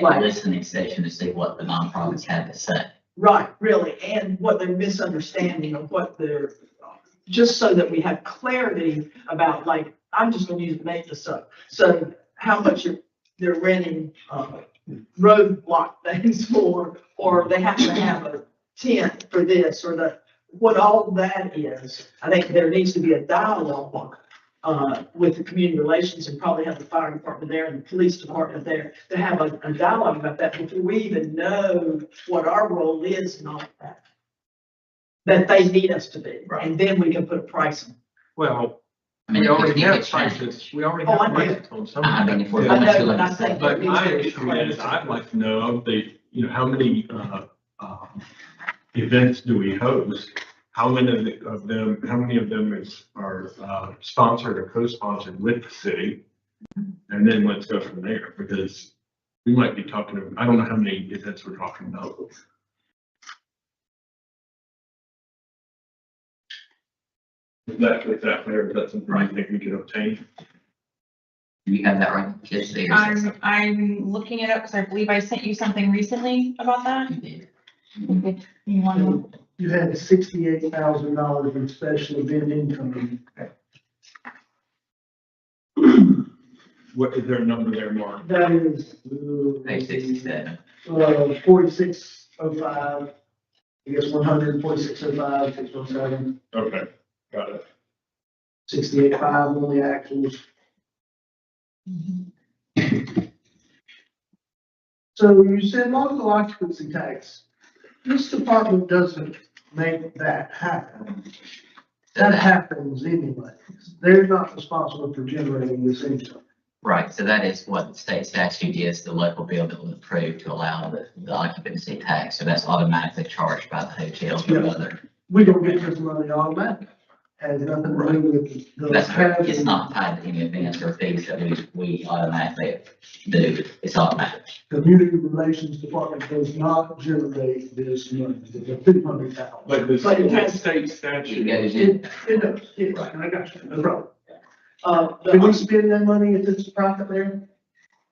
Right. listening session to see what the nonprofits have to say. Right, really, and what they're misunderstanding of what they're, just so that we have clarity about, like, I'm just gonna make this up. So how much they're renting, roadblock things for, or they have to have a tent for this, or what all that is. I think there needs to be a dialogue, with the community relations and probably have the fire department there and the police department there to have a dialogue about that before we even know what our role is and all that. That they need us to be, and then we can put a price on. Well, I mean, we if already you have get changed, prices, we already Oh, have I know. prices on some I of mean, that. if we're I going know, to. but I think But my issue is, I'd like to know of the, how many, events do we host? How many of them are sponsored or co-sponsored with the city? And then let's go from there, because we might be talking, I don't know how many events we're talking about. Is that fair? Is that something I think we can obtain? Do you have that right? Just there. I'm looking it up because I believe I sent you something recently about that. You did. You want to? You had $68,000 in special event income. What, is there a number there, Mark? That is, Page 67. 4605, I guess 14605, 617, Okay, got it. 68.5 on the actuals. So you said local occupancy tax. This department doesn't make that happen. That happens anyway. They're not responsible for generating this income. Right, so that is what the state statute is, the local bill that was approved to allow the occupancy tax. So that's automatically charged by the hotels or other. We don't get this money automatically. has nothing to do with the. That's correct. It's not tied to any events or fees that we automatically do. It's automatic. Community Relations Department does not generate this money, the 200,000. But the But it has- state It statute, goes in. It does, yes, I got you, no problem. The Can we spend that money if it's a profit there?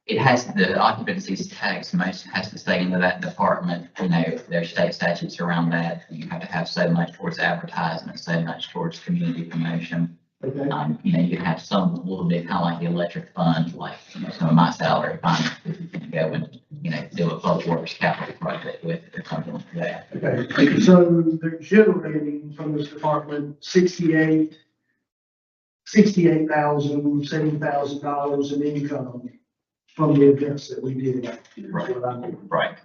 It has, the occupancy tax most has to stay into that department, you know, there's state statutes around that. You have to have so much towards advertisement, so much towards community promotion. Okay, You know, you have some little bit kind of like the electric fund, like, you know, some of my salary fund, if you can go and, you know, do a public works capital project with or something like that. okay, so they're generating from this department $70,000 in income from the events that we did. Right. Right.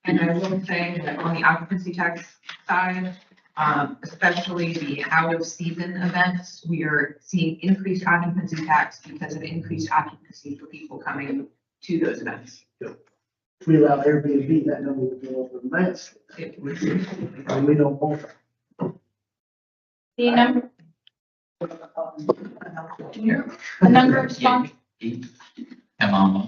And I will say that on the occupancy tax side, especially the out of season events, we are seeing increased occupancy tax because of increased occupancy for people coming to those events. If we allow Airbnb, that number would go up immensely. It was- And we don't want that. The number, Yeah. the number of sponsors, Come on.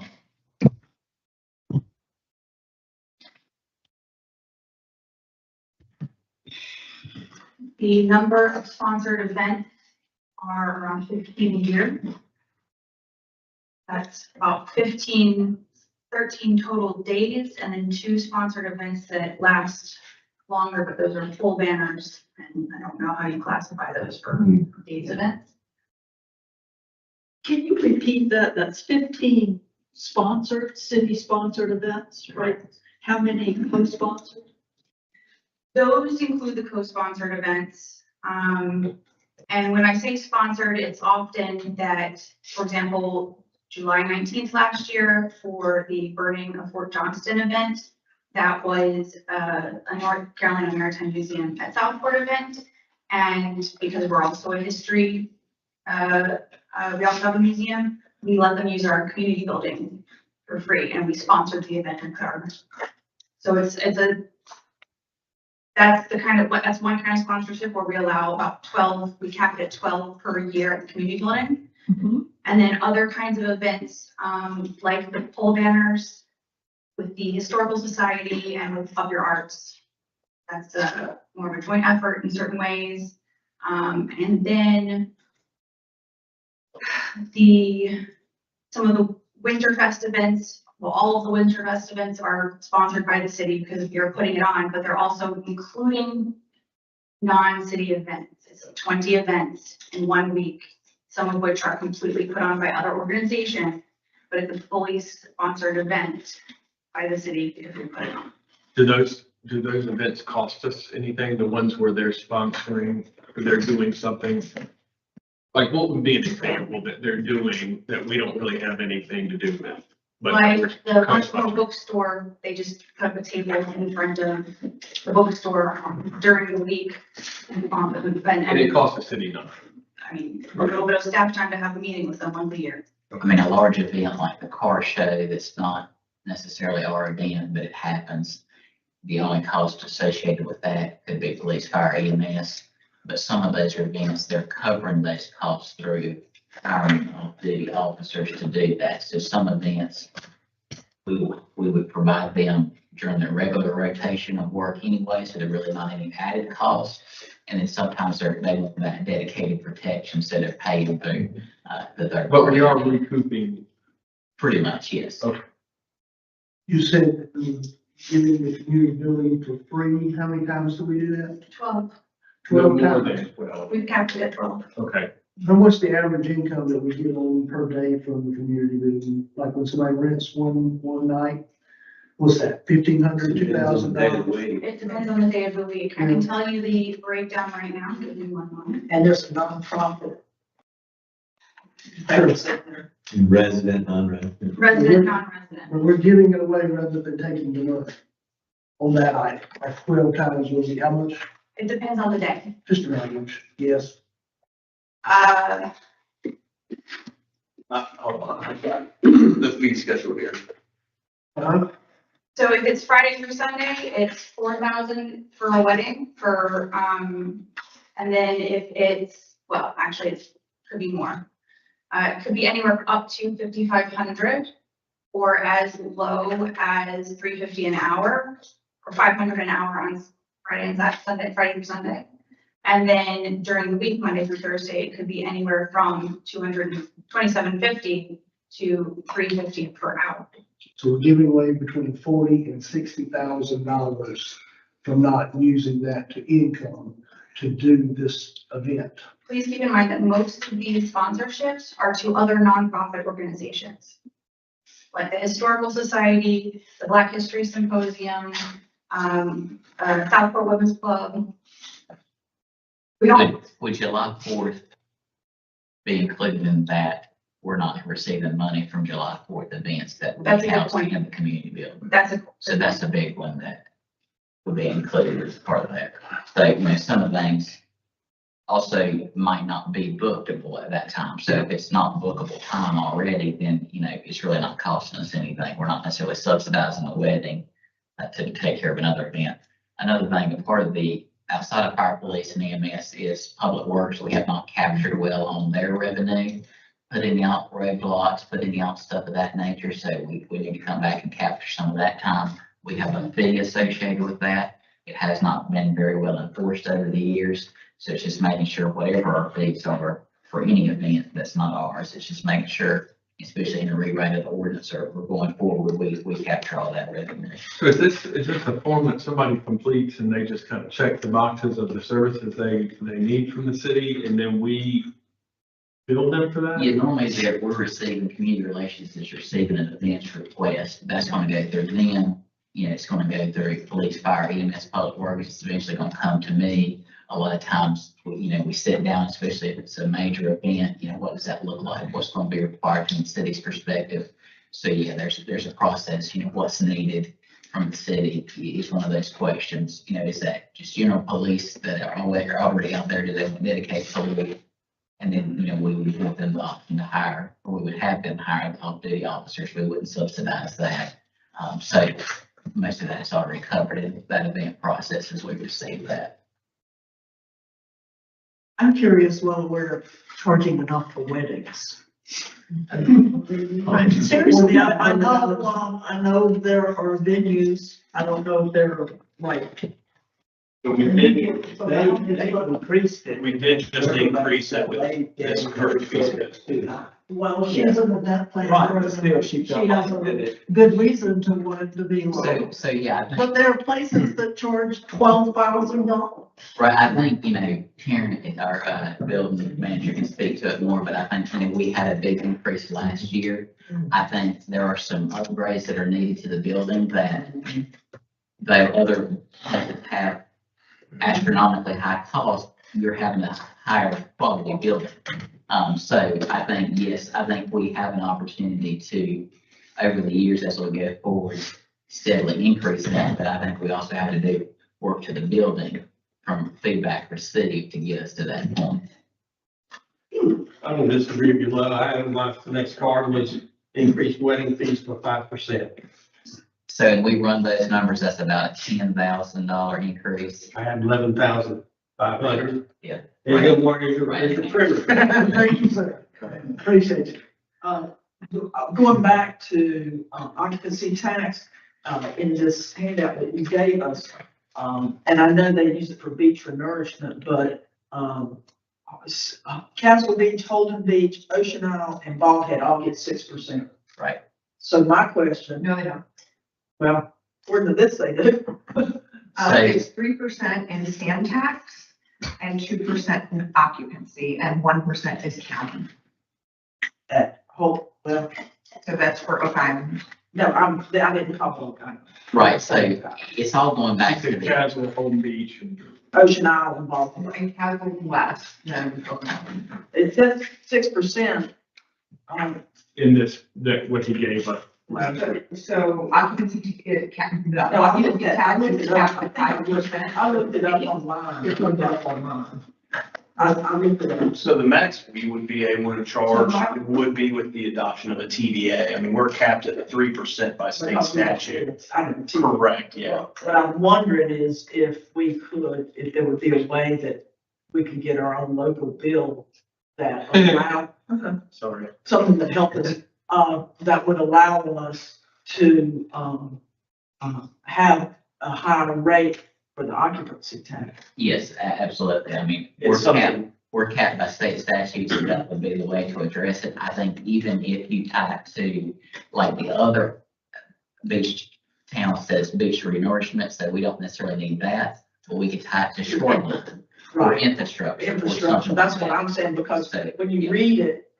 the number of sponsored events are around 15 a year. That's about 13 total days, and then 2 sponsored events that last longer, but those are full banners, and I don't know how you classify those for days events. Can you repeat that? That's 15 sponsored, city-sponsored events, right? How many co-sponsored? Those include the co-sponsored events. And when I say sponsored, it's often that, for example, July 19th last year for the burning of Fort Johnston event, that was a North Carolina Maritime Museum at Southport event. And because we're also a history, we also have a museum, we let them use our community building for free, and we sponsored the event in Clark. So that's one kind of sponsorship where we allow about 12, we cap it at 12 per year at the community building. Mhm. And then other kinds of events, like the pole banners with the Historical Society and with Up Your Arts. That's more of a joint effort in certain ways. And then some of the Winterfest events, well, all of the Winterfest events are sponsored by the city because you're putting it on, but they're also including non-city events. It's 20 events in 1 week, some of which are completely put on by other organizations, but it's a fully sponsored event by the city because we put it on. do those events cost us anything? The ones where they're sponsoring, or they're doing something? Like what would be an example that they're doing that we don't really have anything to do with? But Like the co-sponsored. Huntsville bookstore, they just put up a table in front of the bookstore during the week. And it costs the city nothing. I mean, a little bit of staff time to have a meeting with them once a year. I mean, a large event like the car show that's not necessarily our event, but it happens. The only cost associated with that could be police, fire, EMS. But some of those events, they're covering those costs through hiring off-duty officers to do that. So some events, we would provide them during their regular rotation of work anyway, so they're really not any added cost. And then sometimes they want that dedicated protection, so they're paying through the third. But we are party. recouping. Pretty much, yes. Okay. You said giving the community building for free, how many times do we do that? 12, 12 More times. than 12. we've capped it at 12. Okay. How much the average income that we get on per day from the community building? Like when somebody rents one night, what's that, $1,500, $2,000? It depends on the day of the week. I can tell you the breakdown right now. Give me 1 moment. And it's a nonprofit. Resident, non-resident. Resident, non-resident. But we're giving it away rather than taking the money on that item. Like 12 times will be how much? It depends on the day. Just around much, yes. Hold on, I've got the fee schedule here. So if it's Friday through Sunday, it's 4,000 for a wedding for, And then if it's, well, actually, it could be more. It could be anywhere up to 5,500 or as low as 350 an hour or 500 an hour on Friday and Sunday, Friday through Sunday. And then during the week, Monday through Thursday, it could be anywhere from 227.50 to 350 per hour. So we're giving away between $40,000 and $60,000 from not using that to income to do this event. Please keep in mind that most of these sponsorships are to other nonprofit organizations, like the Historical Society, the Black History Symposium, Southport Women's Club. We don't, Would July 4th be included in that? We're not receiving money from July 4th events that would That's a be good housed point. in the community building. so That's a big one that would be included as part of that. So, some of the things also might not be bookable at that time. So if it's not bookable time already, then, it's really not costing us anything. We're not necessarily subsidizing a wedding to take care of another event. Another thing, a part of the outside of fire, police, and EMS is public works. We have not captured well on their revenue, putting out roadblocks, putting out stuff of that nature. So we need to come back and capture some of that time. We have a fee associated with that. It has not been very well enforced over the years. So it's just making sure whatever our fees are for any event that's not ours, it's just making sure, especially in a rewrite of the ordinance or we're going forward, we capture all that revenue. So is this a form that somebody completes and they just kind of check the boxes of the services they need from the city and then we bill them for that? Yeah, normally we're receiving, community relations is receiving an events request. That's going to go through them. It's going to go through police, fire, EMS, public works. It's eventually going to come to me. A lot of times, we sit down, especially if it's a major event, what does that look like? What's going to be required from the city's perspective? So yeah, there's a process, what's needed from the city is one of those questions. Is that just general police that are already out there? Do they dedicate police? And then, we would give them the option to hire, or we would have them hire the off-duty officers. We wouldn't subsidize that. So most of that is already covered in that event process as we receive that. I'm curious whether we're charging enough for weddings. Seriously, I know there are venues, I don't know if they're right. But we did, They increased it. we did just increase it with this current fee schedule. Well, she's an event planner. Right, but still, she She has did a it. good reason to want it to be low. So yeah, I think. But there are places that charge $12,000. Right, I think, Karen, our building manager can speak to it more, but I think, we had a big increase last year. I think there are some upgrades that are needed to the building that other places have astronomically high cost. You're having a higher quality building. So I think, yes, I think we have an opportunity to, over the years as we go forward, steadily increase that, but I think we also have to do work to the building from feedback received to get us to that point. I don't disagree with you, Love. I had my next card was increased wedding fees for 5%. So and we run those numbers, that's about a $10,000 increase. I had 11,500. Yeah. There you go, Mark, here's your printer. Thank you, sir. Appreciate it. Going back to occupancy tax, in this handout that you gave us, and I know they use it for beach renourishment, but Castle Beach, Holden Beach, Ocean Isle, and Bald Head all get 6%. Right. So my question, No, they don't. well, where did this say do? It's 3% in sand tax and 2% in occupancy and 1% is county. At Holt, well, So that's for Oak Island. no, I didn't call Oak Island. Right, so it's all going back to the, Casual, Home Beach and. Ocean Isle and Bald Head. And Castle West, no, Oak Island. It says 6%. In this, what he gave us. So occupancy, No, I looked at, I looked tax is it up. capped at 5%. I looked it up online. It looked up online. I looked it up. So the max we would be able to charge would be with the adoption of a TVA. I mean, we're capped at 3% by state statute. Correct, yeah. What I'm wondering is if we could, if there would be a way that we could get our own local bill that allow, Sorry. something that helped us, that would allow us to, have a higher rate for the occupancy tax. Yes, absolutely. I mean, It's something, we're capped by state statutes, and that would be the way to address it. I think even if you tie it to, like the other beach town says, beach renourishment, so we don't necessarily need that, but we could tie it to shoreline or infrastructure. or Infrastructure, something that's like what that. I'm saying, because So, when you yeah. read it,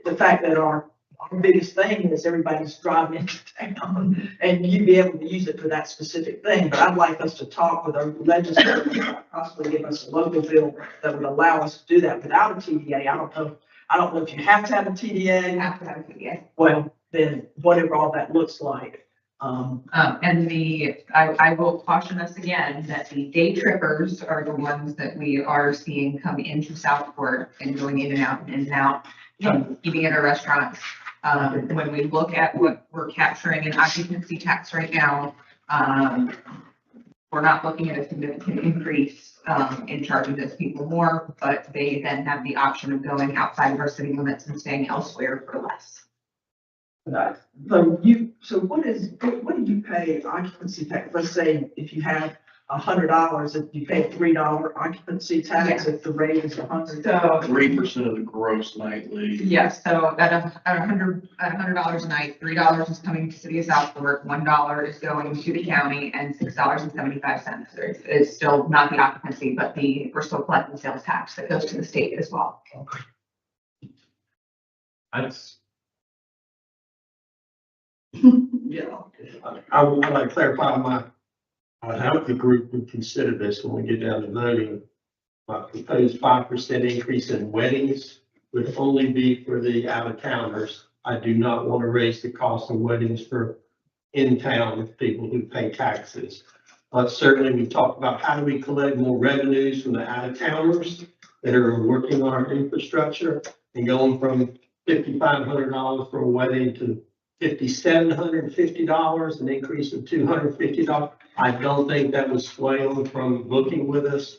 the fact that our biggest thing is everybody's driving into town, and you'd be able to use it for that specific thing, but I'd like us to talk with our legislators, possibly give us a local bill that would allow us to do that without a TDA. I don't know if you have to have a TDA, Have to have a TDA. well, then whatever all that looks like. And I will caution us again that the day trippers are the ones that we are seeing come into Southport and going in and out and in and out, eating at our restaurants. When we look at what we're capturing in occupancy tax right now, we're not looking at a significant increase, in charging those people more, but they then have the option of going outside of our city limits and staying elsewhere for less. So what do you pay occupancy tax? Let's say if you have $100, if you pay $3 occupancy tax, if the rate is 100. So, 3% of the gross nightly. yes, so at $100 a night, $3 is coming to City of Southport, $1 is going to the county, and $6.75 is still not the occupancy, but we're still collecting sales tax that goes to the state as well. That's, Yeah. I would like to clarify I hope the group would consider this when we get down to voting. My proposed 5% increase in weddings would only be for the out-of-towners. I do not want to raise the cost of weddings for in-town people who pay taxes. But certainly we talked about how do we collect more revenues from the out-of-towners that are working on our infrastructure, and going from $5,500 for a wedding to $5,750, an increase of $250. I don't think that would sway them from booking with us.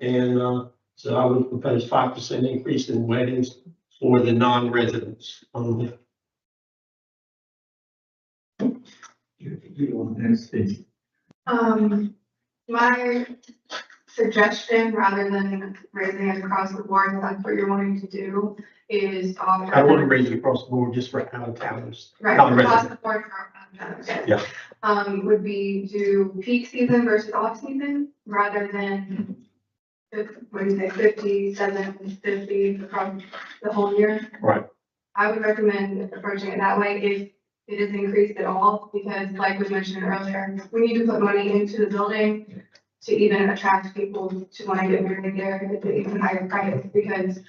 And so I would propose 5% increase in weddings for the non-residents only. My suggestion, rather than raising it across the board, if that's what you're wanting to do, is offer. I want to raise it across the board just for out-of-towners. Right, across Non-residents. the board for, Yeah. would be do peak season versus off season, rather than, what do you say, 57, 50 across the whole year. Right. I would recommend approaching it that way if it is increased at all, because like we mentioned earlier, we need to put money into the building to even attract people to want to get married there at an even higher price, because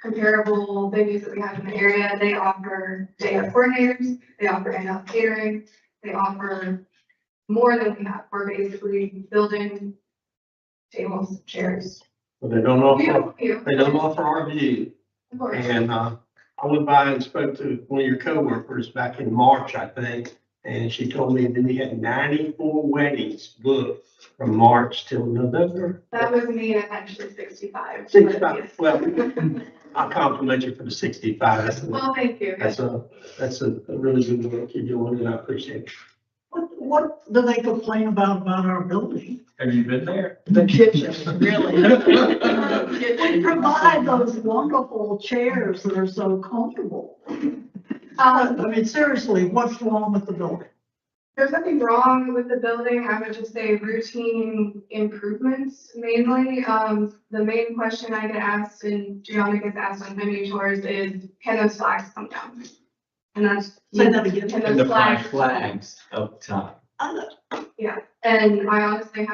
comparable venues that we have in the area, they offer day of coordinators, they offer in-house catering, they offer more than we have. We're basically building tables, chairs. But they don't offer, You, they don't offer RV. of course. And I went by and spoke to one of your coworkers back in March, I think, and she told me that we had 94 weddings booked from March till November. That was me at actually 65. 65, well, I compliment you for the 65. Well, thank you. That's a really good work you're doing, and I appreciate it. What do they complain about our building? have you been there? The kitchen, really. We provide those wonderful chairs that are so comfortable. I mean, seriously, what's wrong with the building? There's nothing wrong with the building. I would just say routine improvements mainly. The main question I get asked, and Gianna gets asked on many tours, is can those flags come down? And that's. Say that again. Can and those the flags? flags up top. And I honestly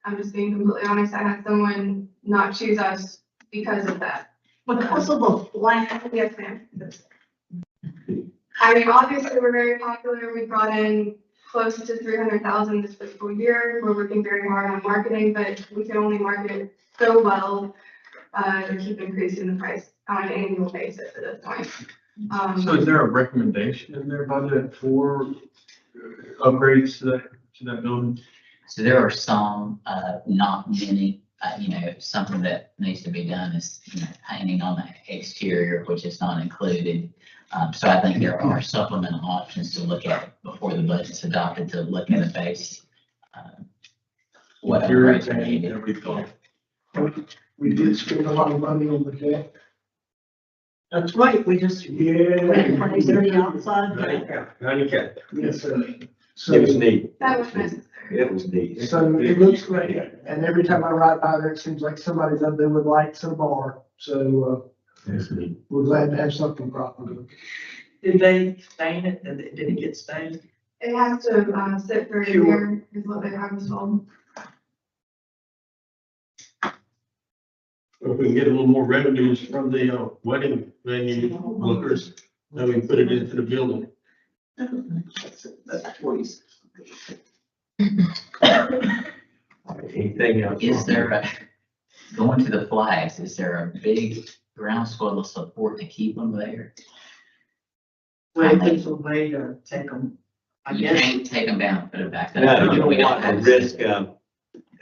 I'm just being completely honest, I had someone not choose us because of that. Because of the flag. Yes, ma'am. I mean, obviously, we're very popular. We brought in close to 300,000 this fiscal year. We're working very hard on marketing, but we can only market it so well to keep increasing the price on an annual basis at this point. So is there a recommendation in their budget for upgrades to that building? So there are some, not many. something that needs to be done is, painting on the exterior, which is not included. So I think there are supplemental options to look at before the budget's adopted, to look at a base. What Interior upgrades are paint, needed. everything. We did spend a lot of money on the deck. That's right, we just, Yeah. the outside. Yes, sir. It So, was neat. That was necessary. It was neat. so it looks great, and every time I ride by there, it seems like somebody's up there with lights and a bar, so, It's neat. we're glad to have something proper. Did they stain it? Did it get stained? It has to, sit for a year, is what I was told. If we can get a little more revenues from the wedding venue bookers, then we can put it into the building. That's twice. Anything else? Is there going to the flags, is there a big groundswell of support to keep them there? Well, there's a way to take them, I You guess. can't take them down, and put it back up. No, you We don't want to have risk,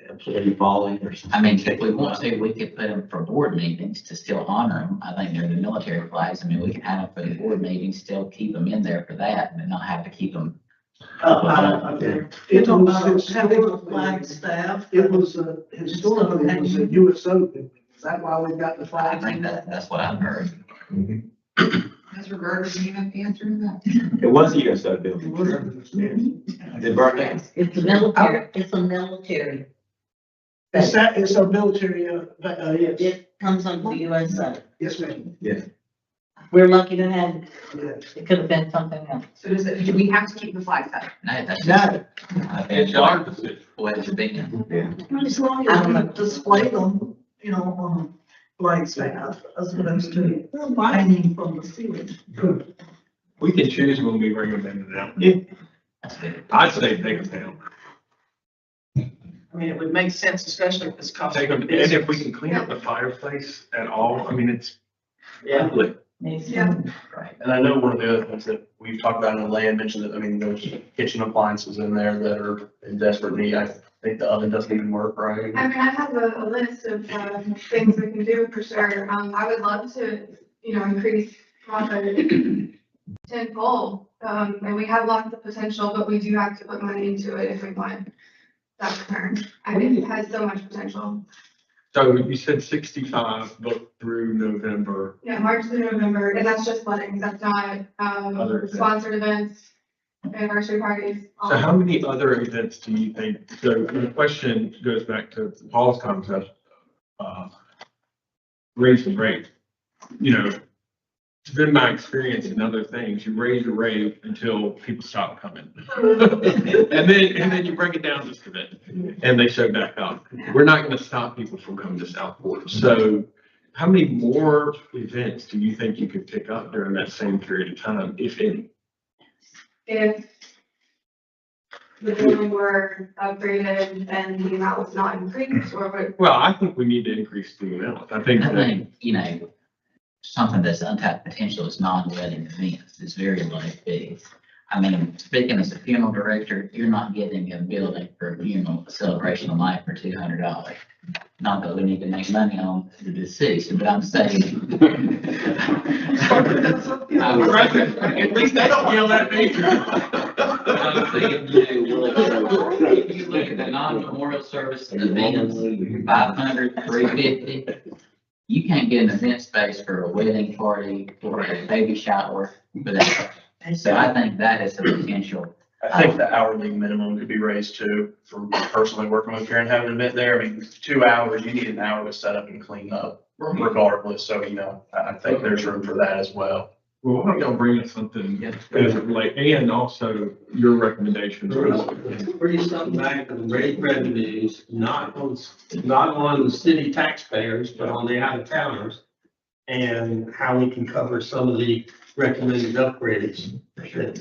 employee falling or something. I mean, if we want to, we could put them for board meetings to still honor them. I think they're the military flags. I mean, we can have them for the board meetings, still keep them in there for that, and not have to keep them. You're It talking was, about having a flag staff. it was, historically, it was a USO building. Is that why we've got the I flags? think that's what I've heard. As regards to you answering that. It was a USO building. Did burn down. It's a military, it's a military. It's a military, yes, It comes under the USA. yes, ma'am. We're lucky to have it. Yes. It could have been something else. So do we have to keep the flags up? No, that's No. just. I think It's our decision. what it's been. As long as we display them, on flag staff, as opposed to hanging from the ceiling. We can choose when we bring them in and out. That's good. I'd say take them down. I mean, it would make sense, especially if it's costing. Take them, and if we can clean up the fireplace at all, I mean, it's ugly. Yeah. Right. And I know one of the other things that we've talked about in the land mentioned that, I mean, there's kitchen appliances in there that are in desperate need. I think the oven doesn't even work right. I mean, I have a list of, things we can do for sure. I would love to, increase profit tenfold. And we have lots of potential, but we do have to put money into it if we want that return. I think it has so much potential. So you said 65 booked through November. Yeah, March to November, and that's just weddings. That's not, Other events. sponsored events, anniversary parties. all So how many other events do you think, so the question goes back to Paul's concept, raise the rate. It's been my experience in other things, you raise your rate until people stop coming. And then you bring it down just a bit, and they show back up. We're not gonna stop people from coming to Southport. So how many more events do you think you could pick up during that same period of time, if any? If the building were upgraded and the amount was not increased, or would, Well, I think we need to increase the amount. I think I that, think, something that's untapped potential is non-wedding events. It's very low fees. I mean, speaking as a funeral director, you're not getting a building for a funeral, a celebration of life for $200. Not that we need to make money on the deceased, but I'm saying. at least they don't yell at me. I'm saying, if you look at the non-memorial service and events, 500, 350, you can't get an event space for a wedding party or a baby shower for that. So I think that is a potential. I think the hourly minimum could be raised too, from personally working with Karen, having an event there. I mean, 2 hours, you need an hour to set up and clean up regardless. So, I think there's room for that as well. Well, why don't y'all bring us something as it relate, and also your recommendations. Bring something back and raise revenues, not on the city taxpayers, but on the out of towners. And how we can cover some of the recommended upgrades that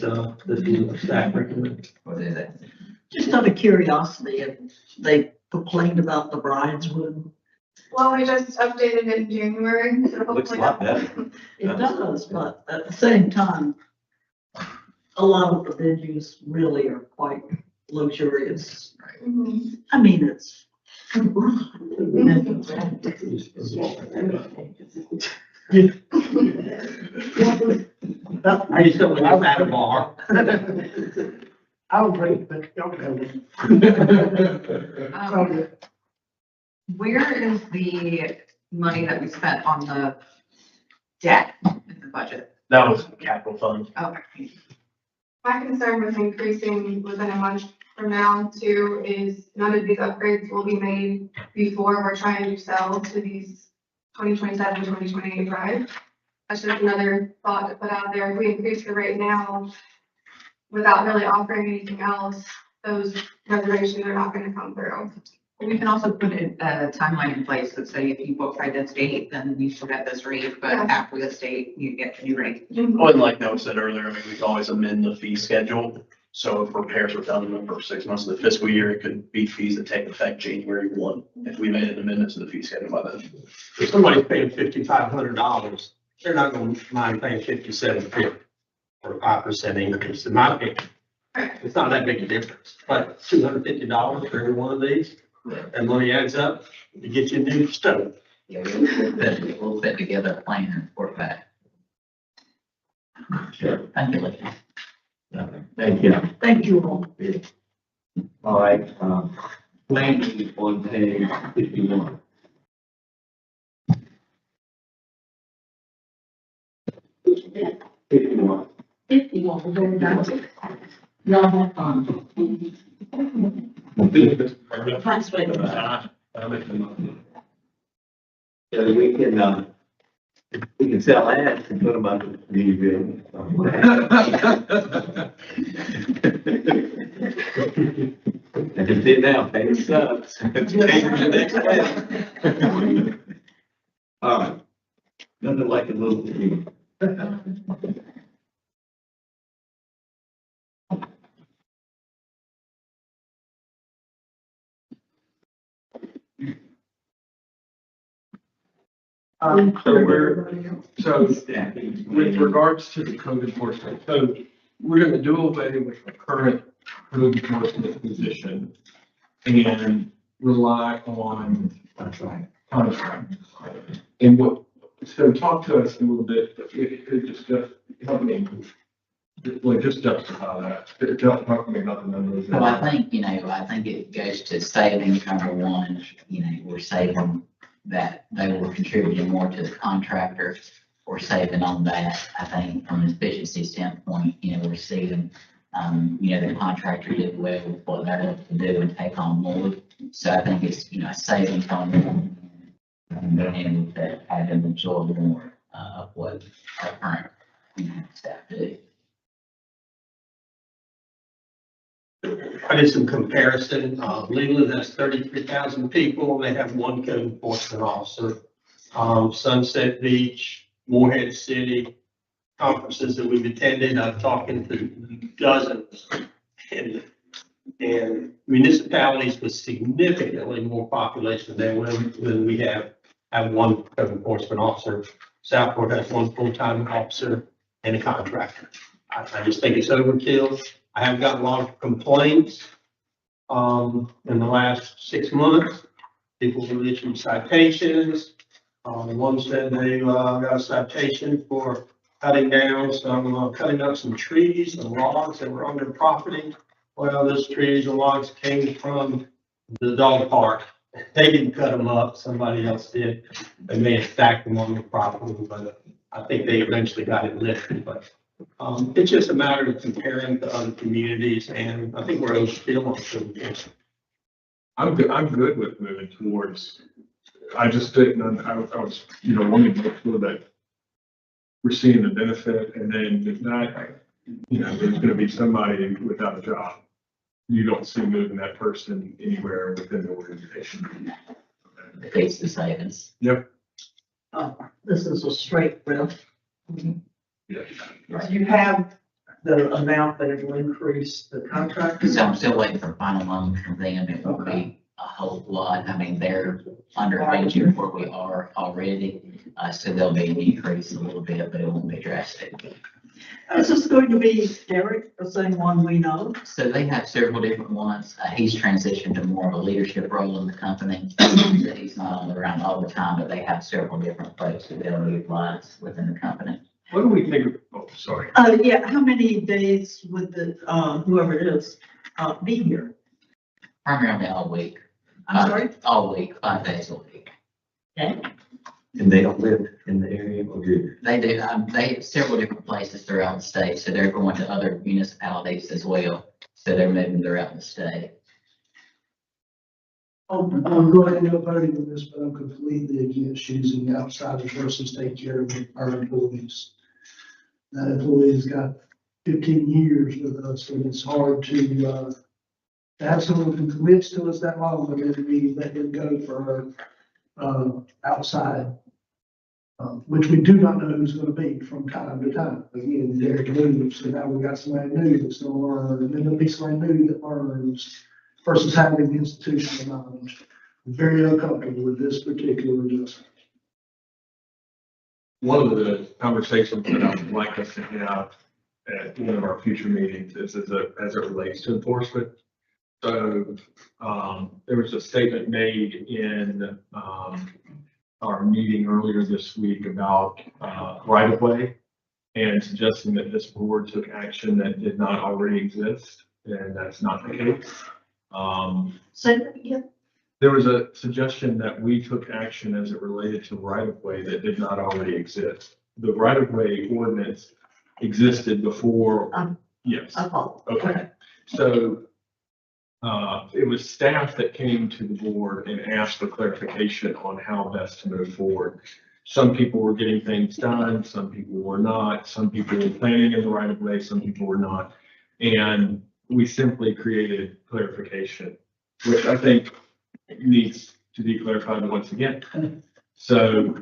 the staff recommend. What is it? Just out of curiosity, if they complained about the bride's room. well, we just updated it in January, so Looks a hopefully. lot better. It does, but at the same time, a lot of the venues really are quite luxurious. Mhm. I mean, it's I used to live at a bar. I'll drink, but y'all go. Um, Where is the money that we spent on the debt in the budget? That was capital fund. Okay. My concern with increasing within a month from now too is none of these upgrades will be made before we're trying to sell to these 2027, 2028 drive. That's just another thought to put out there. If we increase the rate now without really offering anything else, those reservations are not gonna come through. We can also put a timeline in place that say if you book by this date, then you should get this rate, but Yeah. after this date, you get the new rate. Well, and like Noah said earlier, I mean, we can always amend the fee schedule. So if repairs were done in the first 6 months of the fiscal year, it could be fees that take effect January 1, if we made an amendment to the fee schedule by then. If somebody's paying $5,500, they're not gonna mind paying $5,750 for a 5% increase, in my opinion. It's not that big a difference, but $250 for every one of these, that money adds up to get you a new stove. Yeah, we'll put together a plan and report back. Sure. Thank you, Lee. Thank you. Thank you all. All right, planning on page 51. Fifty-one. Y'all have fun. Tax rate. So we can sell ads and put them on the TV bill. I can see it now, pay the subs. All right. Nothing like a little TV. So with regards to the code enforcement, so we're gonna do away with the current code enforcement position and rely on contract. And what, so talk to us a little bit, if you could just help me, like, just justify that. Talk to me about the numbers. Well, I think it goes to saving number one, we're saving that they were contributing more to the contractor. We're saving on that. I think from an efficiency standpoint, we're seeing, the contractor did well with what they're able to do and take on more. So I think it's, a savings on them and being able to have them absorb more of what our current, staff do. I did some comparison. Leland has 33,000 people. They have one code enforcement officer. Sunset Beach, Morehead City, conferences that we've attended, I've talked to dozens. And municipalities with significantly more population than we have one code enforcement officer. Southport has one full-time officer and a contractor. I just think it's overkill. I have gotten a lot of complaints, in the last 6 months. People were issuing citations. One said they, got a citation for cutting up some trees and logs that were on their property. Well, those trees and logs came from the dog park. They didn't cut them up, somebody else did. They may have stacked them on their property, but I think they eventually got it lifted, but. It's just a matter of comparing to other communities, and I think we're still on some. I'm good with moving towards, I just didn't, I was, wanting to make sure that we're seeing the benefit, and then if not, there's gonna be somebody without a job. You don't see moving that person anywhere within the organization. It's the savings. Yep. This is a straight riff. Yeah. Do you have the amount that it will increase the contract? So I'm still waiting for final numbers from them. It won't be a whole lot. I mean, they're under budget where we are already. So there'll be an increase a little bit, but it won't be drastic. This is going to be Derek, the same one we know. So they have several different ones. He's transitioned to more of a leadership role in the company. So he's not on around all the time, but they have several different folks that they'll utilize within the company. What do we think of, oh, sorry. Yeah, how many days would the, whoever it is, be here? Primarily all week. I'm sorry? All week, 5 days a week. Okay. And they don't live in the area or do. They do, they have several different places throughout the state, so they're going to other municipalities as well. So they're moving throughout the state. I'm going to end up voting on this, but I'm completely against using outsiders versus take care of our employees. That employee's got 15 years with us, and it's hard to have someone who commits to us that long, and then we let them go for outside, which we do not know who's going to be from time to time. Again, Derek moves, so now we got somebody new that's going to learn, and then there'll be somebody new that learns versus having the institutional knowledge. I'm very uncomfortable with this particular adjustment. One of the conversations that I would like us to have at one of our future meetings is as it relates to enforcement. So, there was a statement made in, our meeting earlier this week about, right of way and suggesting that this board took action that did not already exist, and that's not the case. Say that again. There was a suggestion that we took action as it related to right of way that did not already exist. The right of way ordinance existed before, yes. I follow. Okay, so, it was staff that came to the board and asked for clarification on how best to move forward. Some people were getting things done, some people were not, some people were planning in the right of way, some people were not. And we simply created clarification, which I think needs to be clarified once again. So,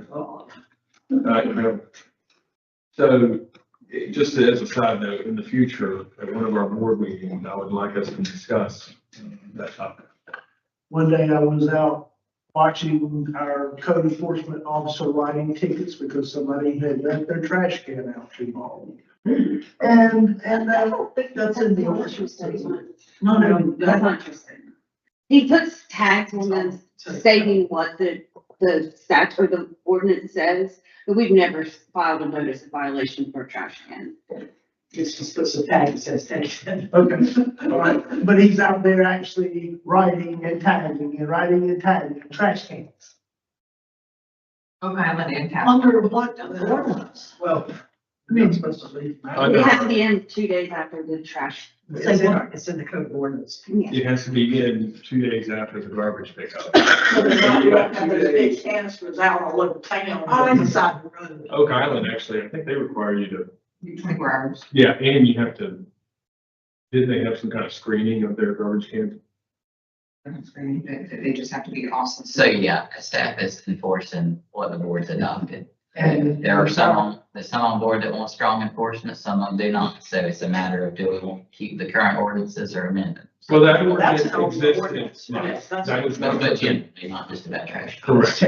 just as a side note, in the future, at one of our board meetings, I would like us to discuss that topic. One day I was out watching our code enforcement officer writing tickets because somebody had left their trash can out too long. And I don't think that's in the ordinance. No, That's not interesting. He puts tags on them stating what the statute or the ordinance says, but we've never filed a notice of violation for a trash can. It's just puts a tag that says take. Okay, all right, but he's out there actually writing and tagging trash cans. Oak Island and Cap. Under what ordinance? Well, you're not supposed to leave. It has to be in 2 days after the trash. It's in the code ordinance. It has to be in 2 days after the garbage pickup. So they're not gonna have those big canisters out all over town on the side of the road. Oak Island, actually, I think they require you to, 24 hours. yeah, and you have to, didn't they have some kind of screening of their garbage cans? They just have to be awesome. So yeah, staff is enforcing what the board's adopted. And There are there's some on board that want strong enforcement, some of them do not. So it's a matter of do we want to keep the current ordinances or amend them? Well, that That's ordinance an old existed. ordinance. Right. Yes, that's That was But generally, not just about trash. correct.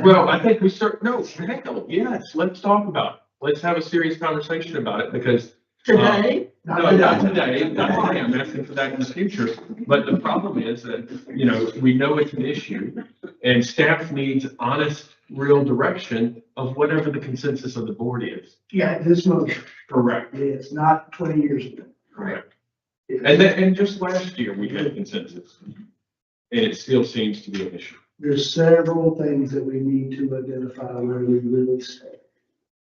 Well, I think we start, no, heck, no, yes, let's talk about it. Let's have a serious conversation about it because. Today, No, not today, not today, I'm asking for that in the future, but the problem is that, you know, we know it's an issue. And staff needs honest, real direction of whatever the consensus of the board is. Yeah, this motion, Correct. it's not 20 years ago. Correct. And then, and just last year, we had consensus. And it still seems to be an issue. There's several things that we need to identify where we really stay.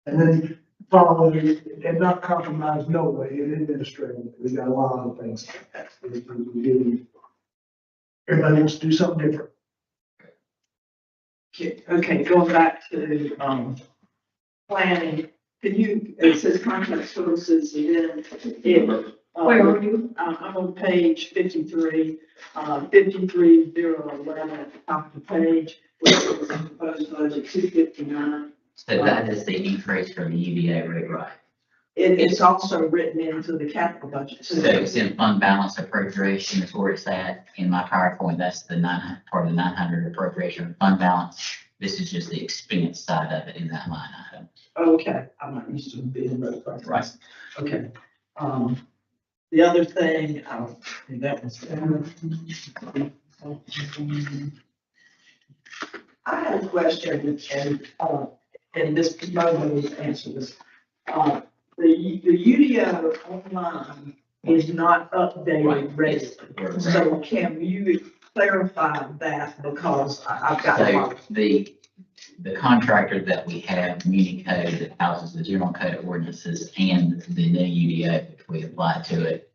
And then follow and not compromise no way in administrating. We got a lot of things like that. Everybody wants to do something different. okay, going back to, planning, can you, it says contract services and then it. Where are you? I'm on page 53, 53011 at the top of the page, which is proposed budget 259. So that is the increase from the UDA rewrite. It's also written into the capital budget. So it's in fund balance appropriation is where it's at. In my PowerPoint, that's the part of the 900 appropriation fund balance. This is just the expense side of it in that line item. Okay, I'm not used to being both. Right. Okay, the other thing, that was. I had a question and this moment answer this. The UDO online is not updated regularly. So can you clarify that because I've got a So lot. the contractor that we have, Code, that houses the general code ordinances and the new UDO, which we apply to it.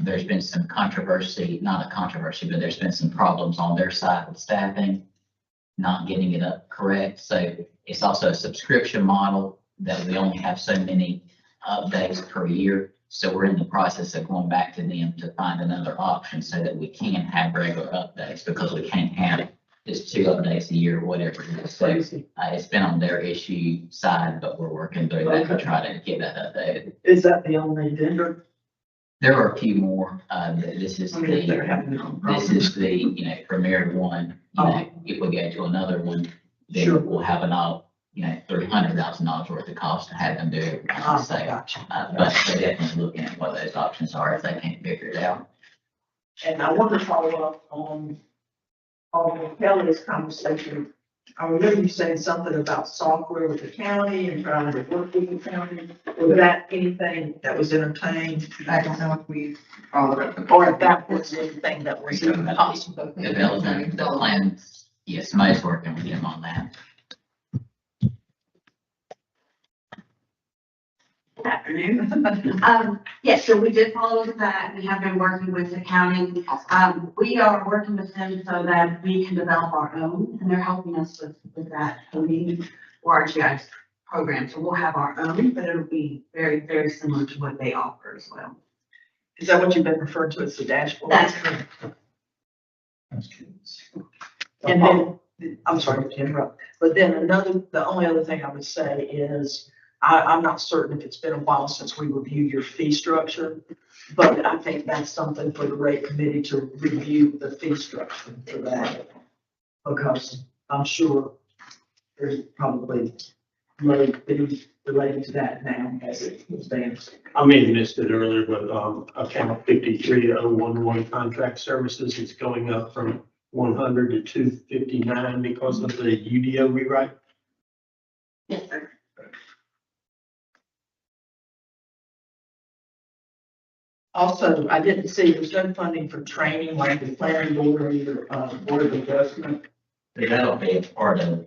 There's been some controversy, not a controversy, but there's been some problems on their side with staffing, not getting it up correct. So it's also a subscription model that we only have so many updates per year. So we're in the process of going back to them to find another option so that we can have regular updates, because we can't have just 2 updates a year or whatever it is. So it's been on their issue side, but we're working through that to try to get that updated. Is that the only vendor? There are a few more. This is They're having their own problems. the, premier one. If we go to another one, then Sure. we'll have $300,000 worth of cost to have them do it. So, Gotcha. but they're definitely looking at what those options are if they can't figure it out. And I want to follow up on Kelly's conversation. I remember you saying something about software with the county and trying to work with the county. Was that anything that was entertained? I don't know if we followed up. Or if that was anything that was possible? Development, the plans, yes, May's working with them on that. Afternoon. Yes, so we did follow with that. We have been working with the county. We are working with them so that we can develop our own, and they're helping us with that. So we for our GIS program. So we'll have our own, but it'll be very, very similar to what they offer as well. Is that what you've been referring to as the dashboard? That's correct. And then, I'm sorry to interrupt, but then the only other thing I would say is, I'm not certain if it's been a while since we reviewed your fee structure, but I think that's something for the rate committee to review the fee structure for that. Because I'm sure there's probably low fees related to that now as it stands. I may have missed it earlier, but, account 53011 contract services is going up from 100 to 259 because of the UDO rewrite. Yes, sir. Also, I didn't see, there's no funding for training like the planning board or either, board of adjustment. That'll be a part of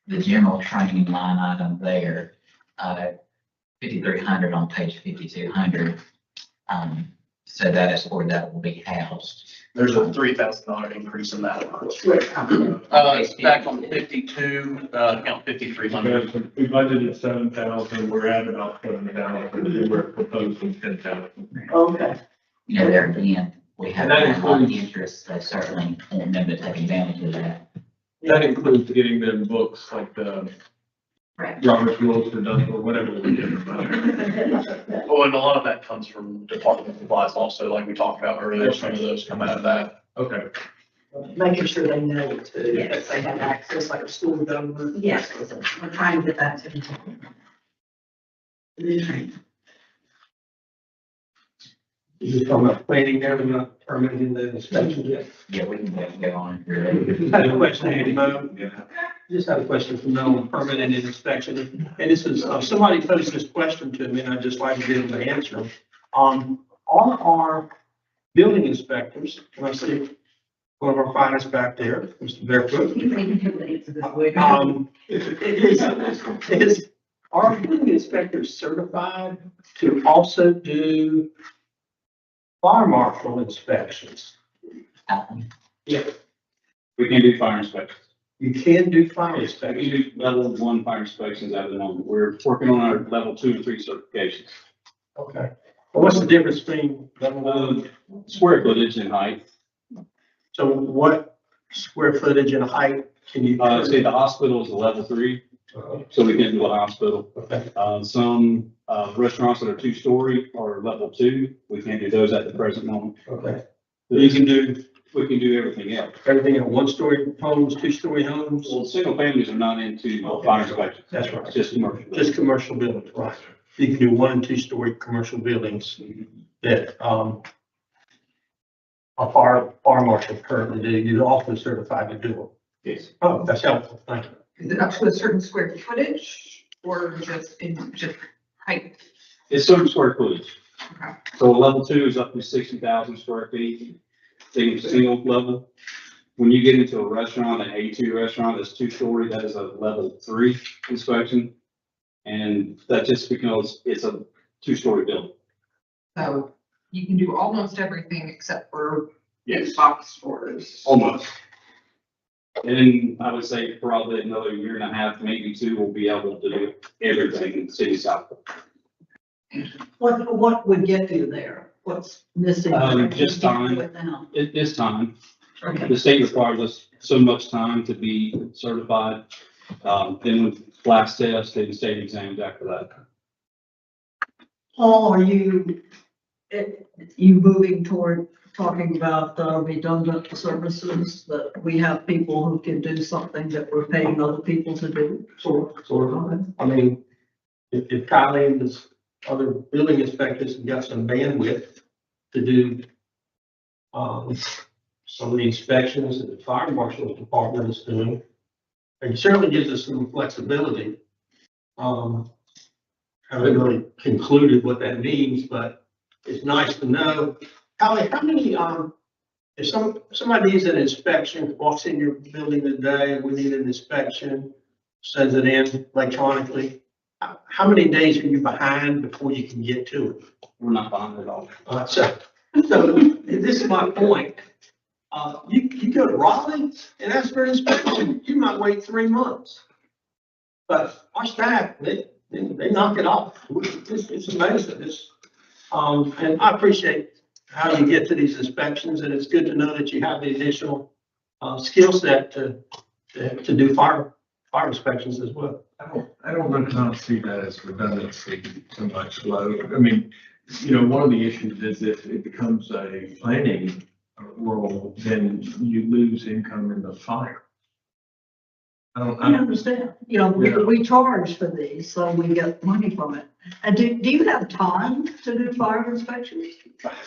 the general training line item there, 5,300 on page 5,200. So that is where that will be housed. There's a $3,000 increase in that. It's back on 52, account 5,300. We budgeted 7,000, we're at about 7,000, and we're proposing 10,000. Okay. You know, there again, we have And that a lot of includes- interest, so certainly want them to take advantage of that. That includes getting them books like the Right. Robert's Rules for Done, or whatever we did. Well, and a lot of that comes from department supplies also, like we talked about earlier, some of those come out of that. Okay. Making sure they know it too, if they have access, like a school government. Yes, we're trying to get that to them. You just talking about planning there, we're not permitting the inspection yet. Yeah, we can go on. Just had a question, Andy Mo. Just had a question from Mel on permitting and inspection. And this is, somebody posed this question to me and I'd just like to give them the answer. Are our building inspectors, and I see one of our finest back there, Mr. Barefoot. Is our building inspectors certified to also do fire marshal inspections? Yeah, We can do fire inspections. you can do fire We inspections. do level 1 fire inspections at the moment. We're working on our level 2 and 3 certifications. Okay. Well, what's the difference between level one? Square footage and height. So what square footage and height can you? Say the hospital is a level 3, so we can do a hospital. Okay. Some restaurants that are 2-story are level 2. We can't do those at the present moment. Okay. You can do we can do everything else. Everything in one-story homes, two-story homes? Well, single families are not into fire inspections. That's right. It's just commercial. Just commercial buildings, right. You can do 1 and 2-story commercial buildings that, a fire marshal currently do. You're also certified to do Yes. it. Oh, that's helpful. Thank you. Is it up to a certain square footage or just in, just height? It's certain square footage. Okay. So level 2 is up to 60,000 square feet, single level. When you get into a restaurant, an A2 restaurant that's 2-story, that is a level 3 inspection. And that's just because it's a 2-story building. So you can do almost everything except for Yes. box stores. Almost. And I would say probably another year and a half, maybe 2, we'll be able to do everything in the city of Southwood. What would get you there? What's missing? Just time. With now? It's time. Okay. The state requires us so much time to be certified. Then with class tests, then state exams after that. Paul, are you moving toward talking about redundant services, that we have people who can do something that we're paying other people to do? Sort of. I mean, if Colleen and other building inspectors have got some bandwidth to do some of the inspections that the fire marshal's department is doing, it certainly gives us some flexibility. Haven't really concluded what that means, but it's nice to know. Colleen, how many, if somebody needs an inspection, walks in your building today, we need an inspection, sends it in electronically, how many days are you behind before you can get to it? We're not behind at all. So this is my point. You go to Raleigh and ask for an inspection, you might wait 3 months. But our staff, they knock it off. It's amazing. And I appreciate how you get to these inspections, and it's good to know that you have the additional skill set to do fire inspections as well. I don't know how to see that as redundancy so much, Low. I mean, one of the issues is if it becomes a planning role, then you lose income in the fire. I understand. We charge for these, so we get money from it. And do you have time to do fire inspections?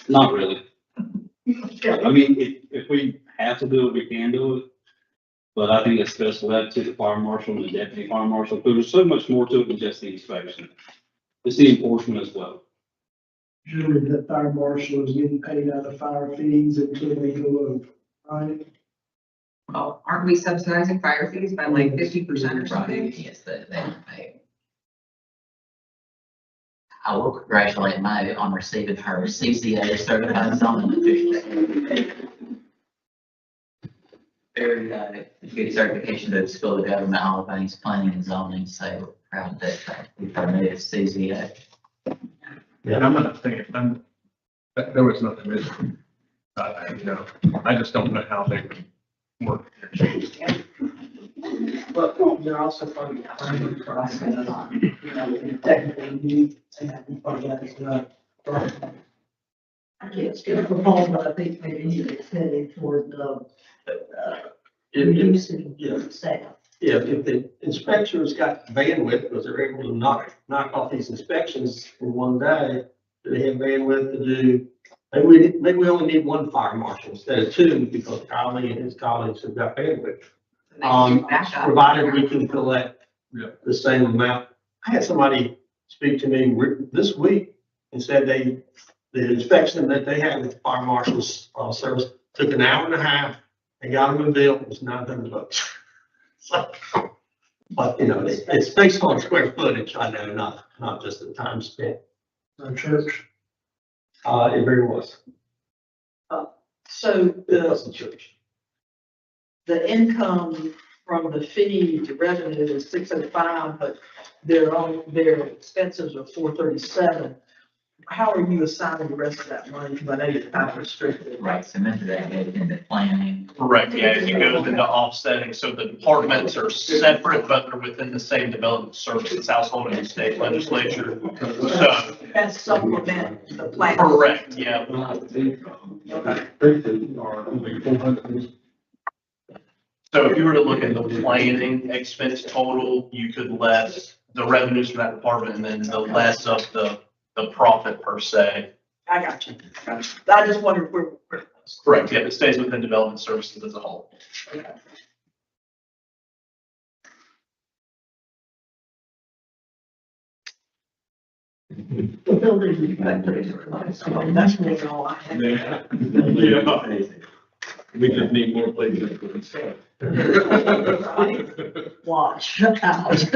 Not really. Okay. I mean, if we have to do it, we can do it. But I think it's best left to the fire marshal and the deputy fire marshal, because there's so much more to it than just the inspection. It's the enforcement as well. Usually the fire marshal is getting paid out of fire fees until they go over, right? Well, aren't we subsidizing fire fees by like 50% or something? Yes, they don't pay. I will congratulate May on receiving her CCA certified zoning official. Very good certification to the School of Government Hall of Fame's planning and zoning, so proud that we permitted CCA. And I'm not thinking, there was nothing missing. I just don't know how they would work. But they're also part of the planning process, technically you have to be part of that as well. I can't speak for Paul, but I think maybe he's heading toward reducing staff. Yeah, if the inspector's got bandwidth, because they're able to knock off these inspections in one day, do they have bandwidth to do, maybe we only need 1 fire marshal instead of 2, because Colleen and his colleagues have got bandwidth. Provided we can collect the same amount. I had somebody speak to me this week and said the inspection that they had with the fire marshal's service took an hour and a half. They got them a bill, it was $900. But it's based on square footage, I know, not just the time spent. No church. It very was. So It wasn't church. the income from the fee to revenue is 605, but their expenses are 437. How are you assigning the rest of that money? Because I know you're kind of restricted. Right, so much of that goes into planning. Correct, yeah, it goes into offsetting, so the departments are separate, but they're within the same development services, household and state legislature. So That supplement the plan. Correct, yeah. So if you were to look at the planning expense total, you could less the revenues from that department and then the less of the profit per se. I got you. I just wondered where. Correct, yeah, it stays within development services as a whole. The building inspector, that's really all I have. Yeah. We just need more places to install. Watch out.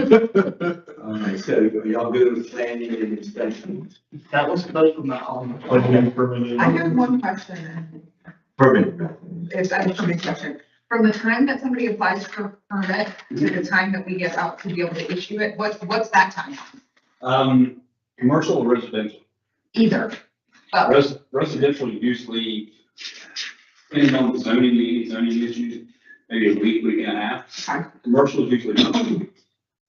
All right, so y'all good with planning and inspection? That was both of my own. I have one question, Permit. it's a permit question. From the time that somebody applies for a permit to the time that we get out to be able to issue it, what's that time? Commercial or residential? Either. But Residential usually, depending on the zoning issues, maybe a week and a half. Okay. Commercial is usually about 2 weeks.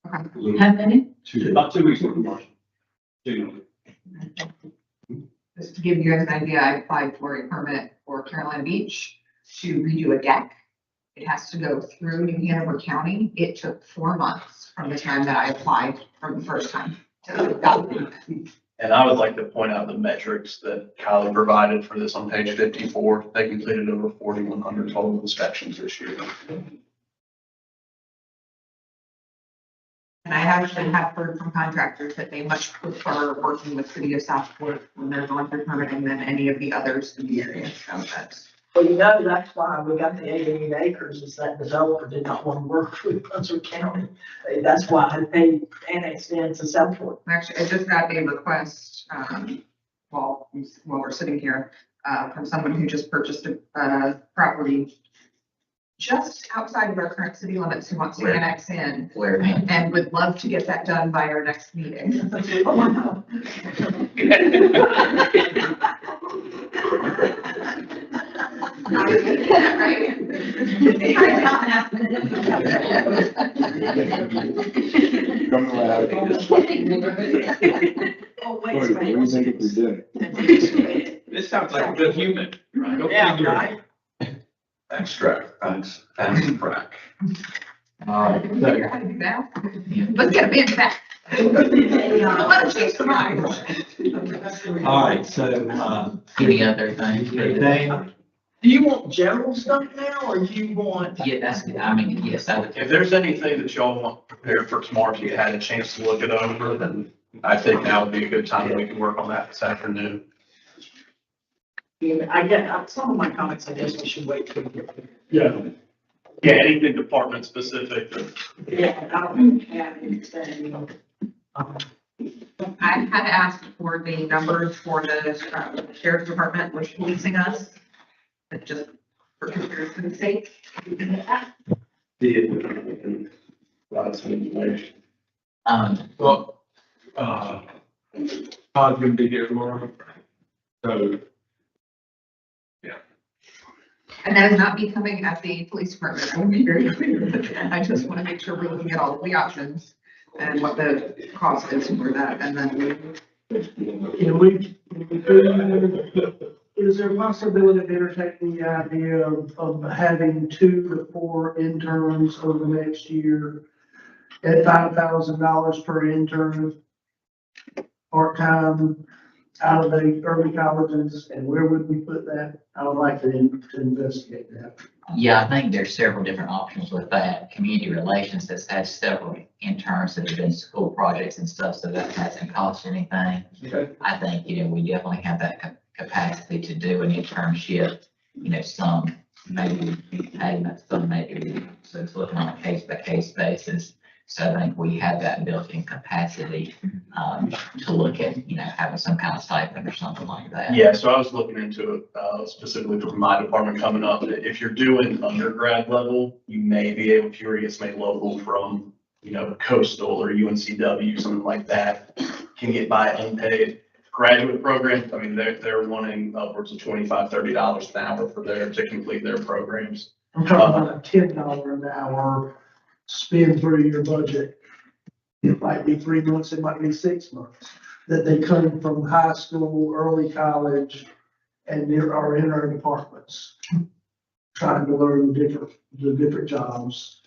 Okay. How many? About 2 weeks for commercial. Generally. Just to give you guys an idea, I applied for a permit for Carolina Beach to redo a deck. It has to go through New Hanover County. It took 4 months from the time that I applied from the first time. And I would like to point out the metrics that Kylie provided for this on page 54. They completed over 4,100 total inspections this year. And I actually have heard from contractors that they much prefer working with City of Southport when they're going through permitting than any of the others in the area. So that's, Well, you know, that's why we got the 88 acres, is that developer did not want to work with Brunswick County. That's why they annexed into Southport. actually, I just got a request, while we're sitting here, from someone who just purchased a property just outside of our current city limits who wants to Where? annex in Where, and would love to get that done by our next meeting. Oh, wait, This sounds like a good human. Go yeah, figure. right? Extract, extract. all right. Figure out how to do that. Let's get a bid back. Let us change the mind. All right, so, Any other things? anything? Do you want general stuff now, or do you want? Yeah, that's, I mean, yes, I would. If there's anything that y'all want prepared for tomorrow, if you had a chance to look it over, then I think now would be a good time that we can work on that this afternoon. I get, some of my comments, I guess we should wait till. Yeah. Yeah, anything department specific. Yeah, I don't have anything. I had asked for the numbers for the sheriff's department, which is leasing us, but just for comparison's sake. Lots of information. Well, Todd's gonna be here tomorrow. So, And that is not me coming at the police department. I will be very clear with that. I just want to make sure we're looking at all of the options and what the cost is for that. And then Can we, is there a possibility of entertaining the idea of having 2 to 4 interns over the next year at $5,000 per intern, part-time, out of the early colleges, and where would we put that? I would like to investigate that. Yeah, I think there's several different options with that. Community relations has several interns that have been school projects and stuff, so that hasn't cost anything. okay. I think, we definitely have that capacity to do an internship, some maybe payment, some maybe, so it's looking on a case by case basis. So I think we have that built-in capacity, to look at, having some kind of stipend or something like that. Yeah, so I was looking into it, specifically for my department coming up. If you're doing undergrad level, you may be able, if you were to get somebody local from, Coastal or UNCW, something like that, can get by unpaid. Graduate programs, I mean, they're wanting upwards of $25, $30 an hour to complete their programs. I'm talking about a $10 an hour spend through your budget. It might be 3 months, it might be 6 months. that they come from high school, early college, and they are in our departments, trying to learn the different jobs.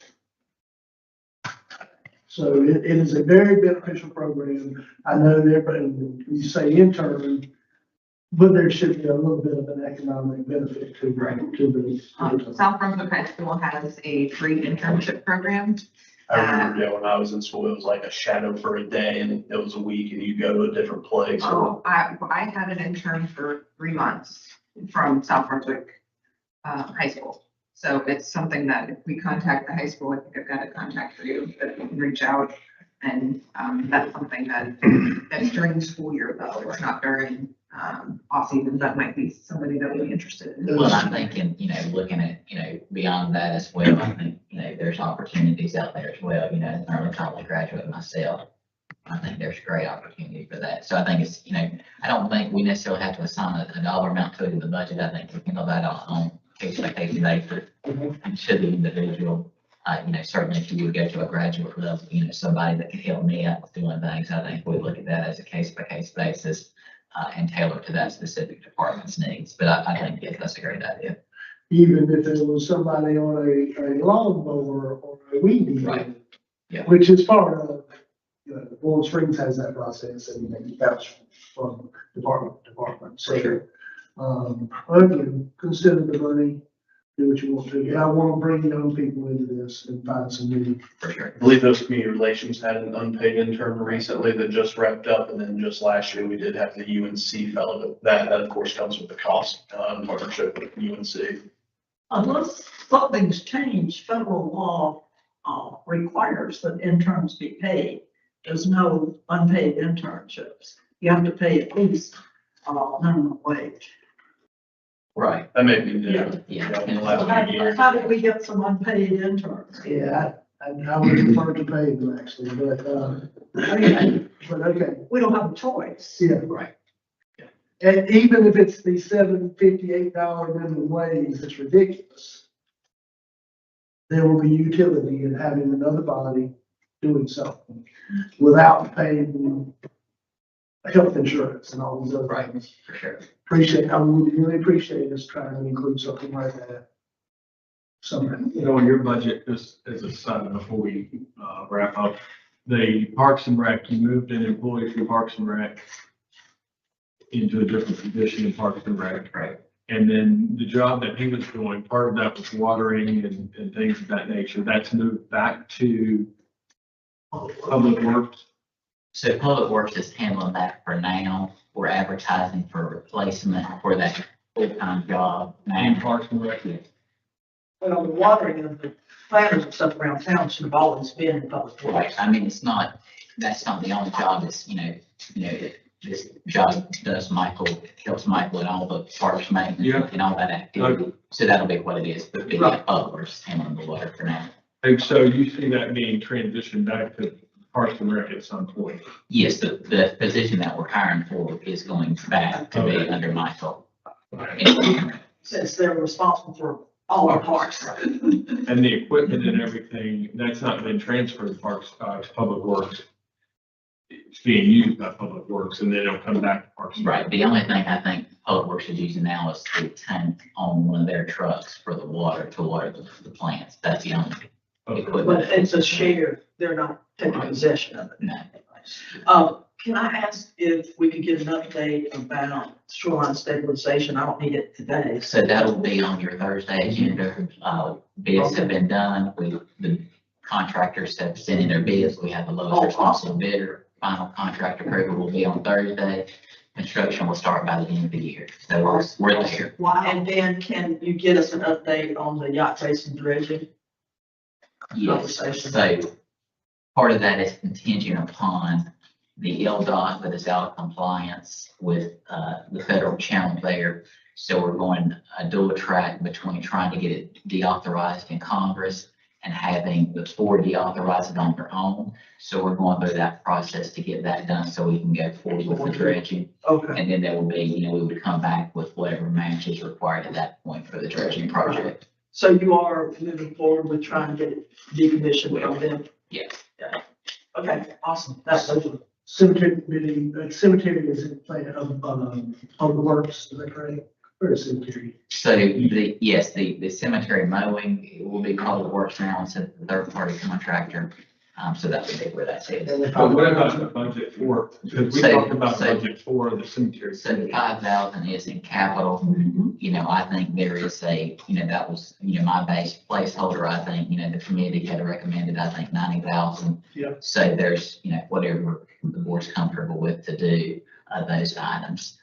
So it is a very beneficial program. I know when you say intern, but there should be a little bit of an economic benefit to the. South Brunswick High School has a free internship program. I remember, yeah, when I was in school, it was like a shadow for a day and it was a week and you go to a different place. Oh, I had an intern for 3 months from South Brunswick, High School. So it's something that if we contact the high school, I think I've got a contact for you, that we can reach out. And, that's something that's during the school year though, it's not during, off season, that might be somebody that would be interested in. Well, I'm thinking, looking at, beyond that as well, I think, there's opportunities out there as well, as an early college graduate myself. I think there's great opportunity for that. So I think it's, I don't think we necessarily have to assign a dollar amount to it in the budget. I think we can go that on case by case basis and to the individual. Certainly if you would go to a graduate level, somebody that can help me out with doing things, I think we look at that as a case by case basis and tailor to that specific department's needs. But I think that's a great idea. Even if there was somebody on a lawnmower or a weed eater. Right. Yeah. Which is part of, Bowling Springs has that process and they vouch from department to department. So, again, consider the money, do what you want to. Yeah, I want to bring young people into this and find some new. For sure. I believe those community relations had an unpaid intern recently that just wrapped up, and then just last year we did have the UNC fellow. That of course comes with the cost, partnership with UNC. Unless something's changed, federal law, requires that interns be paid. There's no unpaid internships. You have to pay at least, minimum wage. Right. That may be new. Yeah. In the So last few years. how did we get some unpaid interns? Yeah, I would prefer to pay them actually, but okay. We don't have a choice. Yeah. Right. And even if it's the $7.58 minimum wage, it's ridiculous. There will be utility in having another body doing something without paying health insurance and all these other Right. things. For sure. I would really appreciate us trying to include something like that. Somehow. In your budget, just as a side before we wrap up, the Parks and Rec, you moved an employee from Parks and Rec into a different position in Parks and Rec. Right. And then the job that he was doing, part of that was watering and things of that nature. That's moved back to Public Works. So Public Works is handling that for now. We're advertising for a replacement for that full-time job And now. Parks and Rec. Well, the watering of the planters and stuff around town should have always been in public Right. works. I mean, that's not the only job. It's, this job helps Michael and all the parks maintenance Yeah. and all that activity. So that'll be what it is. But yeah, Public Works is handling the water for now. And so you see that being transitioned back to Parks and Rec at some point. Yes, the position that we're hiring for is going back to be Okay. under Michael. Since they're responsible for all our parks. And the equipment and everything, that's not been transferred to Parks, to Public Works. It's being used by Public Works and then it'll come back to Parks. and Rec. Right, the only thing I think Public Works is using now is the tank on one of their trucks for the water to water the plants. That's the only Okay. equipment. But it's a share, they're not taking possession of it. No. Can I ask if we could get an update about shoreline stabilization? I don't need it today. So that'll be on your Thursday agenda. Bids have been done. The contractors have sent in their bids. We have the lowest responsible bidder. Final contract approval will be on Thursday. Construction will start by the end of the year. So we're there. And then can you get us an update on the yacht racing dredging? Yes, Conversation. so part of that is contingent upon the LDOT that is out of compliance with the federal channel there. So we're going a dual track between trying to get it deauthorized in Congress and having the board deauthorize it on their own. So we're going through that process to get that done so we can go forward with the dredging. Okay. And then there will be, we would come back with whatever match is required at that point for the dredging project. So you are moving forward with trying to get it decommissioned from them? Yes. Okay, awesome. That's those are cemetery committee, cemetery is in plan of the works, is that correct? Or cemetery? So yes, the cemetery mowing, it will be Public Works now instead of the third-party contractor. So that would be where that's headed. But what about the budget for, because we So- talked about so- budget for the cemetery. So the 5,000 is in capital. You know, I think there is that was, my base placeholder. I think, the committee had recommended, I think 90,000. Yeah. So there's, whatever the board's comfortable with to do, those items.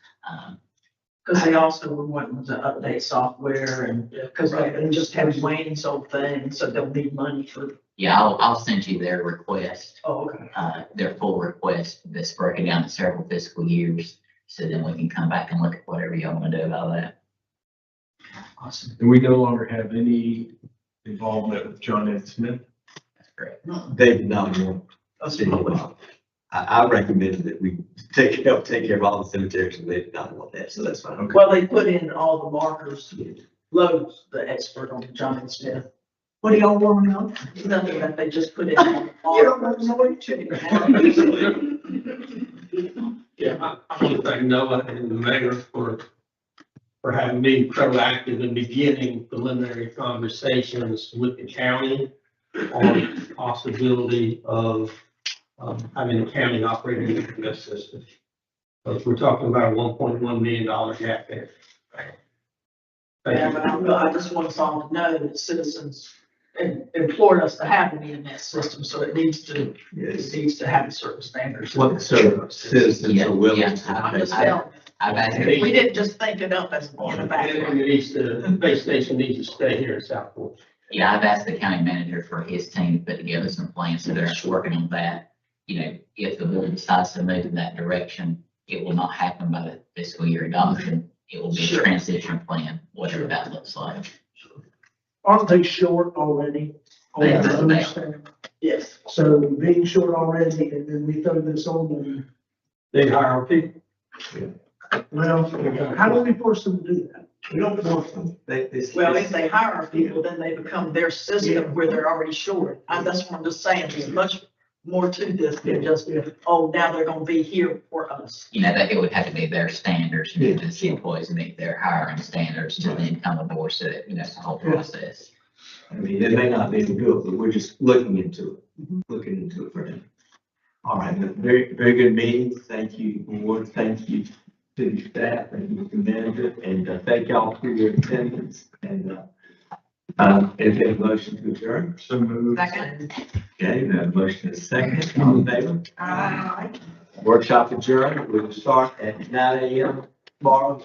Because they also were wanting to update software and, because they just have Wayne's old thing, so they'll need money for, Yeah, I'll send you their request, oh, okay. their full request that's broken down to several fiscal years. So then we can come back and look at whatever y'all want to do about that. Awesome. And we no longer have any involvement with John Ed Smith. That's correct. They did not want That's city probably, involved. I recommended that we take care of all the cemeteries, and they did not want that, so that's fine. well, they put in all the markers, Lowe's, the expert on John Smith. What do y'all want to know? Nothing, that they just put in. all- You don't want to know what Yeah, I want to thank Noah and the mayor for having been proactive in beginning preliminary conversations with the county on the possibility of having the county operating the best system. Because we're talking about a $1.1 million gap there. Yeah, Thank but I just want us all to know that citizens implored us to have an EMS system, so it needs to have certain standards. What so citizens are willing Yeah, to I'm pay. just telling I've asked, you, we didn't just think it up as in the you. background. And it needs to, the base station needs to stay here in Southport. I've asked the county manager for his team to put together some plans, so they're working on that. If the board decides to move in that direction, it will not happen by the fiscal year adoption. It will be a Sure. transition plan, whatever that looks like. Aren't they short already? They are. I understand. Yes. So being short already, and then we throw this on them, They hire people. well, how do we force them to do that? We don't force them. Well, if they hire our people, then they become their system where they're already short. That's what I'm just saying. There's much more to this than just, oh, now they're gonna be here for us. That it would have to be their standards, the employees meet their hiring standards to then come aboard, so that, it's the whole process. I mean, they may not be able to do it, but we're just looking into it for them. All right, very, very good meeting. Thank you, board. Thank you to the staff, thank you to the manager, and thank y'all for your attendance. And is there a motion to adjourn? So moved. Second. Okay, the motion is second. All in favor? Workshop adjourned. We will start at 9 a.m. tomorrow.